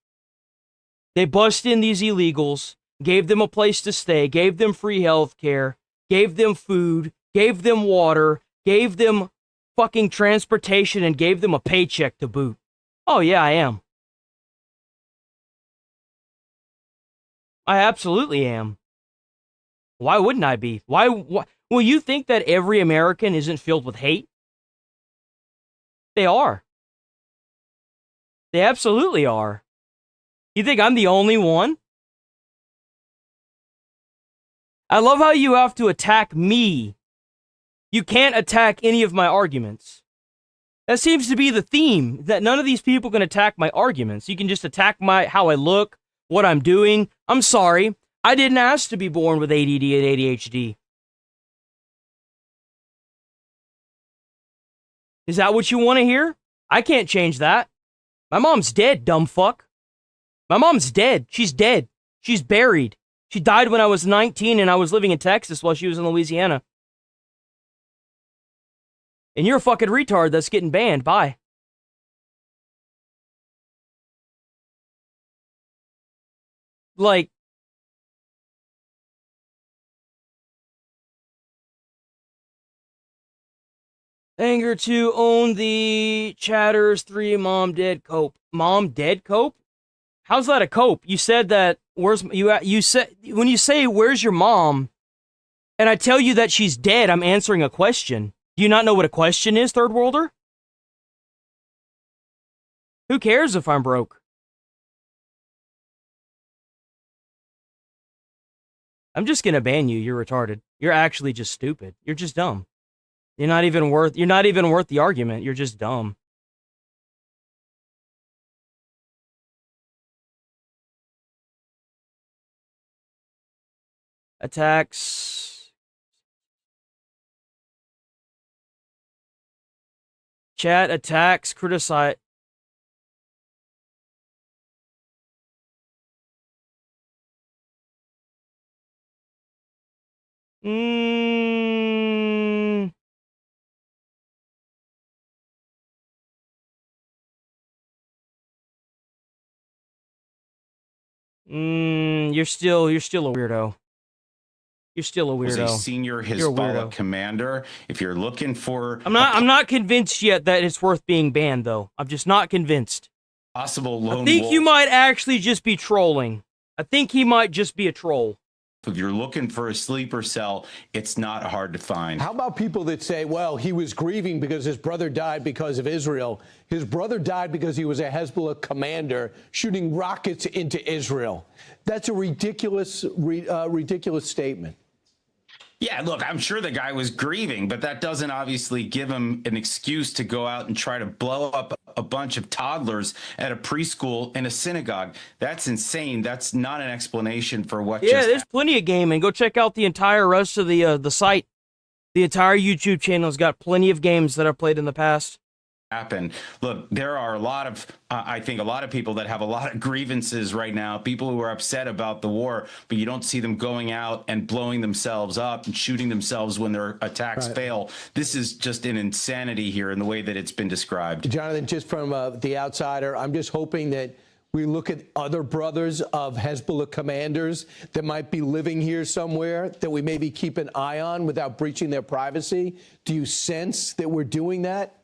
They bussed in these illegals, gave them a place to stay, gave them free health care, gave them food, gave them water, gave them fucking transportation, and gave them a paycheck to boot. Oh yeah, I am. I absolutely am. Why wouldn't I be? Why? Will you think that every American isn't filled with hate? They are. They absolutely are. You think I'm the only one? I love how you have to attack me. You can't attack any of my arguments. That seems to be the theme, that none of these people can attack my arguments. You can just attack how I look, what I'm doing. I'm sorry. I didn't ask to be born with ADD and ADHD. Is that what you want to hear? I can't change that. My mom's dead, dumb fuck. My mom's dead. She's dead. She's buried. She died when I was 19 and I was living in Texas while she was in Louisiana. And you're a fucking retard that's getting banned. Bye. Like, anger to own the chatters 3 mom dead cope. Mom dead cope? How's that a cope? You said that you said when you say where's your mom and I tell you that she's dead, I'm answering a question. Do you not know what a question is, third worlder? Who cares if I'm broke? I'm just gonna ban you. You're retarded. You're actually just stupid. You're just dumb. You're not even worth the argument. You're just dumb. Attacks. Chat attacks, criticize. You're still a weirdo. You're still a weirdo.
Was a senior Hezbollah commander. If you're looking for,
I'm not convinced yet that it's worth being banned, though. I'm just not convinced.
Possible lone
I think
wolf.
you might actually just be trolling. I think he might just be a troll.
If you're looking for a sleeper cell, it's not hard to find.
How about people that say, well, he was grieving because his brother died because of Israel. His brother died because he was a Hezbollah commander shooting rockets into Israel. That's a ridiculous statement.
Yeah, look, I'm sure the guy was grieving, but that doesn't obviously give him an excuse to go out and try to blow up a bunch of toddlers at a preschool in a synagogue. That's insane. That's not an explanation for what just
there's plenty of gaming. Go check out the entire rest of the site. The entire YouTube channel's got plenty of games that I've played in the past.
Happen. Look, there are a lot of, I think a lot of people that have a lot of grievances right now, people who are upset about the war, but you don't see them going out and blowing themselves up and shooting themselves when their attacks fail. This is just an insanity here in the way that it's been described.
Jonathan, just from the outsider, I'm just hoping that We look at other brothers of Hezbollah commanders that might be living here somewhere that we maybe keep an eye on without breaching their privacy. Do you sense that we're doing that?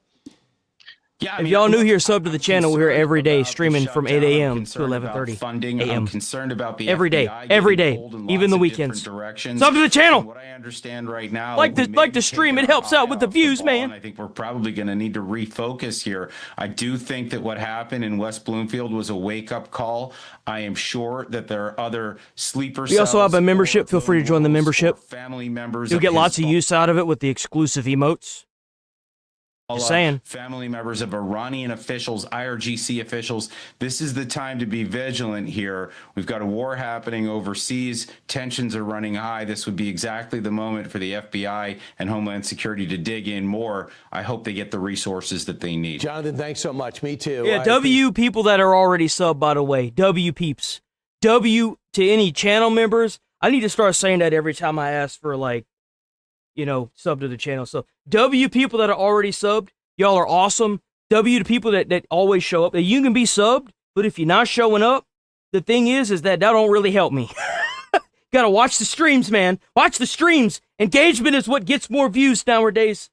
Yeah,
if y'all new here, sub to the channel. We're here every day streaming from 8 a.m. to 11:30
funding.
a.m.
I'm concerned about the
every day,
FBI
every
getting
day,
pulled in
even
lots
the
of
weekends.
different directions.
Sub to the channel.
And what I understand right now,
like the stream, it helps out with the views, man.
I think we're probably going to need to refocus here. I do think that what happened in West Bloomfield was a wake-up call. I am sure that there are other sleeper
We also have a membership. Feel free to join the membership.
Family members.
You'll get lots of use out of it with the exclusive emotes. Just saying.
Family members of Iranian officials, IRGC officials. This is the time to be vigilant here. We've got a war happening overseas. Tensions are running high. This would be exactly the moment for the FBI and Homeland Security to dig in more. I hope they get the resources that they need.
Jonathan, thanks so much. Me too.
Yeah, W people that are already sub, by the way. W peeps. W to any channel members. I need to start saying that every time I ask for, like, you know, sub to the channel. So W people that are already subbed, y'all are awesome. W to people that always show up. You can be subbed, but if you're not showing up, the thing is that don't really help me. Gotta watch the streams, man. Watch the streams. Engagement is what gets more views nowadays.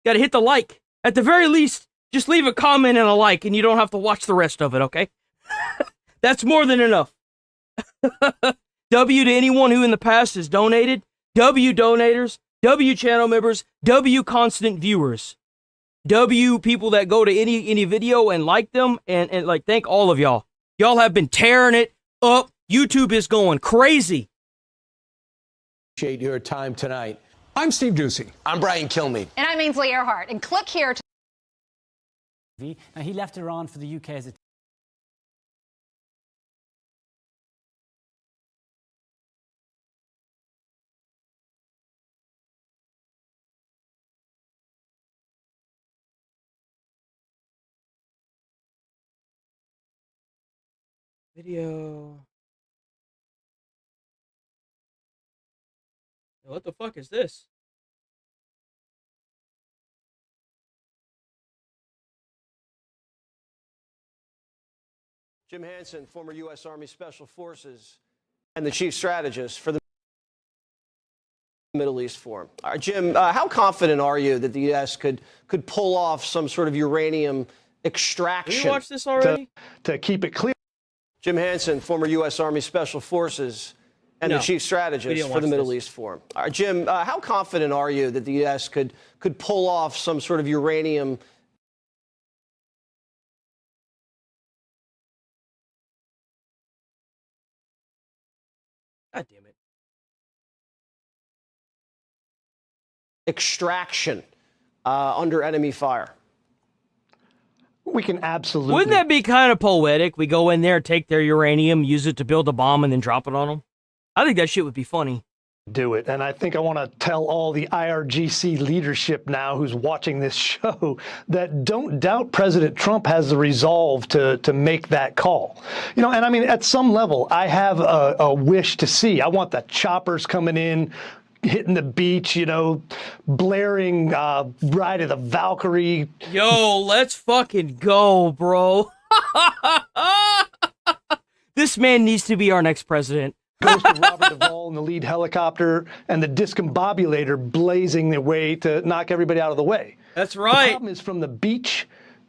Gotta hit the like. At the very least, just leave a comment and a like, and you don't have to watch the rest of it, okay? That's more than enough. W to anyone who in the past has donated. W donators. W channel members, W constant viewers, W people that go to any video and like them, and like, thank all of y'all. Y'all have been tearing it up. YouTube is going crazy.
Appreciate your time tonight.
I'm Steve Ducey.
I'm Brian Kilmeade.
And I'm Ainsley Earhart. And click here to...
Now, he left Iran for the UK as a
Video. What the fuck is this?
Jim Hansen, former U.S. Army Special Forces and the chief strategist for the Middle East Forum. All right, Jim, how confident are you that the U.S. could pull off some sort of uranium extraction?
Did you watch this already?
To keep it clear.
Jim Hansen, former U.S. Army Special Forces and the chief strategist for the Middle East Forum. All right, Jim, how confident are you that the U.S. could pull off some sort of uranium
God damn it.
extraction under enemy fire?
We can absolutely.
Wouldn't that be kind of poetic? We go in there, take their uranium, use it to build a bomb, and then drop it on them. I think that shit would be funny.
Do it. And I think I want to tell all the IRGC leadership now who's watching this show that don't doubt President Trump has the resolve to make that call. You know, and I mean, at some level, I have a wish to see. I want the choppers coming in, hitting the beach, you know, blaring Ride of the Valkyrie.
Yo, let's fucking go, bro. This man needs to be our next president.
Ghost of Robert Duvall in the lead helicopter and the discombobulator blazing their way to knock everybody out of the way.
That's right.
The problem is from the beach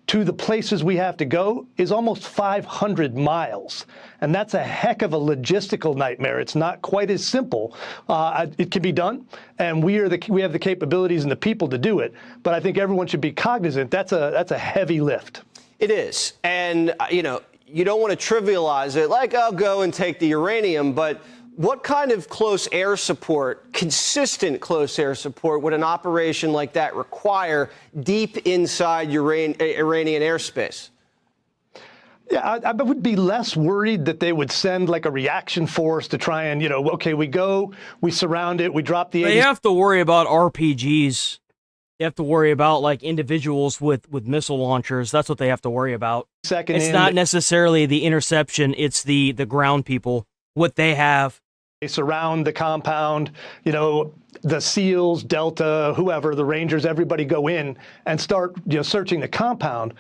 to the places we have to go is almost 500 miles. And that's a heck of a logistical nightmare. It's not quite as simple. It can be done, and we have the capabilities and the people to do it. But I think everyone should be cognizant that's a heavy lift.
It is. And, you know, you don't want to trivialize it like, I'll go and take the uranium, but what kind of close air support, consistent close air support, would an operation like that require deep inside Iranian airspace?
Yeah, I would be less worried that they would send like a reaction force to try and, you know, okay, we go, we surround it, we drop the...
They have to worry about RPGs. They have to worry about, like, individuals with missile launchers. That's what they have to worry about. It's not necessarily the interception. It's the ground people, what they have.
They surround the compound, you know, the SEALs, Delta, whoever, the Rangers, everybody go in and start, you know, searching the compound.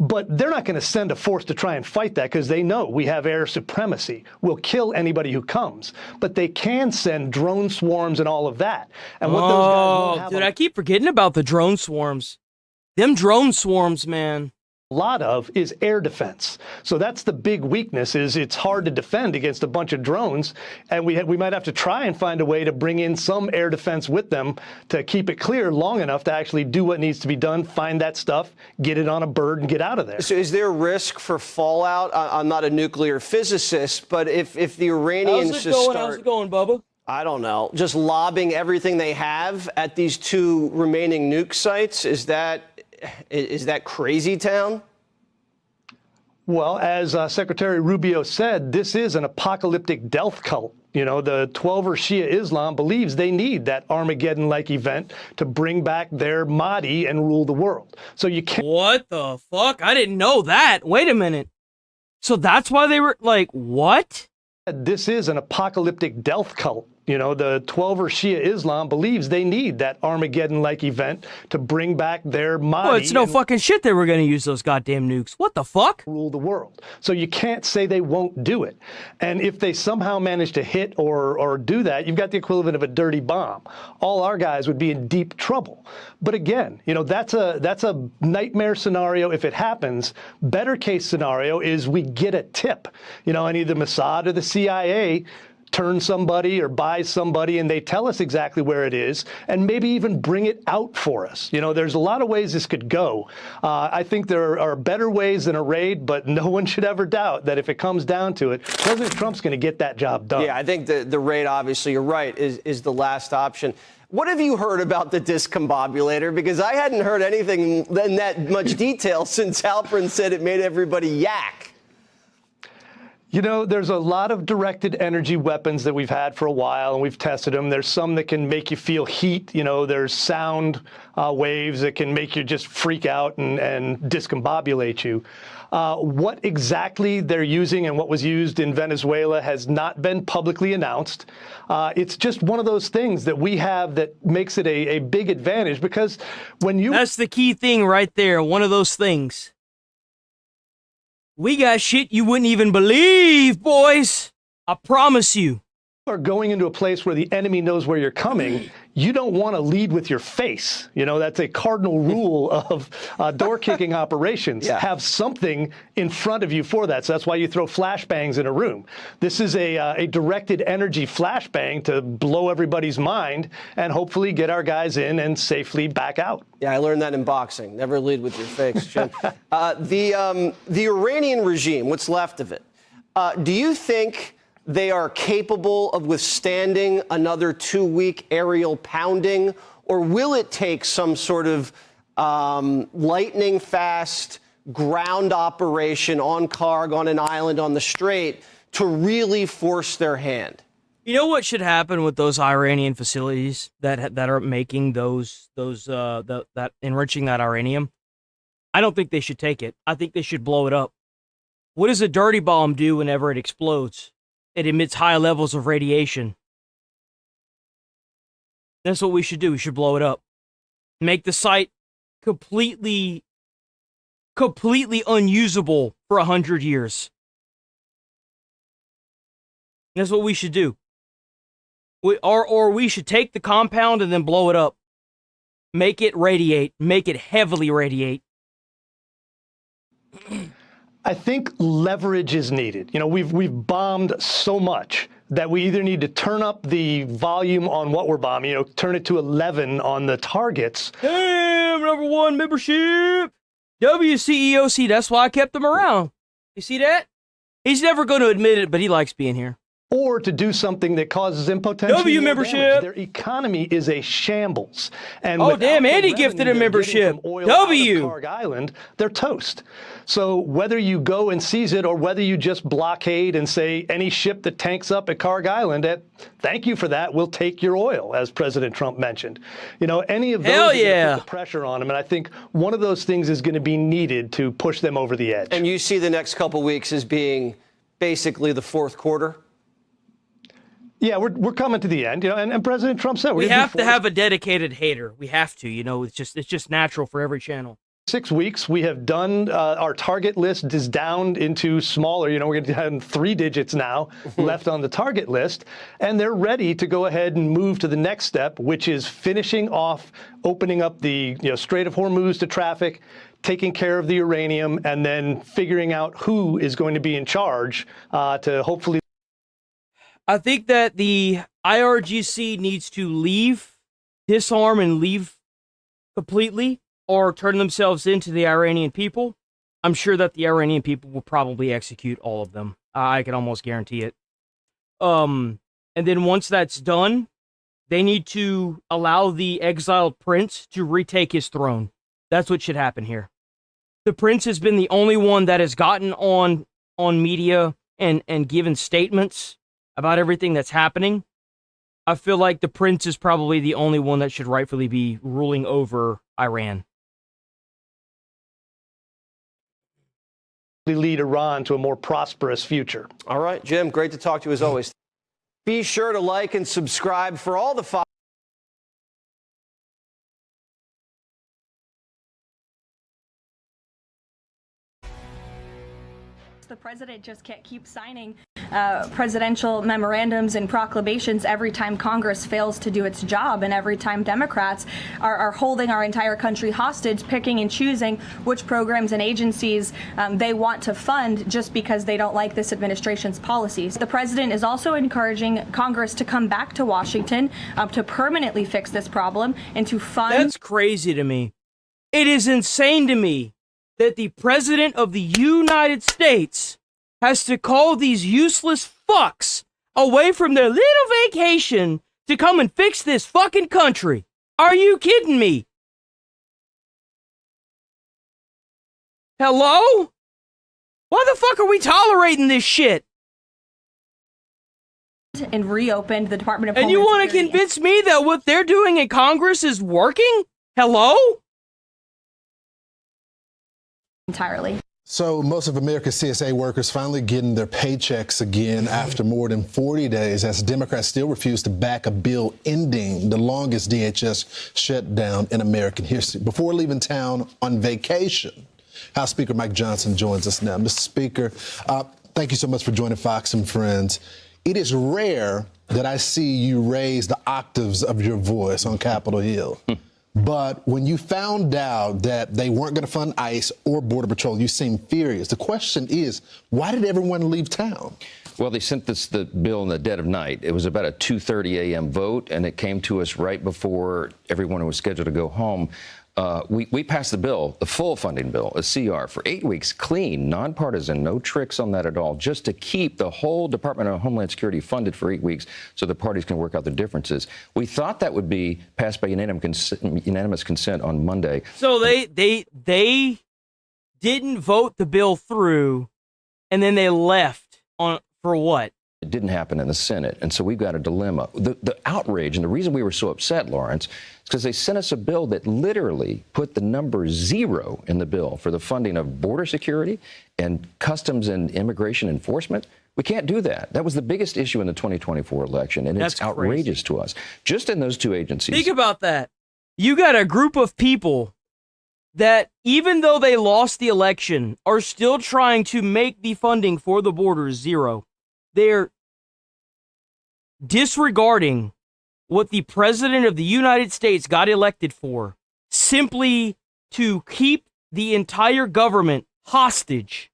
But they're not going to send a force to try and fight that because they know we have air supremacy. We'll kill anybody who comes. But they can send drone swarms and all of that. And what those guys won't have
dude, I keep forgetting about the drone swarms. Them drone swarms, man.
A lot of is air defense. So that's the big weakness, is it's hard to defend against a bunch of drones, and we might have to try and find a way to bring in some air defense with them to keep it clear long enough to actually do what needs to be done, find that stuff, get it on a bird, and get out of there.
So is there risk for fallout? I'm not a nuclear physicist, but if the Iranians
How's it going, Bubba?
I don't know, just lobbing everything they have at these two remaining nuke sites, is that crazy town?
Well, as Secretary Rubio said, this is an apocalyptic death cult. You know, the 12er Shia Islam believes they need that Armageddon-like event to bring back their Mahdi and rule the world. So you can't...
What the fuck? I didn't know that. Wait a minute. So that's why they were like, what?
This is an apocalyptic death cult. You know, the 12er Shia Islam believes they need that Armageddon-like event to bring back their Mahdi.
Well, it's no fucking shit they were going to use those goddamn nukes. What the fuck?
Rule the world. So you can't say they won't do it. And if they somehow manage to hit or do that, you've got the equivalent of a dirty bomb. All our guys would be in deep trouble. But again, you know, that's a nightmare scenario if it happens. Better case scenario is we get a tip. You know, and either Mossad or the CIA turn somebody or buy somebody and they tell us exactly where it is and maybe even bring it out for us. You know, there's a lot of ways this could go. I think there are better ways than a raid, but no one should ever doubt that if it comes down to it, President Trump's going to get that job done.
Yeah, I think the raid, obviously, you're right, is the last option. What have you heard about the discombobulator? Because I hadn't heard anything in that much detail since Halpern said it made everybody yak.
You know, there's a lot of directed energy weapons that we've had for a while, and we've tested them. There's some that can make you feel heat. You know, there's sound waves that can make you just freak out and discombobulate you. What exactly they're using and what was used in Venezuela has not been publicly announced. It's just one of those things that we have that makes it a big advantage, because when you...
That's the key thing right there, one of those things. We got shit you wouldn't even believe, boys. I promise you.
Are going into a place where the enemy knows where you're coming, you don't want to lead with your face. You know, that's a cardinal rule of door-kicking operations. Yeah. Have something in front of you for that. So that's why you throw flashbangs in a room. This is a directed energy flashbang to blow everybody's mind and hopefully get our guys in and safely back out.
Yeah, I learned that in boxing. Never lead with your face, Jim. The Iranian regime, what's left of it, do you think they are capable of withstanding another 2-week aerial pounding, or will it take some sort of lightning fast ground operation on Karg, on an island, on the strait, to really force their hand?
You know what should happen with those Iranian facilities that are making that enriching that uranium? I don't think they should take it. I think they should blow it up. What does a dirty bomb do whenever it explodes? It emits high levels of radiation. That's what we should do. We should blow it up. Make the site completely unusable for 100 years. That's what we should do. Or we should take the compound and then blow it up. Make it radiate. Make it heavily radiate.
I think leverage is needed. You know, we've bombed so much that we either need to turn up the volume on what we're bombing, you know, turn it to 11 on the targets.
Damn, #1 membership. WCEOC, that's why I kept him around. You see that? He's never going to admit it, but he likes being here.
Or to do something that causes them potentially
W membership.
Their economy is a shambles. And
oh, damn, Andy gifted a membership. W.
Karg Island, they're toast. So whether you go and seize it or whether you just blockade and say any ship that tanks up at Karg Island, thank you for that, we'll take your oil, as President Trump mentioned. You know, any of those
Hell
are gonna
yeah.
put the pressure on them. And I think one of those things is going to be needed to push them over the edge.
And you see the next couple weeks as being basically the fourth quarter?
Yeah, we're coming to the end, you know, and President Trump said
we have to have a dedicated hater. We have to, you know, it's just natural for every channel.
6 weeks, we have done our target list is down into smaller. We're going to have 3 digits now left on the target list, and they're ready to go ahead and move to the next step, which is finishing off, opening up the Strait of Hormuz to traffic, taking care of the uranium, and then figuring out who is going to be in charge to hopefully.
I think that the IRGC needs to leave, disarm, and leave completely, or turn themselves into the Iranian people. I'm sure that the Iranian people will probably execute all of them. I can almost guarantee it. And then once that's done, they need to allow the exiled prince to retake his throne. That's what should happen here. The prince has been the only one that has gotten on media and given statements about everything that's happening. I feel like the prince is probably the only one that should rightfully be ruling over Iran.
Lead Iran to a more prosperous future.
All right, Jim, great to talk to you as always. Be sure to like and subscribe for all the Fox.
The president just can't keep signing presidential memorandums and proclamations every time Congress fails to do its job, and every time Democrats are holding our entire country hostage, picking and choosing which programs and agencies they want to fund just because they don't like this administration's policies. The president is also encouraging Congress to come back to Washington to permanently fix this problem and to fund.
That's crazy to me. It is insane to me that the president of the United States has to call these useless fucks away from their little vacation to come and fix this fucking country. Are you kidding me? Hello? Why the fuck are we tolerating this shit?
And reopened the Department of
And you
Homeland
want to
Security.
convince me that what they're doing in Congress is working? Hello?
Entirely.
So most of America's CSA workers finally getting their paychecks again after more than 40 days as Democrats still refuse to back a bill ending the longest DHS shutdown in American history. Before leaving town on vacation, House Speaker Mike Johnson joins us now. Mr. Speaker, thank you so much for joining Fox and Friends. It is rare that I see you raise the octaves of your voice on Capitol Hill. But when you found out that they weren't going to fund ICE or Border Patrol, you seemed furious. The question is, why did everyone leave town?
Well, they sent the bill in the dead of night. It was about a 2:30 a.m. vote, and it came to us right before everyone was scheduled to go home. We passed the bill, the full funding bill, a CR, for 8 weeks, clean, nonpartisan, no tricks on that at all, just to keep the whole Department of Homeland Security funded for 8 weeks so the parties can work out their differences. We thought that would be passed by unanimous consent on Monday.
So they didn't vote the bill through, and then they left for what?
It didn't happen in the Senate, and so we've got a dilemma. The outrage, and the reason we were so upset, Lawrence, is because they sent us a bill that literally put the number 0 in the bill for the funding of border security and customs and immigration enforcement. We can't do that. That was the biggest issue in the 2024 election, and it's outrageous to us. Just in those two agencies.
Think about that. You got a group of people that, even though they lost the election, are still trying to make the funding for the border 0. They're disregarding what the president of the United States got elected for, simply to keep the entire government hostage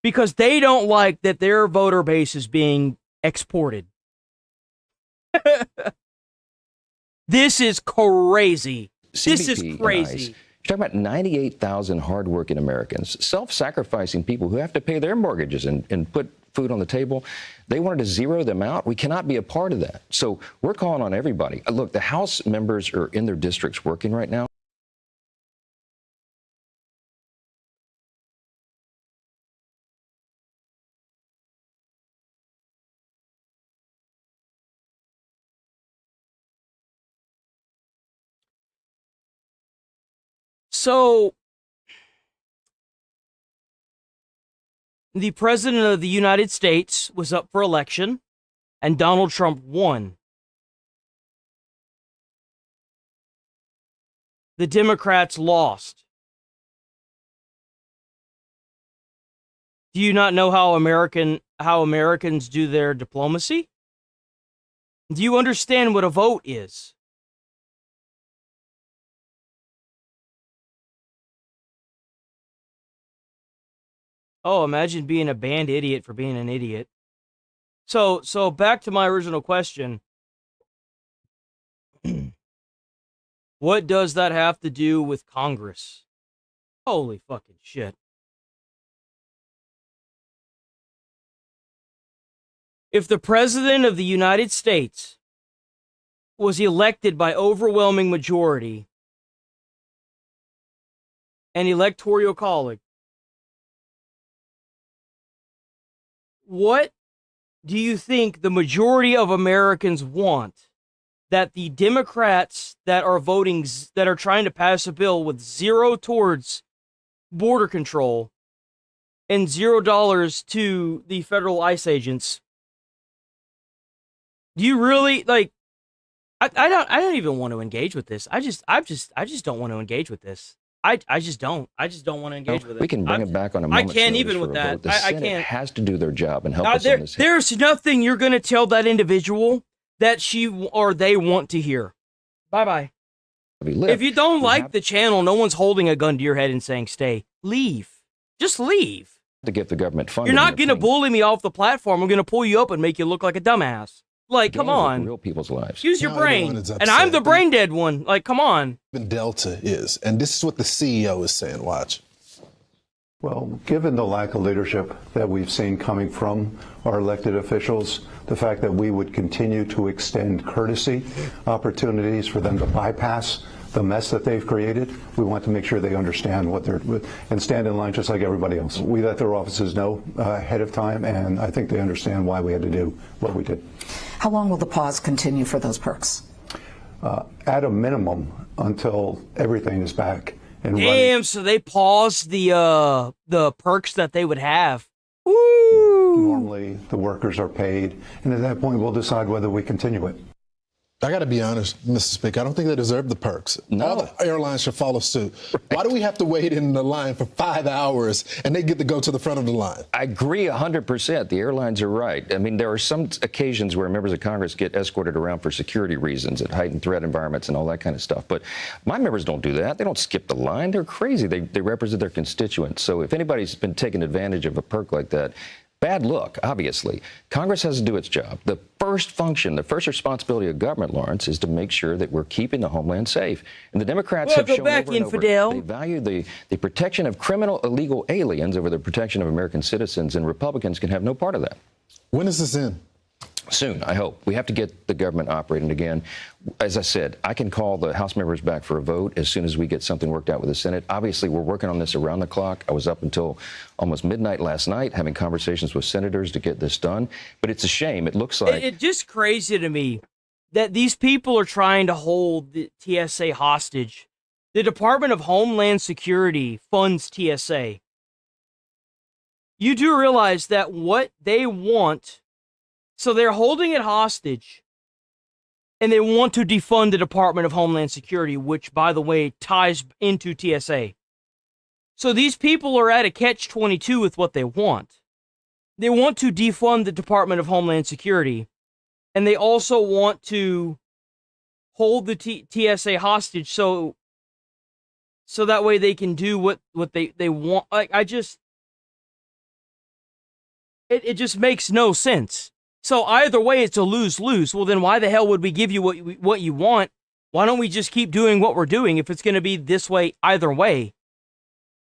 because they don't like that their voter base is being exported. This is crazy. This is crazy.
You're talking about 98,000 hardworking Americans, self-sacrificing people who have to pay their mortgages and put food on the table. They wanted to 0 them out. We cannot be a part of that. So we're calling on everybody. Look, the House members are in their districts working right now.
So, the president of the United States was up for election, and Donald Trump won. The Democrats lost. Do you not know how Americans do their diplomacy? Do you understand what a vote is? Oh, imagine being a banned idiot for being an idiot. So back to my original question. What does that have to do with Congress? Holy fucking shit. If the President of the United States was elected by overwhelming majority, an electoral college, what do you think the majority of Americans want that the Democrats that are voting, that are trying to pass a bill with zero towards border control and $0 to the federal ICE agents? Do you really like? I don't even want to engage with this. I just don't want to engage with this. I just don't want to engage with it.
We can bring it back on a moment's
I can't
notice
even
for
with
a
that.
vote. The
I
Senate
can't.
has to do their job and help us on this.
There's nothing you're going to tell that individual that she or they want to hear. Bye bye. If you don't like the channel, no one's holding a gun to your head and saying stay. Leave. Just leave.
To get the government funding.
You're not going to bully me off the platform. I'm going to pull you up and make you look like a dumbass. Like, come on.
Real people's lives.
Use your brain. And I'm the brain dead one. Like, come on.
Even Delta is. And this is what the CEO is saying. Watch.
Well, given the lack of leadership that we've seen coming from our elected officials, the fact that we would continue to extend courtesy opportunities for them to bypass the mess that they've created, we want to make sure they understand what they're, and stand in line just like everybody else. We let their offices know ahead of time, and I think they understand why we had to do what we did.
How long will the pause continue for those perks?
At a minimum, until everything is back and running.
Damn, so they paused the perks that they would have. Woo!
Normally, the workers are paid, and at that point, we'll decide whether we continue it.
I got to be honest, Mr. Speaker, I don't think they deserve the perks.
No.
All the airlines should follow suit. Right. Why do we have to wait in the line for 5 hours and they get to go to the front of the line?
I agree 100%. The airlines are right. I mean, there are some occasions where members of Congress get escorted around for security reasons at heightened threat environments and all that kind of stuff. But my members don't do that. They don't skip the line. They're crazy. They represent their constituents. So if anybody's been taking advantage of a perk like that, bad look, obviously. Congress has to do its job. The first function, the first responsibility of government, Lawrence, is to make sure that we're keeping the homeland safe. And the Democrats have shown over and over, they value the protection of criminal illegal aliens over the protection of American citizens, and Republicans can have no part of that.
When does this end?
Soon, I hope. We have to get the government operating again. As I said, I can call the House members back for a vote as soon as we get something worked out with the Senate. Obviously, we're working on this around the clock. I was up until almost midnight last night having conversations with senators to get this done. But it's a shame. It looks like...
It's just crazy to me that these people are trying to hold the TSA hostage. The Department of Homeland Security funds TSA. You do realize that what they want... So they're holding it hostage, and they want to defund the Department of Homeland Security, which, by the way, ties into TSA. So these people are at a catch-22 with what they want. They want to defund the Department of Homeland Security, and they also want to hold the TSA hostage so that way they can do what they want. Like, it just makes no sense. So either way, it's a lose-lose. Well, then why the hell would we give you what you want? Why don't we just keep doing what we're doing if it's going to be this way either way?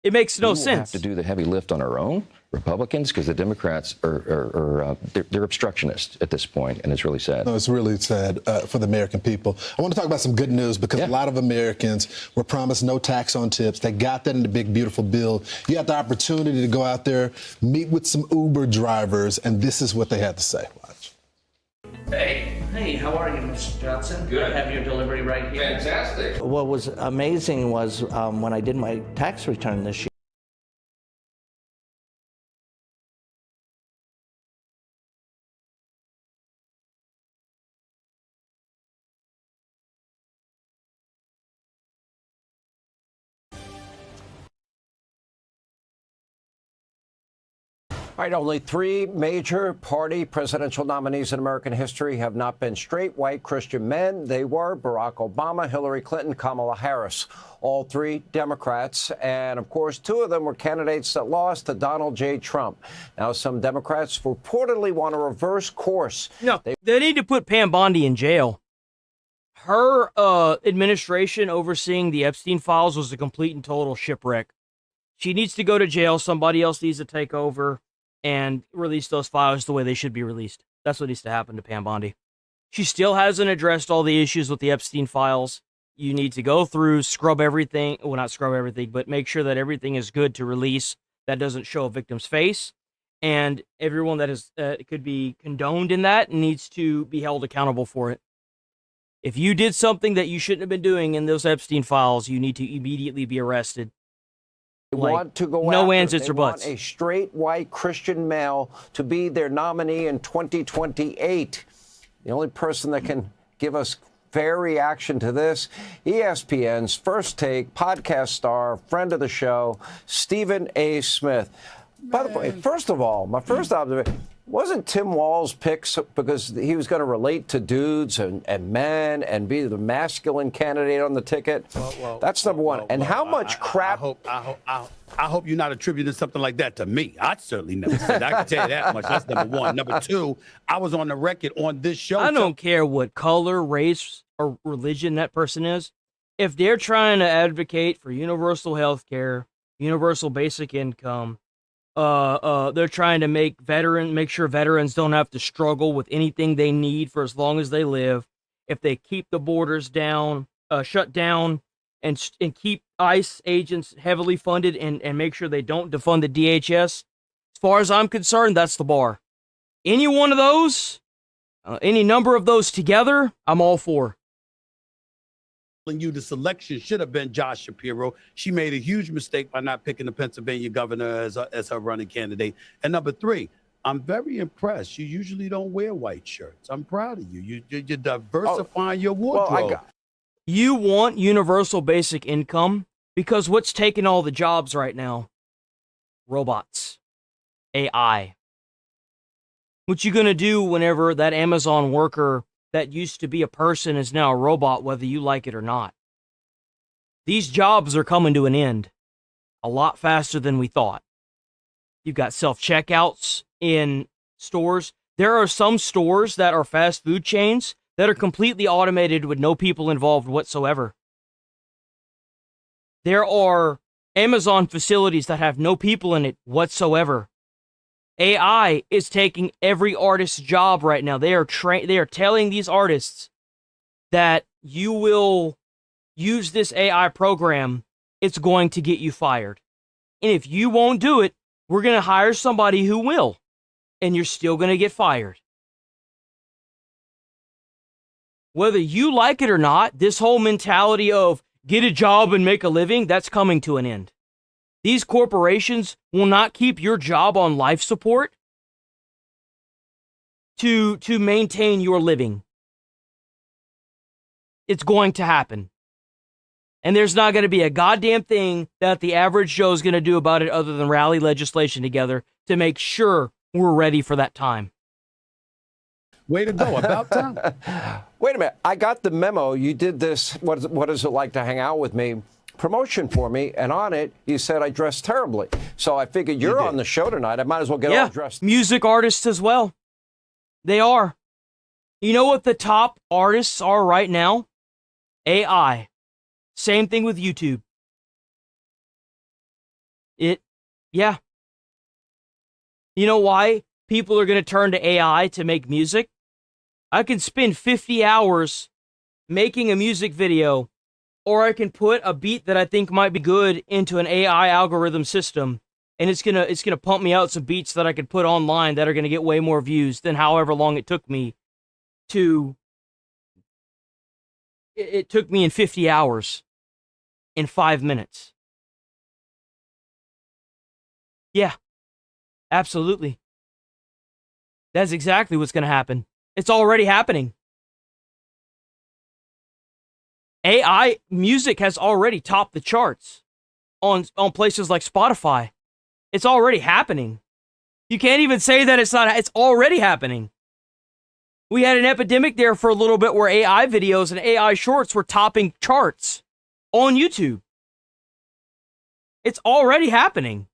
It makes no sense.
We have to do the heavy lift on our own, Republicans, because the Democrats they're obstructionists at this point, and it's really sad.
No, it's really sad for the American people. I want to talk about some good news because a lot of Americans were promised no tax on tips. They got that in the big, beautiful bill. You had the opportunity to go out there, meet with some Uber drivers, and this is what they had to say. Watch.
Hey, how are you, Mr. Johnson?
Good.
I have your delivery right here.
Fantastic.
What was amazing was when I did my tax return this year.
All right, only 3 major party presidential nominees in American history have not been straight, white, Christian men. They were Barack Obama, Hillary Clinton, Kamala Harris. All 3 Democrats. And, of course, 2 of them were candidates that lost to Donald J. Trump. Now, some Democrats reportedly want to reverse course.
No, they need to put Pam Bondi in jail. Her administration overseeing the Epstein files was a complete and total shipwreck. She needs to go to jail. Somebody else needs to take over and release those files the way they should be released. That's what needs to happen to Pam Bondi. She still hasn't addressed all the issues with the Epstein files. You need to go through, scrub everything. Well, not scrub everything, but make sure that everything is good to release that doesn't show a victim's face. And everyone that is could be condoned in that needs to be held accountable for it. If you did something that you shouldn't have been doing in those Epstein files, you need to immediately be arrested.
They want to go
no
after,
ands, ifs, or buts.
They want a straight, white, Christian male to be their nominee in 2028. The only person that can give us fair reaction to this, ESPN's First Take podcast star, friend of the show, Stephen A. Smith. By the way, first of all, my first observation, wasn't Tim Wall's pick because he was going to relate to dudes and men and be the masculine candidate on the ticket? That's number one. And how much crap...
I hope you're not attributing something like that to me. I certainly never said that. I can tell you that much. That's number one. Number two, I was on the record on this show.
I don't care what color, race, or religion that person is. If they're trying to advocate for universal health care, universal basic income, they're trying to make sure veterans don't have to struggle with anything they need for as long as they live. If they keep the borders down, shut down, and keep ICE agents heavily funded and make sure they don't defund the DHS, as far as I'm concerned, that's the bar. Any one of those, any number of those together, I'm all for.
You, the selection should have been Josh Shapiro. She made a huge mistake by not picking the Pennsylvania governor as her running candidate. And number three, I'm very impressed. You usually don't wear white shirts. I'm proud of you. You're diversifying your wardrobe.
You want universal basic income because what's taking all the jobs right now? Robots. AI. What you gonna do whenever that Amazon worker that used to be a person is now a robot, whether you like it or not? These jobs are coming to an end a lot faster than we thought. You've got self-checkouts in stores. There are some stores that are fast food chains that are completely automated with no people involved whatsoever. There are Amazon facilities that have no people in it whatsoever. AI is taking every artist's job right now. They are telling these artists that you will use this AI program, it's going to get you fired. And if you won't do it, we're going to hire somebody who will. And you're still going to get fired. Whether you like it or not, this whole mentality of get a job and make a living, that's coming to an end. These corporations will not keep your job on life support to maintain your living. It's going to happen. And there's not going to be a goddamn thing that the average Joe is going to do about it other than rally legislation together to make sure we're ready for that time.
Way to go. About time.
Wait a minute. I got the memo. You did this. What is it like to hang out with me? Promotion for me, and on it, you said I dressed terribly. So I figured you're on the show tonight. I might as well get all dressed.
Music artists as well. They are. You know what the top artists are right now? AI. Same thing with YouTube. Yeah. You know why people are going to turn to AI to make music? I can spend 50 hours making a music video, or I can put a beat that I think might be good into an AI algorithm system, and it's gonna pump me out some beats that I could put online that are gonna get way more views than however long it took me to. It took me in 50 hours, in 5 minutes. Yeah, absolutely. That's exactly what's gonna happen. It's already happening. AI music has already topped the charts on places like Spotify. It's already happening. You can't even say that it's not. It's already happening. We had an epidemic there for a little bit where AI videos and AI shorts were topping charts on YouTube. It's already happening.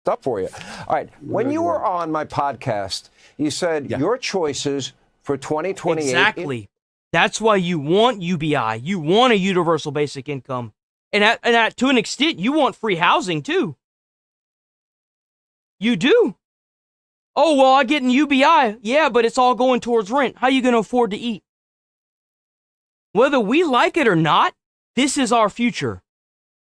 Up for you. All right. When you were on my podcast, you said your choices for 2028.
Exactly. That's why you want UBI. You want a universal basic income. And to an extent, you want free housing too. You do. Oh, well, I get an UBI. Yeah, but it's all going towards rent. How are you going to afford to eat? Whether we like it or not, this is our future.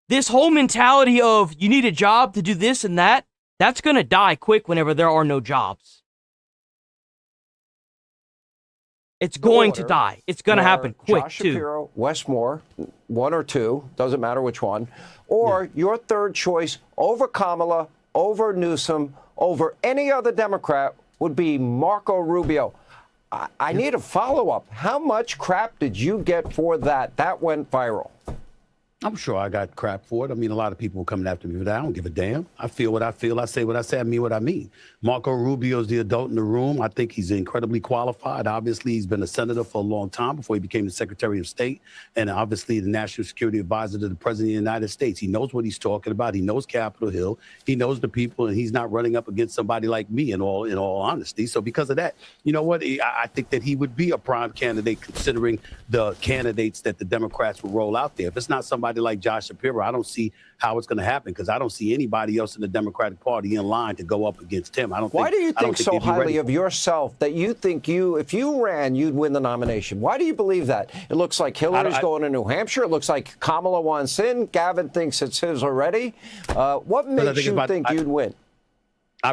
This whole mentality of you need a job to do this and that, that's going to die quick whenever there are no jobs. It's going to die. It's going to happen quick,
Josh
too.
Shapiro, Westmore, one or two, doesn't matter which one, or your third choice over Kamala, over Newsom, over any other Democrat would be Marco Rubio. I need a follow-up. How much crap did you get for that? That went viral.
I'm sure I got crap for it. I mean, a lot of people were coming after me for that. I don't give a damn. I feel what I feel. I say what I say. I mean what I mean. Marco Rubio is the adult in the room. I think he's incredibly qualified. Obviously, he's been a senator for a long time before he became the Secretary of State, and obviously the National Security Advisor to the President of the United States. He knows what he's talking about. He knows Capitol Hill. He knows the people, and he's not running up against somebody like me in all honesty. So because of that, you know what? I think that he would be a prime candidate considering the candidates that the Democrats will roll out there. If it's not somebody like Josh Shapiro, I don't see how it's going to happen because I don't see anybody else in the Democratic Party in line to go up against him.
Why do you think so highly of yourself that you think if you ran, you'd win the nomination? Why do you believe that? It looks like Hillary's going to New Hampshire. It looks like Kamala wants in. Gavin thinks it's his already. What makes you think you'd win?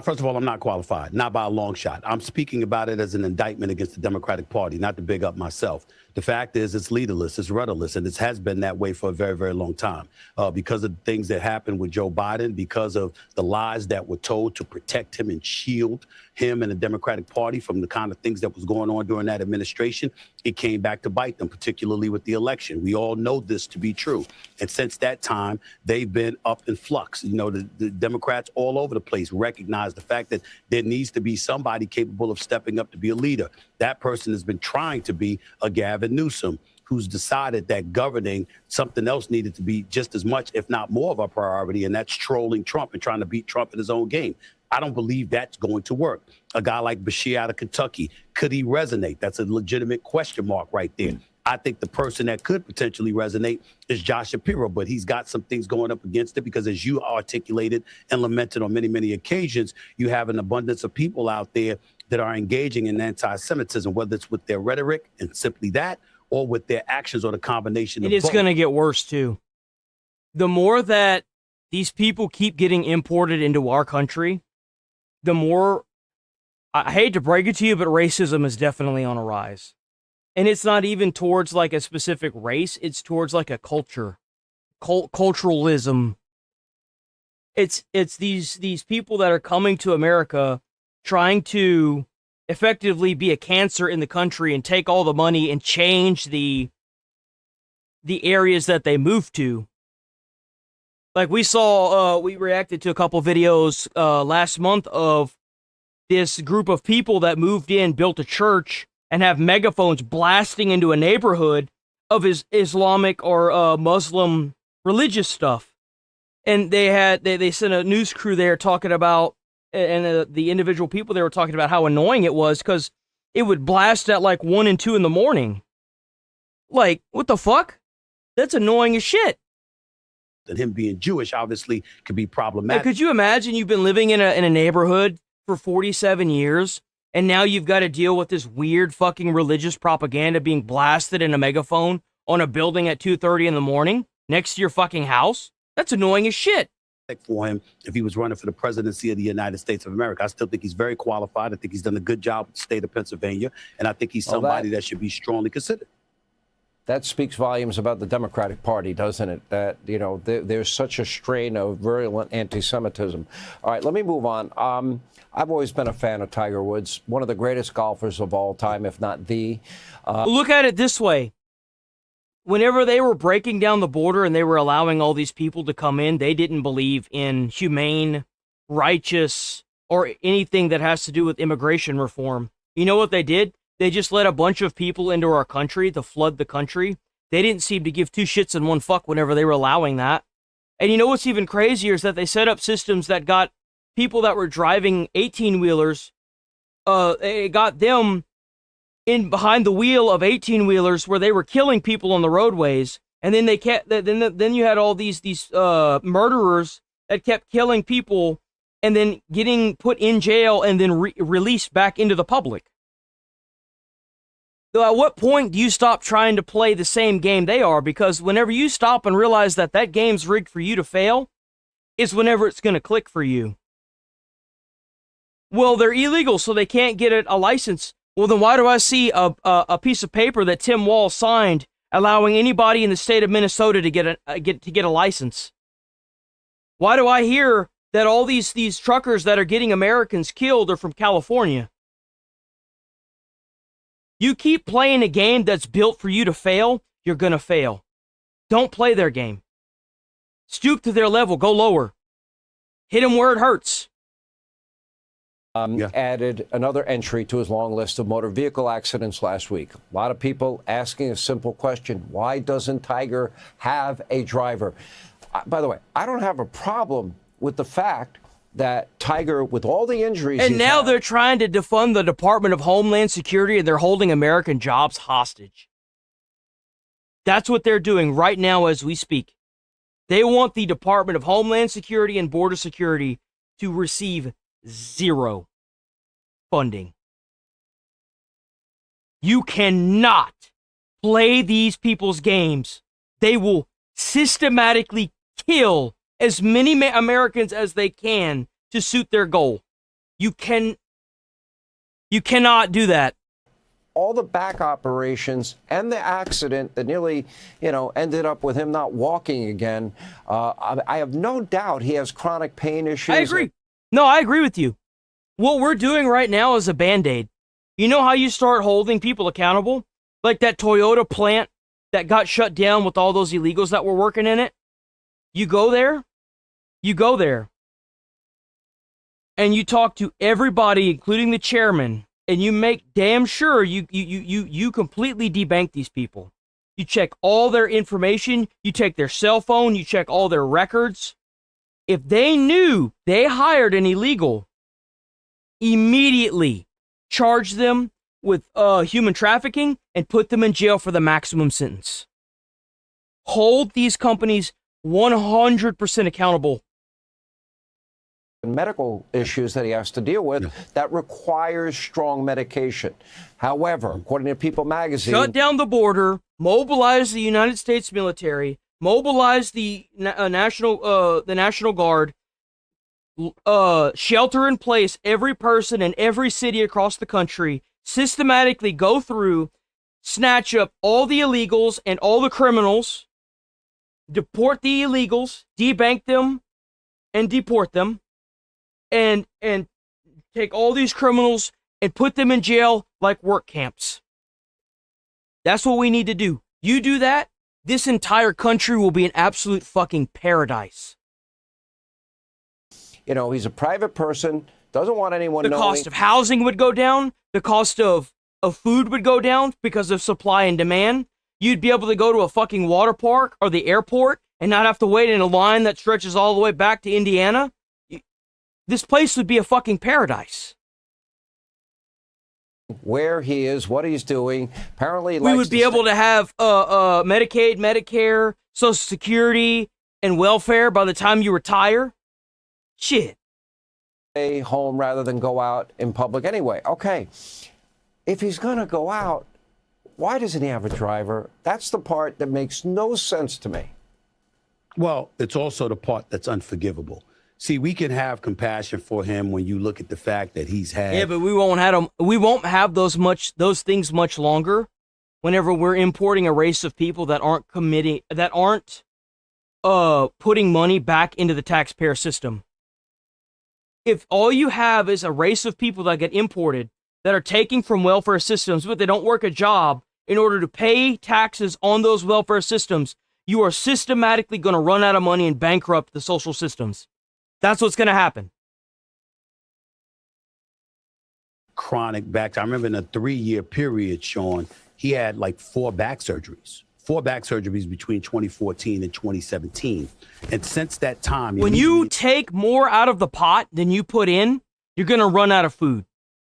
First of all, I'm not qualified, not by a long shot. I'm speaking about it as an indictment against the Democratic Party, not to big up myself. The fact is it's leaderless, it's rudderless, and it has been that way for a very, very long time because of the things that happened with Joe Biden, because of the lies that were told to protect him and shield him and the Democratic Party from the kind of things that was going on during that administration. It came back to bite them, particularly with the election. We all know this to be true. And since that time, they've been up in flux. You know, the Democrats all over the place recognize the fact that there needs to be somebody capable of stepping up to be a leader. That person has been trying to be a Gavin Newsom, who's decided that governing something else needed to be just as much, if not more of a priority, and that's trolling Trump and trying to beat Trump in his own game. I don't believe that's going to work. A guy like Bashir out of Kentucky, could he resonate? That's a legitimate question mark right there. I think the person that could potentially resonate is Josh Shapiro, but he's got some things going up against it because, as you articulated and lamented on many, many occasions, you have an abundance of people out there that are engaging in anti-Semitism, whether it's with their rhetoric and simply that, or with their actions, or the combination of both.
It is going to get worse, too. The more that these people keep getting imported into our country, the more, I hate to break it to you, but racism is definitely on a rise. And it's not even towards like a specific race, it's towards like a culture, culturalism. It's these people that are coming to America trying to effectively be a cancer in the country and take all the money and change the areas that they move to. Like we saw, we reacted to a couple videos last month of this group of people that moved in, built a church, and have megaphones blasting into a neighborhood of Islamic or Muslim religious stuff. And they sent a news crew there talking about, and the individual people they were talking about how annoying it was because it would blast at like 1 and 2 in the morning. Like, what the fuck? That's annoying as shit.
And him being Jewish obviously could be problematic.
Could you imagine you've been living in a neighborhood for 47 years and now you've got to deal with this weird fucking religious propaganda being blasted in a megaphone on a building at 2:30 in the morning next to your fucking house? That's annoying as shit.
For him, if he was running for the presidency of the United States of America, I still think he's very qualified. I think he's done a good job with the state of Pennsylvania, and I think he's somebody that should be strongly considered.
That speaks volumes about the Democratic Party, doesn't it? That, you know, there's such a strain of virulent anti-Semitism. All right, let me move on. I've always been a fan of Tiger Woods, one of the greatest golfers of all time, if not the.
Look at it this way. Whenever they were breaking down the border and they were allowing all these people to come in, they didn't believe in humane, righteous or anything that has to do with immigration reform. You know what they did? They just let a bunch of people into our country to flood the country. They didn't seem to give two shits and one fuck whenever they were allowing that. And you know what's even crazier is that they set up systems that got people that were driving 18-wheelers, it got them in behind the wheel of 18-wheelers where they were killing people on the roadways. And then then you had all these murderers that kept killing people and then getting put in jail and then released back into the public. So at what point do you stop trying to play the same game they are? Because whenever you stop and realize that that game's rigged for you to fail, is whenever it's going to click for you. Well, they're illegal, so they can't get a license. Well, then why do I see a piece of paper that Tim Walz signed allowing anybody in the state of Minnesota to get a license? Why do I hear that all these truckers that are getting Americans killed are from California? You keep playing a game that's built for you to fail, you're going to fail. Don't play their game. Stoop to their level. Go lower. Hit them where it hurts.
Added another entry to his long list of motor vehicle accidents last week. A lot of people asking a simple question. Why doesn't Tiger have a driver? By the way, I don't have a problem with the fact that Tiger, with all the injuries,
and now they're trying to defund the Department of Homeland Security, and they're holding American jobs hostage. That's what they're doing right now as we speak. They want the Department of Homeland Security and Border Security to receive zero funding. You cannot play these people's games. They will systematically kill as many Americans as they can to suit their goal. You cannot do that.
All the back operations and the accident that nearly, ended up with him not walking again. I have no doubt he has chronic pain issues.
I agree. No, I agree with you. What we're doing right now is a Band-Aid. You know how you start holding people accountable? Like that Toyota plant that got shut down with all those illegals that were working in it? You go there, and you talk to everybody, including the chairman, and you make damn sure you completely debank these people. You check all their information, you take their cell phone, you check all their records. If they knew they hired an illegal, immediately charge them with human trafficking and put them in jail for the maximum sentence. Hold these companies 100% accountable.
Medical issues that he has to deal with that requires strong medication. However, according to People magazine,
shut down the border, mobilize the United States military, mobilize the National Guard, shelter in place every person in every city across the country, systematically go through, snatch up all the illegals and all the criminals, deport the illegals, debank them, and deport them, and take all these criminals and put them in jail like work camps. That's what we need to do. You do that, this entire country will be an absolute fucking paradise.
He's a private person, doesn't want anyone knowing.
The cost of housing would go down. The cost of food would go down because of supply and demand. You'd be able to go to a fucking water park or the airport and not have to wait in a line that stretches all the way back to Indiana. This place would be a fucking paradise.
Where he is, what he's doing. Apparently,
we would be able to have Medicaid, Medicare, Social Security, and welfare by the time you retire. Shit.
Stay home rather than go out in public anyway. Okay, if he's going to go out, why doesn't he have a driver? That's the part that makes no sense to me.
Well, it's also the part that's unforgivable. See, we can have compassion for him when you look at the fact that he's had.
Yeah, but we won't have those things much longer. Whenever we're importing a race of people that aren't putting money back into the taxpayer system. If all you have is a race of people that get imported that are taking from welfare systems, but they don't work a job in order to pay taxes on those welfare systems, you are systematically going to run out of money and bankrupt the social systems. That's what's going to happen.
chronic back. I remember in a 3-year period, Sean, he had like 4 back surgeries. 4 back surgeries between 2014 and 2017. And since that time,
when you take more out of the pot than you put in, you're going to run out of food.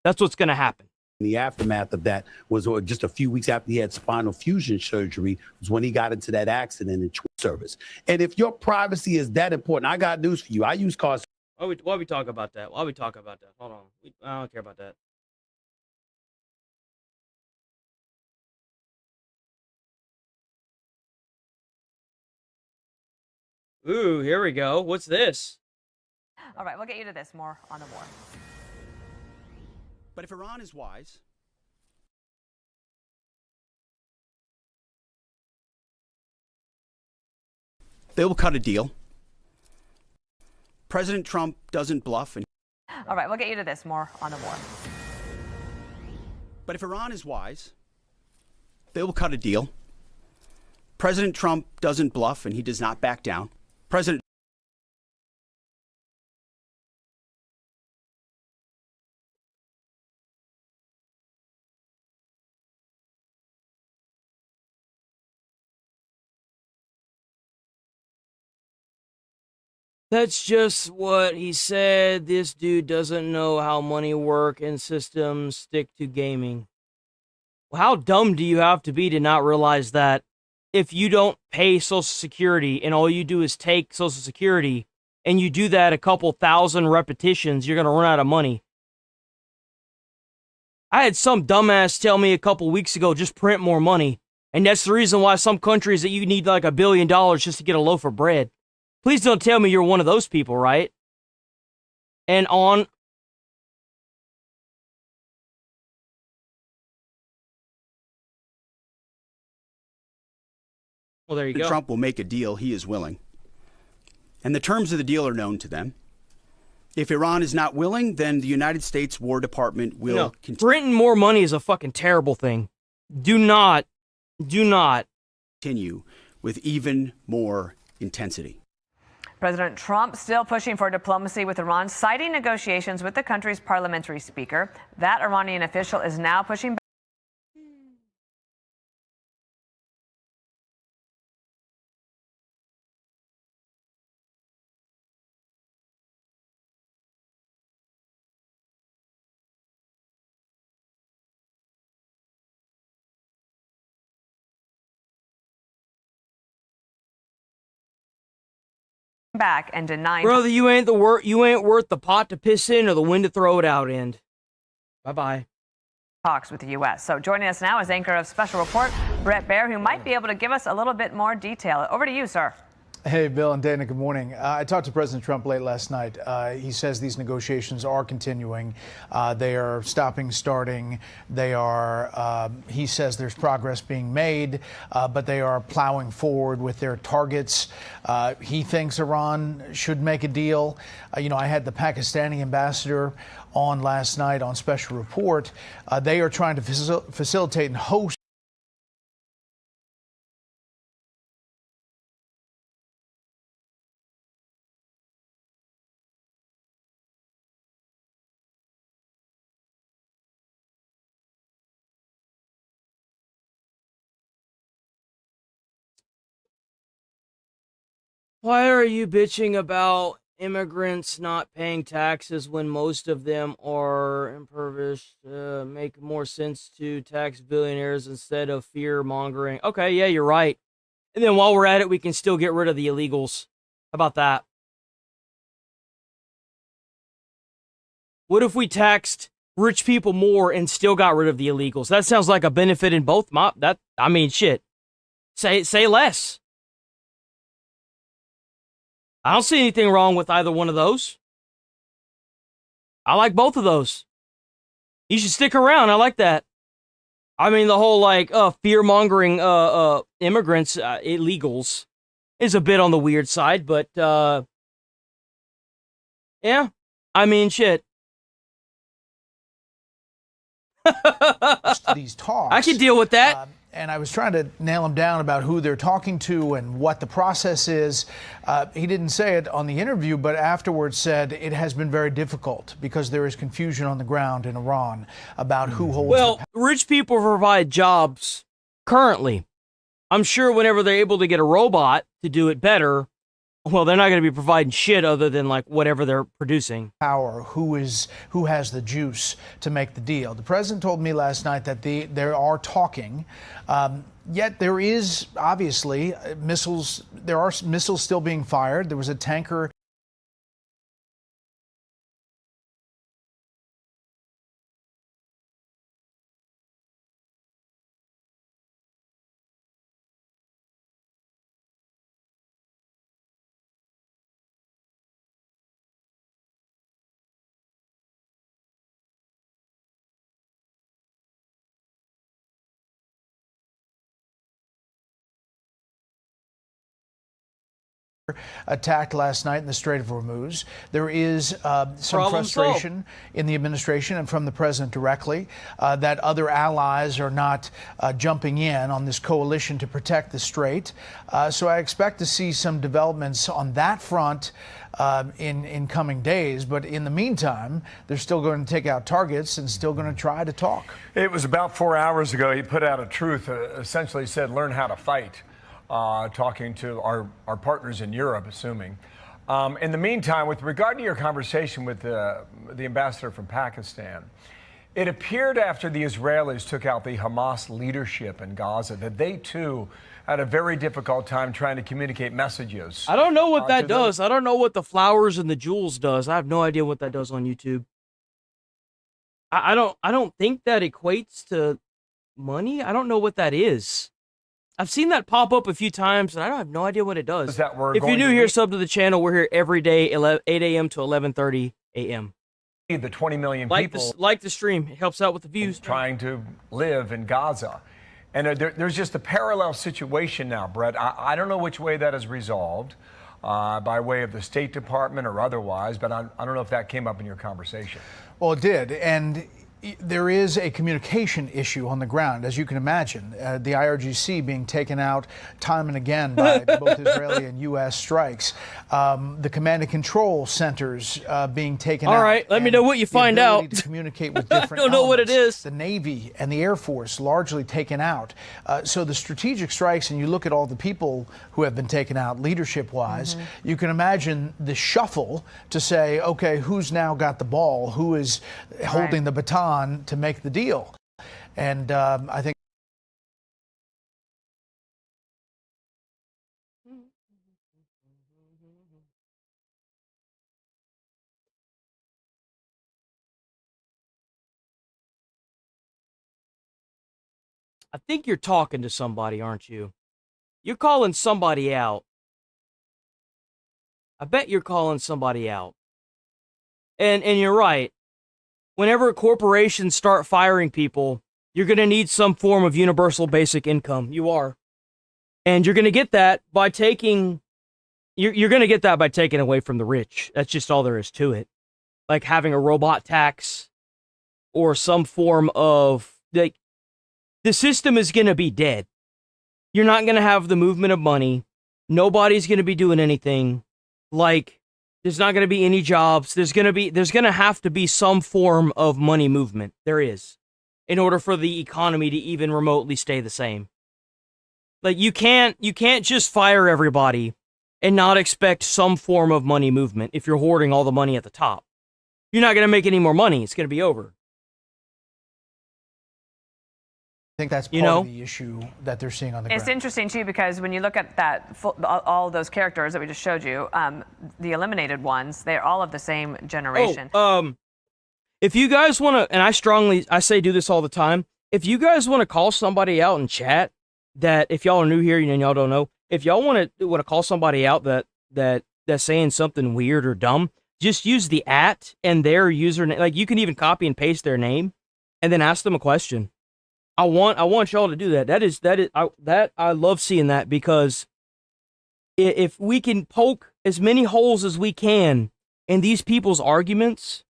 That's what's going to happen.
The aftermath of that was just a few weeks after he had spinal fusion surgery was when he got into that accident in service. And if your privacy is that important, I got news for you. I use cars.
Why we talk about that? Hold on. I don't care about that. Ooh, here we go. What's this?
All right, we'll get you to this. More on the war.
But if Iran is wise, they will cut a deal. President Trump doesn't bluff.
All right, we'll get you to this. More on the war.
But if Iran is wise, they will cut a deal. President Trump doesn't bluff, and he does not back down. President
That's just what he said. This dude doesn't know how money work and systems stick to gaming. Well, how dumb do you have to be to not realize that if you don't pay Social Security and all you do is take Social Security and you do that a couple thousand repetitions, you're going to run out of money? I had some dumbass tell me a couple weeks ago, just print more money. And that's the reason why some countries that you need like $1 billion just to get a loaf of bread. Please don't tell me you're one of those people, right? And on. Well, there you go.
Trump will make a deal. He is willing. And the terms of the deal are known to them. If Iran is not willing, then the United States War Department will continue.
Printing more money is a fucking terrible thing. Do not
continue with even more intensity.
President Trump still pushing for diplomacy with Iran, citing negotiations with the country's parliamentary speaker. That Iranian official is now pushing back. Back and denying.
Brother, you ain't worth the pot to piss in or the wind to throw it out in. Bye-bye.
Talks with the U.S. So joining us now is anchor of Special Report, Brett Baer, who might be able to give us a little bit more detail. Over to you, sir.
Hey, Bill and Dana, good morning. I talked to President Trump late last night. He says these negotiations are continuing. They are starting. They are, he says there's progress being made, but they are plowing forward with their targets. He thinks Iran should make a deal. I had the Pakistani ambassador on last night on Special Report. They are trying to facilitate and host
Why are you bitching about immigrants not paying taxes when most of them are impoverished? Make more sense to tax billionaires instead of fear mongering. Okay, yeah, you're right. And then while we're at it, we can still get rid of the illegals. How about that? What if we taxed rich people more and still got rid of the illegals? That sounds like a benefit in both. Shit. Say less. I don't see anything wrong with either one of those. I like both of those. You should stick around. I like that. I mean, the whole fear-mongering immigrants, illegals, is a bit on the weird side, but yeah. I mean, shit.
these talks.
I can deal with that.
and I was trying to nail him down about who they're talking to and what the process is. He didn't say it on the interview, but afterwards said it has been very difficult because there is confusion on the ground in Iran about who holds
Well, rich people provide jobs currently. I'm sure whenever they're able to get a robot to do it better, well, they're not going to be providing shit other than like whatever they're producing.
Power, who has the juice to make the deal. The president told me last night that they are talking, yet there is obviously missiles. There are missiles still being fired. There was a tanker. Attacked last night in the Strait of Hormuz. There is some frustration in the administration and from the president directly that other allies are not jumping in on this coalition to protect the strait. So I expect to see some developments on that front in coming days. But in the meantime, they're still going to take out targets and still going to try to talk.
It was about 4 hours ago. He put out a truth, essentially said, learn how to fight. Talking to our partners in Europe, assuming. In the meantime, with regard to your conversation with the ambassador from Pakistan, it appeared after the Israelis took out the Hamas leadership in Gaza that they too had a very difficult time trying to communicate messages.
I don't know what that does. I don't know what the flowers and the jewels does. I have no idea what that does on YouTube. I don't think that equates to money. I don't know what that is. I've seen that pop up a few times, and I have no idea what it does. If you're new here, sub to the channel. We're here every day, 8 a.m. to 11:30 a.m.
The 20 million people
like the stream. It helps out with the views.
Trying to live in Gaza. And there's just a parallel situation now, Brett. I don't know which way that is resolved, by way of the State Department or otherwise, but I don't know if that came up in your conversation.
Well, it did. And there is a communication issue on the ground, as you can imagine. The IRGC being taken out time and again by both Israeli and U.S. strikes. The command and control centers being taken out.
All right, let me know what you find out.
To communicate with different
I don't know what it is.
The Navy and the Air Force largely taken out. So the strategic strikes, and you look at all the people who have been taken out leadership-wise, you can imagine the shuffle to say, okay, who's now got the ball? Who is holding the baton to make the deal? And I think
you're talking to somebody, aren't you? You're calling somebody out. I bet you're calling somebody out. And you're right. Whenever corporations start firing people, you're going to need some form of universal basic income. You are. And you're going to get that by taking you're going to get that by taking away from the rich. That's just all there is to it. Like having a robot tax or some form of like the system is going to be dead. You're not going to have the movement of money. Nobody's going to be doing anything. Like there's not going to be any jobs. There's going to have to be some form of money movement. There is, in order for the economy to even remotely stay the same. Like you can't just fire everybody and not expect some form of money movement if you're hoarding all the money at the top. You're not going to make any more money. It's going to be over.
I think that's part of the issue that they're seeing on the ground.
It's interesting, too, because when you look at that, all of those characters that we just showed you, the eliminated ones, they're all of the same generation.
If you guys want to, and I say do this all the time, if you guys want to call somebody out in chat, that if y'all are new here and y'all don't know, if y'all want to call somebody out that's saying something weird or dumb, just use the @ and their username. Like you can even copy and paste their name and then ask them a question. I want y'all to do that. I love seeing that, because if we can poke as many holes as we can in these people's arguments,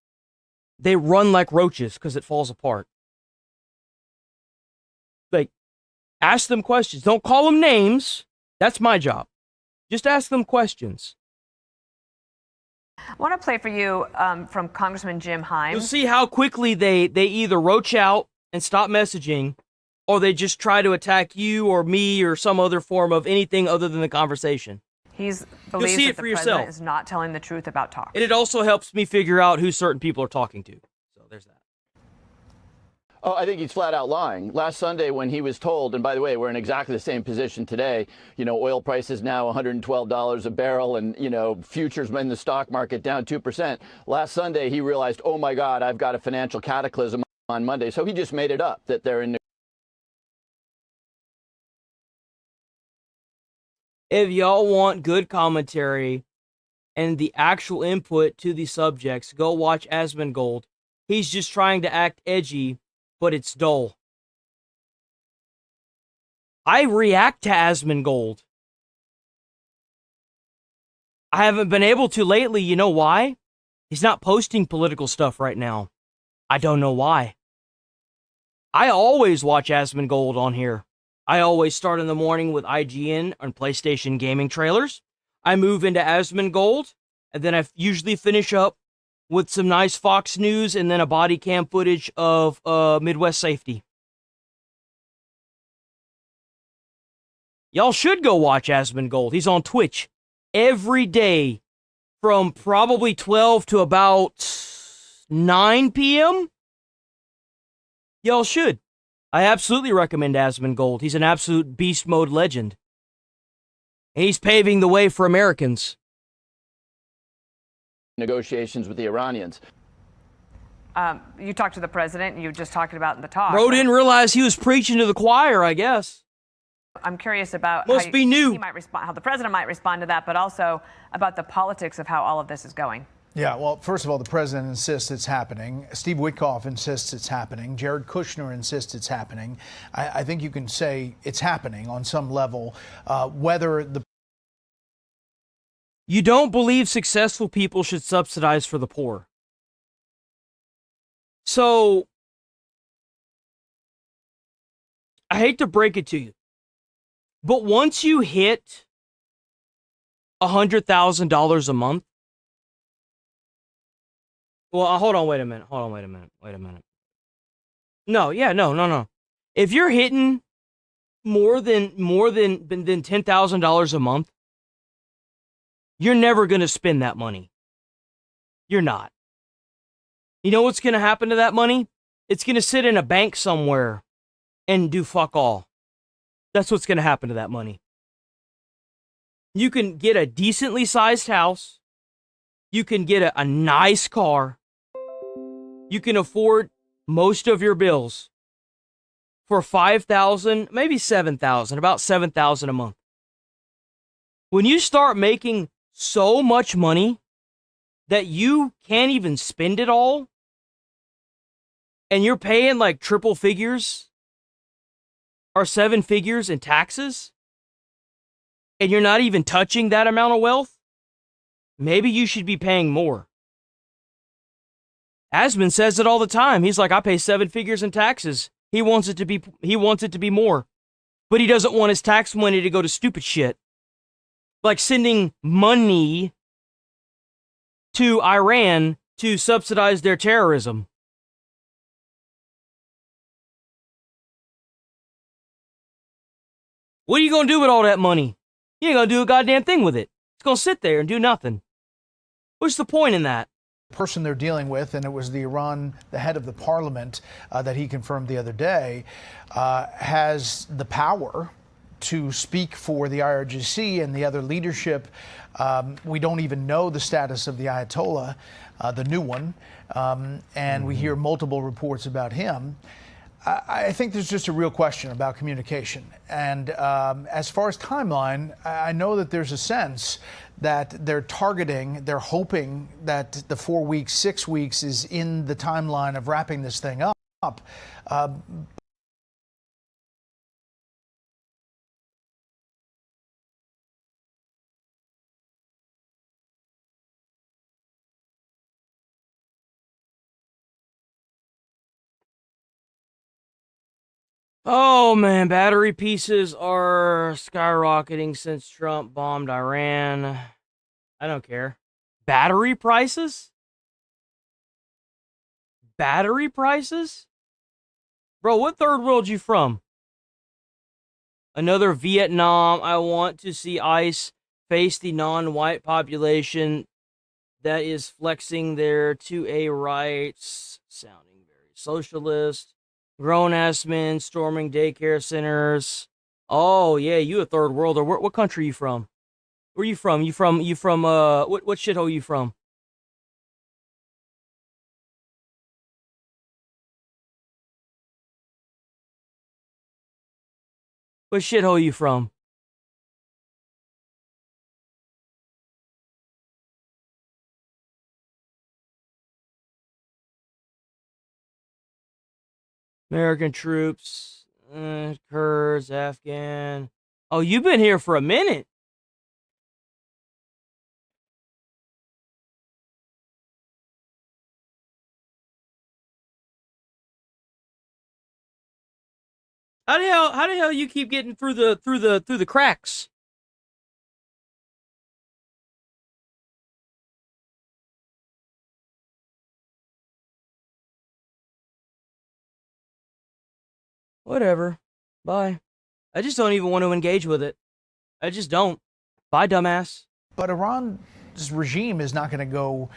they run like roaches because it falls apart. Like Ask them questions. Don't call them names. That's my job. Just ask them questions.
I want to play for you from Congressman Jim Himes.
You'll see how quickly they either roach out and stop messaging, or they just try to attack you or me or some other form of anything other than the conversation.
He believes
see
that
it
the
for
president
yourself.
is not telling the truth about talks.
And it also helps me figure out who certain people are talking to. So there's that.
Oh, I think he's flat out lying. Last Sunday when he was told, and by the way, we're in exactly the same position today, oil prices now $112 a barrel and, futures in the stock market down 2%. Last Sunday, he realized, oh my God, I've got a financial cataclysm on Monday. So he just made it up that they're in.
If y'all want good commentary and the actual input to the subjects, go watch Asmongold. He's just trying to act edgy, but it's dull. I react to Asmongold. I haven't been able to lately. You know why? He's not posting political stuff right now. I don't know why. I always watch Asmongold on here. I always start in the morning with IGN on PlayStation gaming trailers. I move into Asmongold, and then I usually finish up with some nice Fox News and then a body cam footage of Midwest Safety. Y'all should go watch Asmongold. He's on Twitch every day from probably 12 to about 9 p.m. Y'all should. I absolutely recommend Asmongold. He's an absolute beast mode legend. And he's paving the way for Americans.
Negotiations with the Iranians.
You talked to the president. You were just talking about in the talk.
Bro didn't realize he was preaching to the choir, I guess.
I'm curious about
Must be new.
He might respond, how the president might respond to that, but also about the politics of how all of this is going.
Yeah, well, first of all, the president insists it's happening. Steve Witkoff insists it's happening. Jared Kushner insists it's happening. I think you can say it's happening on some level. Whether the
You don't believe successful people should subsidize for the poor. So, I hate to break it to you, but once you hit $100,000 a month, well, hold on, wait a minute. No. If you're hitting more than $10,000 a month, you're never going to spend that money. You're not. You know what's going to happen to that money? It's going to sit in a bank somewhere and do fuck all. That's what's going to happen to that money. You can get a decently sized house. You can get a nice car. You can afford most of your bills for $5,000, maybe $7,000, about $7,000 a month. When you start making so much money that you can't even spend it all, and you're paying like triple figures or seven figures in taxes, and you're not even touching that amount of wealth, maybe you should be paying more. Asmon says it all the time. He's like, I pay seven figures in taxes. He wants it to be more. But he doesn't want his tax money to go to stupid shit. Like sending money to Iran to subsidize their terrorism. What are you going to do with all that money? You ain't going to do a goddamn thing with it. It's going to sit there and do nothing. What's the point in that?
person they're dealing with, and it was the head of the parliament that he confirmed the other day, has the power to speak for the IRGC and the other leadership. We don't even know the status of the Ayatollah, the new one, and we hear multiple reports about him. I think there's just a real question about communication. And as far as timeline, I know that there's a sense that they're hoping that the 4 weeks, 6 weeks is in the timeline of wrapping this thing up.
Oh man, battery pieces are skyrocketing since Trump bombed Iran. I don't care. Battery prices? Battery prices? Bro, what third world you from? Another Vietnam. I want to see ICE face the non-white population that is flexing their 2A rights. Sounding very socialist. Grown-ass men storming daycare centers. Oh, yeah, you a third worlder. What country you from? Where you from? You from, what shithole you from? What shithole you from? American troops, Kurds, Afghan. Oh, you've been here for a minute. How the hell you keep getting through the cracks? Whatever. Bye. I just don't even want to engage with it. I just don't. Bye, dumbass.
But Iran's regime is not going to go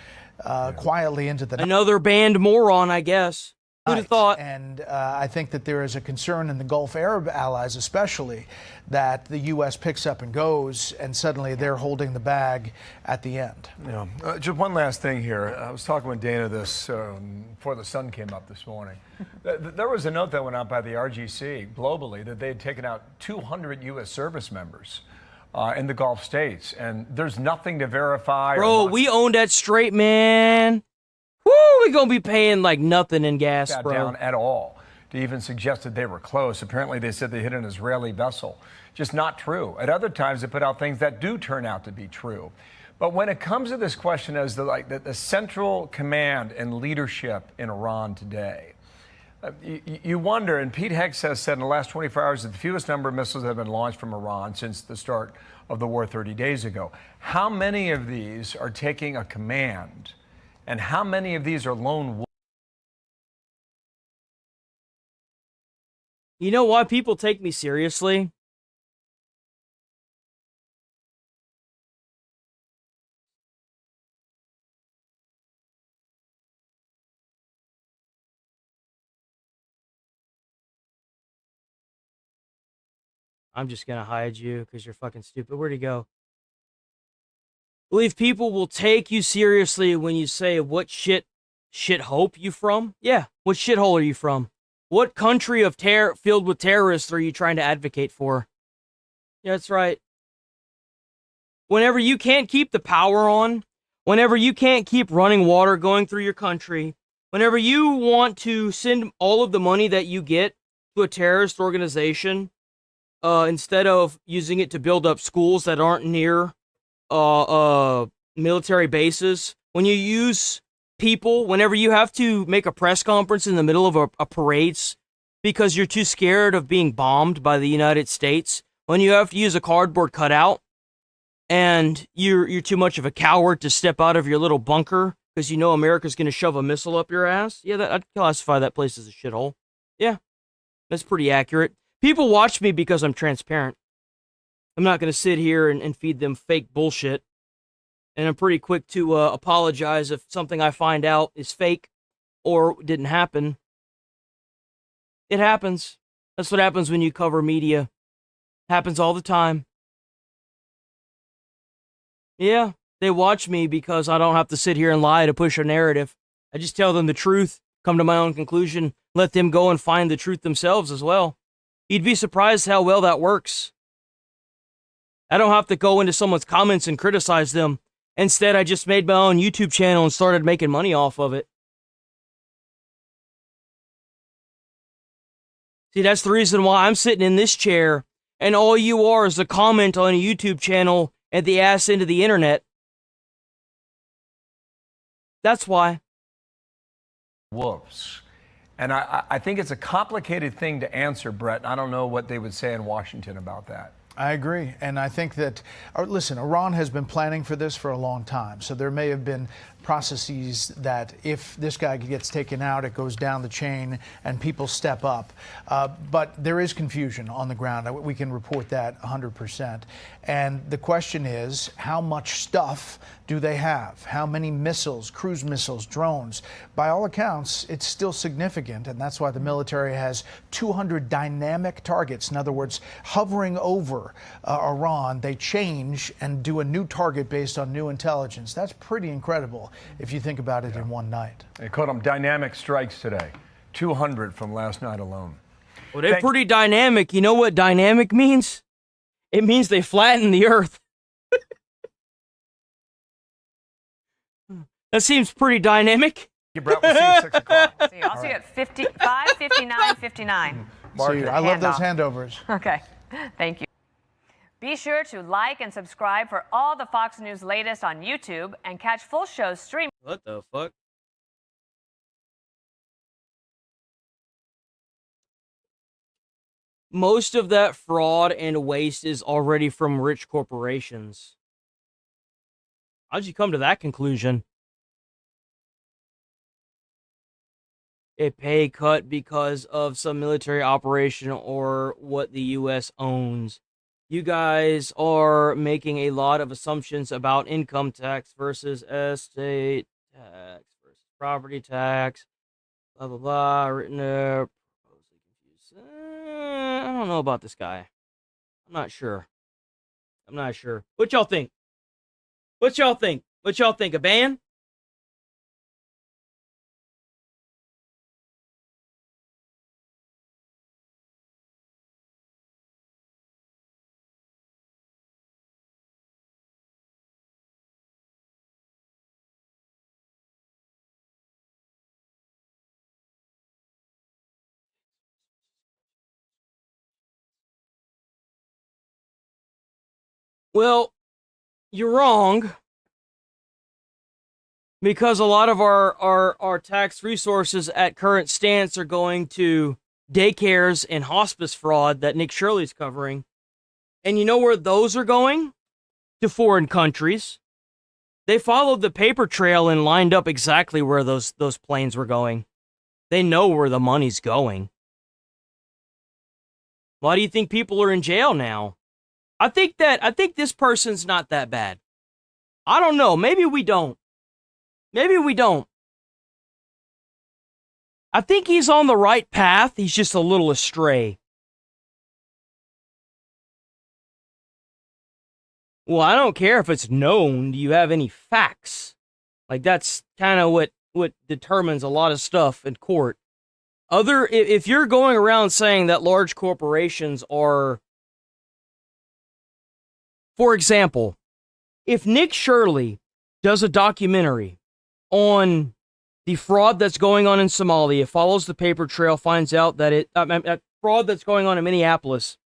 quietly into the
Another banned moron, I guess. Who'd have thought?
And I think that there is a concern in the Gulf Arab allies, especially, that the U.S. picks up and goes, and suddenly they're holding the bag at the end.
Yeah. Just one last thing here. I was talking with Dana this before the sun came up this morning. There was a note that went out by the RGC globally that they had taken out 200 U.S. service members in the Gulf states, and there's nothing to verify.
Bro, we own that straight, man. Woo, we gonna be paying like nothing in gas, bro.
Down at all to even suggest that they were close. Apparently, they said they hit an Israeli vessel. Just not true. At other times, they put out things that do turn out to be true. But when it comes to this question as the central command and leadership in Iran today, you wonder, and Pete Hegs has said in the last 24 hours that the fewest number of missiles have been launched from Iran since the start of the war 30 days ago. How many of these are taking a command? And how many of these are lone wolves?
You know why people take me seriously? I'm just gonna hide you because you're fucking stupid. Where'd he go? Believe people will take you seriously when you say, what shit hope you from? Yeah, what shithole are you from? What country of filled with terrorists are you trying to advocate for? Yeah, that's right. Whenever you can't keep the power on, whenever you can't keep running water going through your country, whenever you want to send all of the money that you get to a terrorist organization, instead of using it to build up schools that aren't near military bases, when you use people, whenever you have to make a press conference in the middle of a parades because you're too scared of being bombed by the United States, when you have to use a cardboard cutout and you're too much of a coward to step out of your little bunker because you know America's going to shove a missile up your ass, yeah, I'd classify that place as a shithole. Yeah, that's pretty accurate. People watch me because I'm transparent. I'm not going to sit here and feed them fake bullshit. And I'm pretty quick to apologize if something I find out is fake or didn't happen. It happens. That's what happens when you cover media. Happens all the time. Yeah, they watch me because I don't have to sit here and lie to push a narrative. I just tell them the truth, come to my own conclusion, let them go and find the truth themselves as well. You'd be surprised how well that works. I don't have to go into someone's comments and criticize them. Instead, I just made my own YouTube channel and started making money off of it. See, that's the reason why I'm sitting in this chair, and all you are is a comment on a YouTube channel at the ass end of the internet. That's why.
Wolves. And I think it's a complicated thing to answer, Brett. I don't know what they would say in Washington about that.
I agree. And I think that, listen, Iran has been planning for this for a long time. So there may have been processes that if this guy gets taken out, it goes down the chain and people step up. But there is confusion on the ground. We can report that 100%. And the question is, how much stuff do they have? How many missiles, cruise missiles, drones? By all accounts, it's still significant. And that's why the military has 200 dynamic targets. In other words, hovering over Iran, they change and do a new target based on new intelligence. That's pretty incredible if you think about it in one night.
They called them dynamic strikes today. 200 from last night alone.
Well, they're pretty dynamic. You know what dynamic means? It means they flatten the earth. That seems pretty dynamic.
You Brett, we'll see you at 6 o'clock.
See you. I'll see you at 5:59:59.
See you. I love those handovers.
Okay. Thank you. Be sure to like and subscribe for all the Fox News latest on YouTube and catch full shows streaming.
What the fuck? Most of that fraud and waste is already from rich corporations. How'd you come to that conclusion? A pay cut because of some military operation or what the U.S. owns. You guys are making a lot of assumptions about income tax versus estate tax versus property tax. Blah, blah, blah. Written there. I don't know about this guy. I'm not sure. What y'all think? What y'all think? A ban? Well, you're wrong. Because a lot of our tax resources at current stance are going to daycares and hospice fraud that Nick Shirley's covering. And you know where those are going? To foreign countries. They followed the paper trail and lined up exactly where those planes were going. They know where the money's going. Why do you think people are in jail now? I think this person's not that bad. I don't know. Maybe we don't. I think he's on the right path. He's just a little astray. Well, I don't care if it's known. Do you have any facts? Like, that's kind of what determines a lot of stuff in court. If you're going around saying that large corporations are... For example, if Nick Shirley does a documentary on the fraud that's going on in Somalia, follows the paper trail, finds out that fraud that's going on in Minneapolis,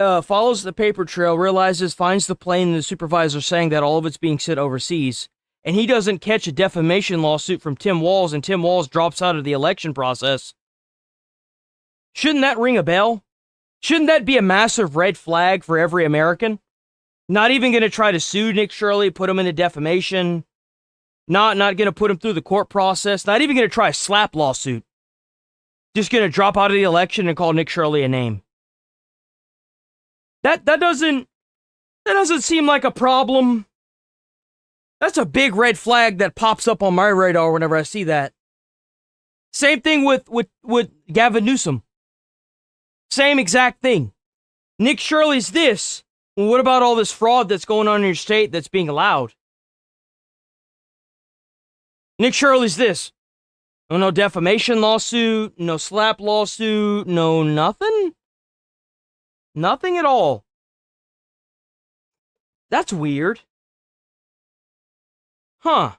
follows the paper trail, finds the plane and the supervisor saying that all of it's being sent overseas, and he doesn't catch a defamation lawsuit from Tim Walz, and Tim Walz drops out of the election process, shouldn't that ring a bell? Shouldn't that be a massive red flag for every American? Not even going to try to sue Nick Shirley, put him into defamation. Not going to put him through the court process. Not even going to try a slap lawsuit. Just going to drop out of the election and call Nick Shirley a name. That doesn't seem like a problem. That's a big red flag that pops up on my radar whenever I see that. Same thing with Gavin Newsom. Same exact thing. Nick Shirley's this. Well, what about all this fraud that's going on in your state that's being allowed? Nick Shirley's this. Oh, no defamation lawsuit, no slap lawsuit, no nothing? Nothing at all. That's weird. Huh.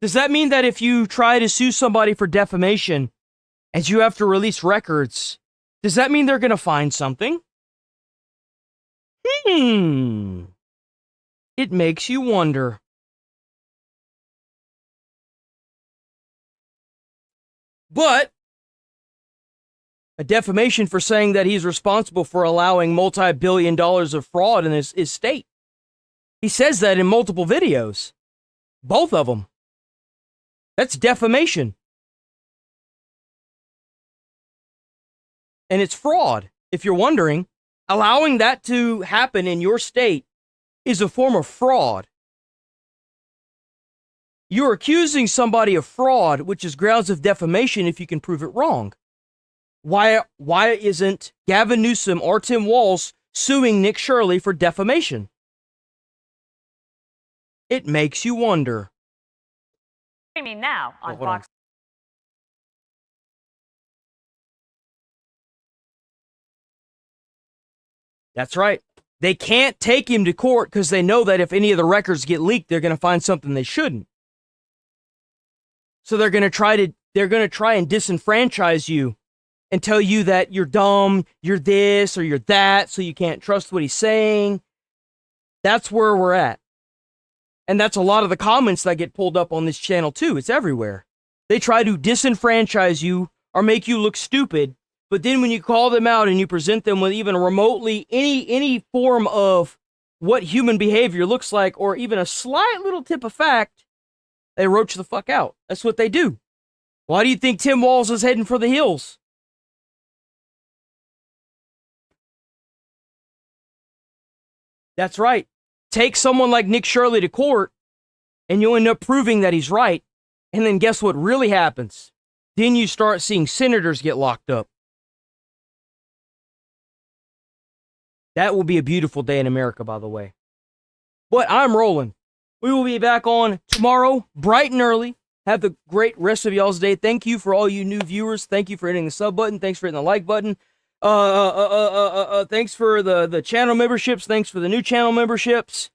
Does that mean that if you try to sue somebody for defamation and you have to release records, does that mean they're going to find something? It makes you wonder. But A defamation for saying that he's responsible for allowing multi-billion dollars of fraud in his state. He says that in multiple videos. Both of them. That's defamation. And it's fraud. If you're wondering, allowing that to happen in your state is a form of fraud. You're accusing somebody of fraud, which is grounds of defamation if you can prove it wrong. Why isn't Gavin Newsom or Tim Walz suing Nick Shirley for defamation? It makes you wonder.
Streaming now on Fox.
That's right. They can't take him to court because they know that if any of the records get leaked, they're going to find something they shouldn't. So they're going to try and disenfranchise you and tell you that you're dumb, you're this or you're that, so you can't trust what he's saying. That's where we're at. And that's a lot of the comments that get pulled up on this channel too. It's everywhere. They try to disenfranchise you or make you look stupid. But then when you call them out and you present them with even remotely any form of what human behavior looks like, or even a slight little tip of fact, they roach the fuck out. That's what they do. Why do you think Tim Walz is heading for the hills? That's right. Take someone like Nick Shirley to court, and you'll end up proving that he's right. And then guess what really happens? Then you start seeing senators get locked up. That will be a beautiful day in America, by the way. But I'm rolling. We will be back on tomorrow, bright and early. Have the great rest of y'all's day. Thank you for all you new viewers. Thank you for hitting the sub button. Thanks for hitting the like button. Thanks for the channel memberships. Thanks for the new channel memberships.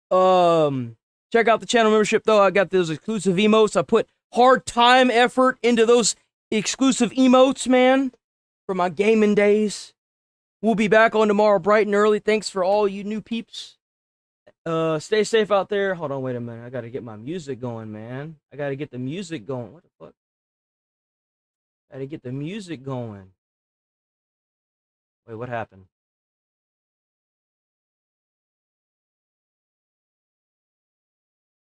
Check out the channel membership, though. I got those exclusive emotes. I put hard time effort into those exclusive emotes, man, for my gaming days. We'll be back on tomorrow bright and early. Thanks for all you new peeps. Stay safe out there. Hold on, wait a minute. I got to get my music going, man. I got to get the music going. What the fuck? Got to get the music going. Wait, what happened?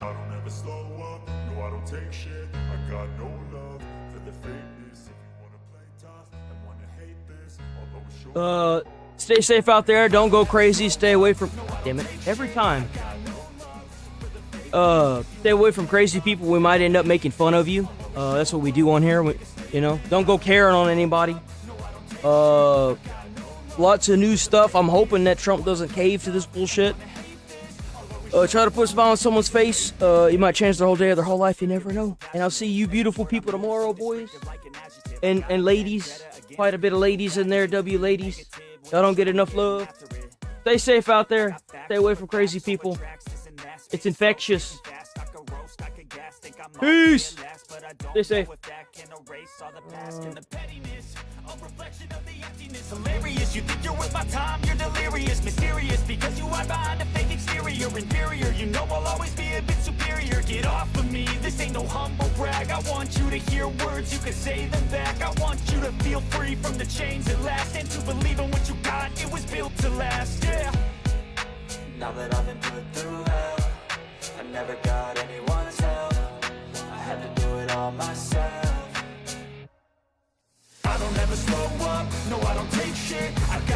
I don't ever slow up. No, I don't take shit. I got no love for the fakeness. If you want to play tough and want to hate this, I'll always show.
Stay safe out there. Don't go crazy. Stay away from... Damn it. Every time. Stay away from crazy people. We might end up making fun of you. That's what we do on here. Don't go caring on anybody. Lots of new stuff. I'm hoping that Trump doesn't cave to this bullshit. Try to put a smile on someone's face. You might change their whole day or their whole life. You never know. And I'll see you beautiful people tomorrow, boys. And ladies. Quite a bit of ladies in there, ladies. Y'all don't get enough love. Stay safe out there. Stay away from crazy people. It's infectious. Peace. Stay safe.
Hilarious, you think you're with my time, you're delirious, mysterious, because you hide behind a fake exterior, inferior, you know I'll always be a bit superior, get off of me, this ain't no humble brag, I want you to hear words, you can say them back, I want you to feel free from the chains that last, and to believe in what you got, it was built to last, yeah. Now that I've been put through hell, I never got anyone's help, I had to do it all myself. I don't ever slow up, no I don't take shit, I got